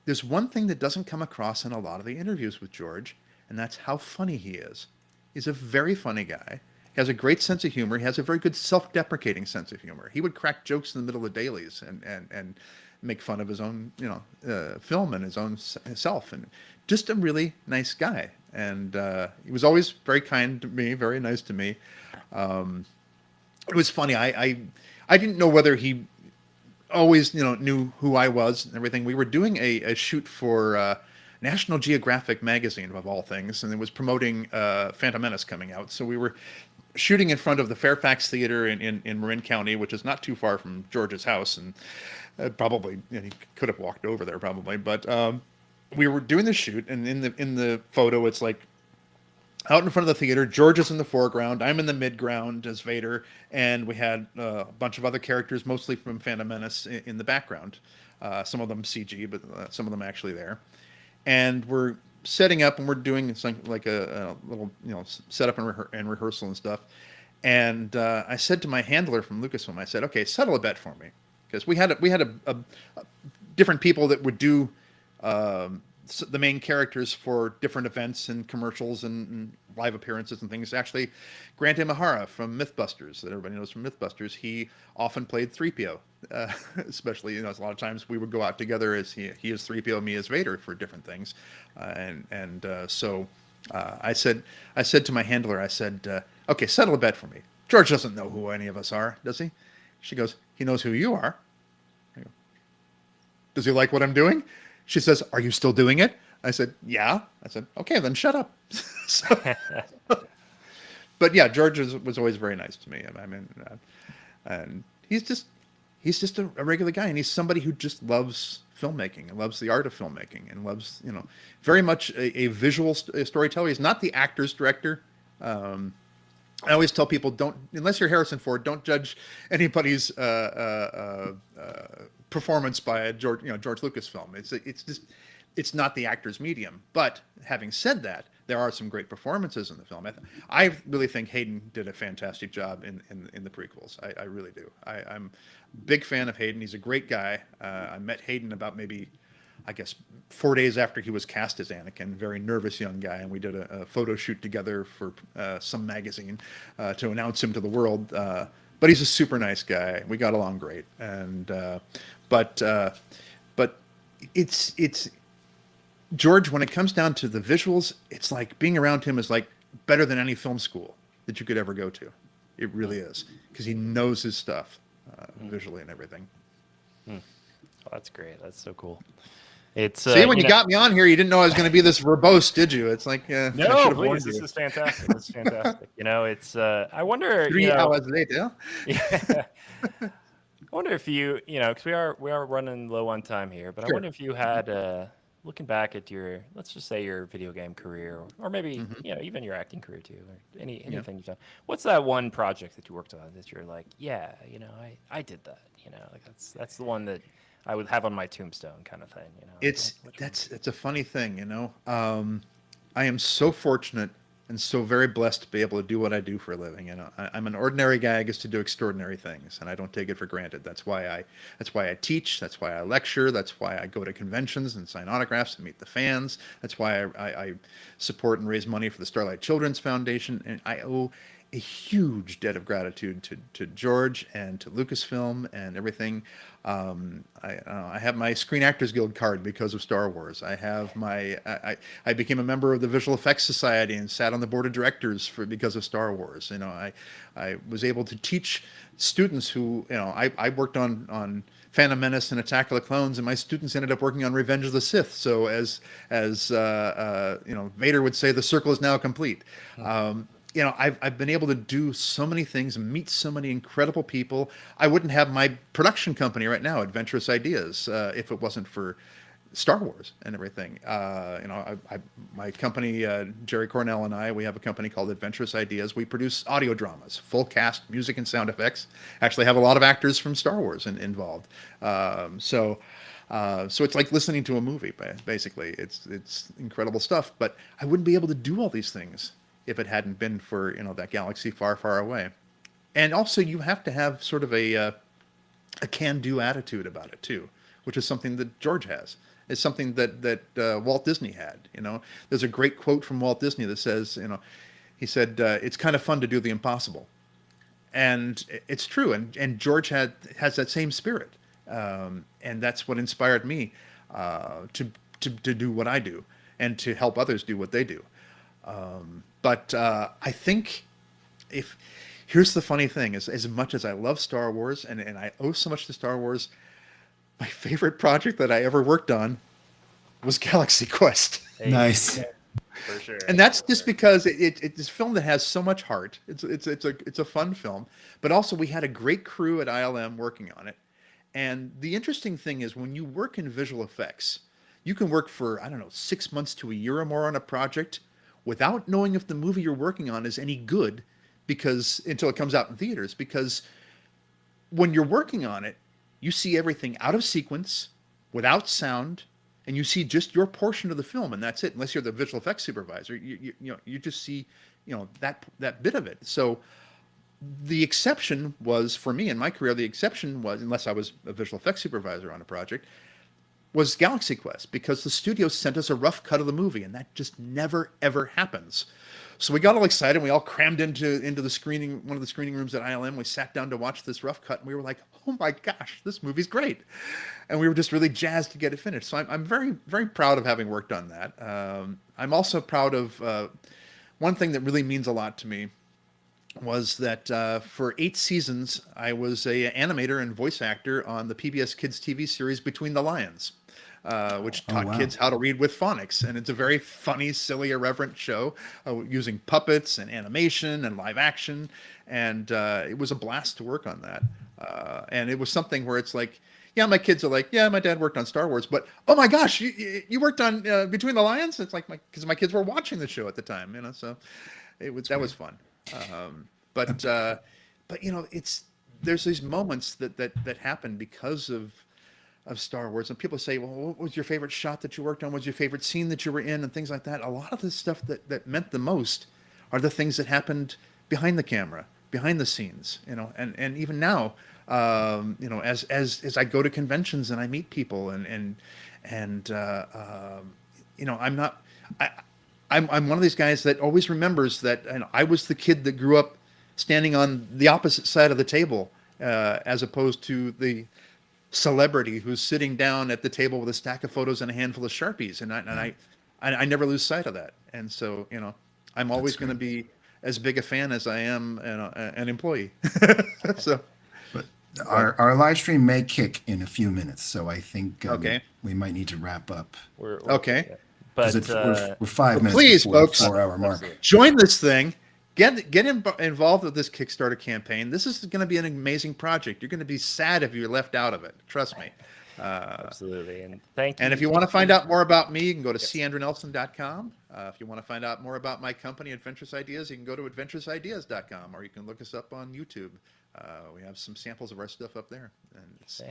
there's one thing that doesn't come across in a lot of the interviews with George, and that's how funny he is. He's a very funny guy. He has a great sense of humor. He has a very good self-deprecating sense of humor. He would crack jokes in the middle of dailies and make fun of his own, film and his own self. And just a really nice guy. And he was always very kind to me, very nice to me. It was funny. I didn't know whether he always, knew who I was and everything. We were doing a shoot for National Geographic magazine, of all things, and it was promoting Phantom Menace coming out. So we were shooting in front of the Fairfax Theater in Marin County, which is not too far from George's house, and probably he could have walked over there probably. But we were doing the shoot, and in the photo, it's like out in front of the theater. George is in the foreground. I'm in the midground as Vader, and we had a bunch of other characters, mostly from Phantom Menace, in the background. Some of them CG, but some of them actually there. And we're setting up, and we're doing something like a little, setup and rehearsal and stuff. And I said to my handler from Lucasfilm, I said, "Okay, settle a bet for me," because we had a different people that would do the main characters for different events and commercials and live appearances and things. Actually, Grant Imahara from Mythbusters, that everybody knows from Mythbusters, he often played 3PO. Especially, you know, a lot of times we would go out together as he is 3PO, me as Vader for different things, so I said to my handler, I said, okay, settle a bet for me. George doesn't know who any of us are, does he? She goes, he knows who you are. I go, does he like what I'm doing? She says, are you still doing it? I said, yeah. I said, okay, then shut up. But yeah, George was always very nice to me. I mean, and he's just a regular guy, and he's somebody who just loves filmmaking and loves the art of filmmaking and loves, you know, very much a visual storyteller. He's not the actor's director. I always tell people, unless you're Harrison Ford, don't judge anybody's performance by a George Lucas film. It's not the actor's medium. But having said that, there are some great performances in the film. I really think Hayden did a fantastic job in the prequels. I really do. I'm a big fan of Hayden. He's a great guy. I met Hayden about maybe, I guess, 4 days after he was cast as Anakin. Very nervous young guy, and we did a photo shoot together for some magazine to announce him to the world. But he's a super nice guy. We got along great, and but it's George. When it comes down to the visuals, it's like being around him is like better than any film school that you could ever go to. It really is, because he knows his stuff visually and everything. Oh, that's great. That's so cool. It's see, when you got me on here, you didn't know I was going to be this verbose, did you? It's like, no, please, this is fantastic. This is fantastic. You know, it's I wonder. 3 hours later. Yeah. I wonder if you know, because we are running low on time here, but I wonder if you had looking back at your, let's just say your video game career, or maybe you know, even your acting career too, or anything you've done. What's that one project that you worked on that you're like, yeah, you know, I did that. You know, like that's the one that I would have on my tombstone, kind of thing. You know, it's a funny thing, you know. I am so fortunate and so very blessed to be able to do what I do for a living. You know, I'm an ordinary guy who gets to do extraordinary things, and I don't take it for granted. That's why I teach. That's why I lecture. That's why I go to conventions and sign autographs and meet the fans. That's why I support and raise money for the Starlight Children's Foundation, and I owe a huge debt of gratitude to George and to Lucasfilm and everything. I have my Screen Actors Guild card because of Star Wars. I have I became a member of the Visual Effects Society and sat on the board of directors because of Star Wars. You know, I was able to teach students who, you know, I worked on Phantom Menace and Attack of the Clones, and my students ended up working on Revenge of the Sith. So as you know, Vader would say, the circle is now complete. You know, I've been able to do so many things, meet so many incredible people. I wouldn't have my production company right now, Adventurous Ideas, if it wasn't for Star Wars and everything. You know, my company, Jerry Cornell and I, we have a company called Adventurous Ideas. We produce audio dramas, full cast, music and sound effects. Actually have a lot of actors from Star Wars involved. So it's like listening to a movie, basically. It's incredible stuff. But I wouldn't be able to do all these things if it hadn't been for, you know, that galaxy far, far away. And also you have to have sort of a can-do attitude about it too, which is something that George has. It's something that Walt Disney had, you know. There's a great quote from Walt Disney that says, you know, he said, it's kind of fun to do the impossible. And it's true. And George has that same spirit. And that's what inspired me to do what I do and to help others do what they do. But I think here's the funny thing is, as much as I love Star Wars and I owe so much to Star Wars, my favorite project that I ever worked on was Galaxy Quest. Nice. For sure. And that's just because it's a film that has so much heart. It's a fun film, but also we had a great crew at ILM working on it. And the interesting thing is when you work in visual effects, you can work for, I don't know, 6 months to a year or more on a project without knowing if the movie you're working on is any good, because until it comes out in theaters, because when you're working on it, you see everything out of sequence, without sound, and you see just your portion of the film, and that's it. Unless you're the visual effects supervisor, you just see, you know, that bit of it. So the exception was, for me in my career, the exception was, unless I was a visual effects supervisor on a project, was Galaxy Quest, because the studio sent us a rough cut of the movie, and that just never ever happens. So we got all excited. We all crammed into the screening, one of the screening rooms at ILM. We sat down to watch this rough cut, and we were like, "Oh my gosh, this movie's great!" And we were just really jazzed to get it finished. So I'm very, very proud of having worked on that. I'm also proud of one thing that really means a lot to me was that for 8 seasons, I was a animator and voice actor on the PBS Kids TV series Between the Lions, which taught kids how to read with phonics. And it's a very funny, silly, irreverent show using puppets and animation and live action. And it was a blast to work on that. And it was something where it's like, yeah, my kids are like, yeah, my dad worked on Star Wars, but oh my gosh, you worked on Between the Lions? It's like, because my kids were watching the show at the time, you know, so that was fun. But you know, there's these moments that happen because of Star Wars, and people say, well, what was your favorite shot that you worked on? What was your favorite scene that you were in, and things like that. A lot of the stuff that meant the most are the things that happened behind the camera, behind the scenes, you know, and even now, you know, as I go to conventions and I meet people and you know, I'm one of these guys that always remembers that, and I was the kid that grew up standing on the opposite side of the table, as opposed to the celebrity who's sitting down at the table with a stack of photos and a handful of Sharpies. And I never lose sight of that. And so, you know, I'm always going to be as big a fan as I am an employee. So, but our live stream may kick in a few minutes. So I think okay, we might need to wrap up. We're okay. But we're 5 minutes please, before folks, the 4-hour mark. Join this thing. Get involved with this Kickstarter campaign. This is going to be an amazing project. You're going to be sad if you're left out of it. Trust me. Absolutely. And thank you. And if you want to find out more about me, you can go to candrewNelson.com. If you want to find out more about my company, Adventurous Ideas, you can go to adventurousideas.com, or you can look us up on YouTube. We have some samples of our stuff up there. And it's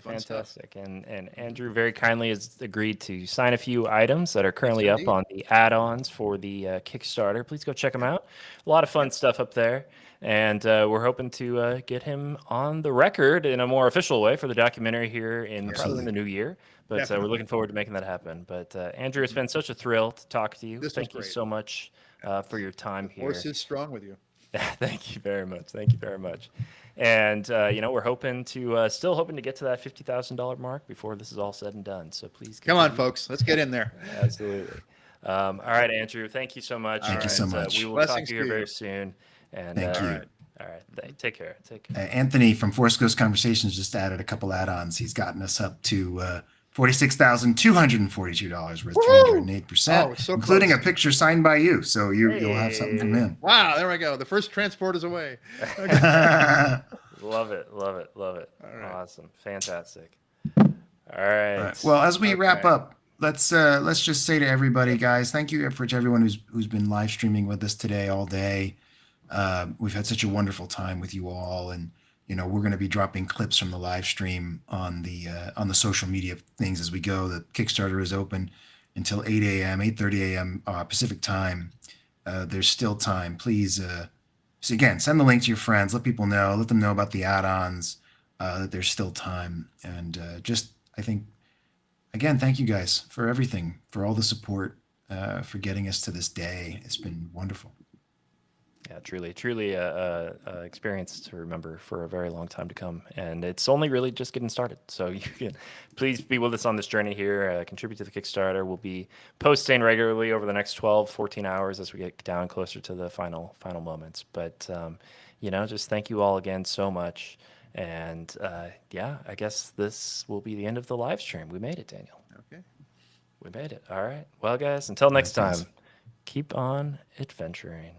fantastic. And Andrew very kindly has agreed to sign a few items that are currently up on the add-ons for the Kickstarter. Please go check them out. A lot of fun stuff up there. And we're hoping to get him on the record in a more official way for the documentary here probably in the new year. But we're looking forward to making that happen. But Andrew, it's been such a thrill to talk to you. Thank you so much for your time here. The force is strong with you. Thank you very much. Thank you very much. And you know, we're hoping to still hoping to get to that $50,000 mark before this is all said and done. So please come on, folks. Let's get in there. Absolutely. All right, Andrew. Thank you so much. Thank you so much. We will talk to you very soon. And thank you. All right. Take care. Anthony from Force Ghost Conversations just added a couple add-ons. He's gotten us up to $46,242 worth 308%, so including close. A picture signed by you. So you'll have something from him. Wow, there we go. The first transport is away. Love it. All right. Awesome. Fantastic. All right. Well, as we wrap up, let's just say to everybody, guys, thank you to everyone who's been live streaming with us today all day. We've had such a wonderful time with you all, and you know, we're going to be dropping clips from the live stream on the social media things as we go. The Kickstarter is open until 8:30 a.m. Pacific time. There's still time. Please, so again, send the link to your friends. Let people know. Let them know about the add-ons. That there's still time. And I think, again, thank you guys for everything, for all the support, for getting us to this day. It's been wonderful. Yeah, truly a experience to remember for a very long time to come. And it's only really just getting started. So you can please be with us on this journey here, contribute to the Kickstarter. We'll be posting regularly over the next 14 hours as we get down closer to the final moments. But, you know, just thank you all again so much. And yeah, I guess this will be the end of the live stream. We made it, Daniel. Okay. We made it. All right. Well, guys, until next time, keep on adventuring.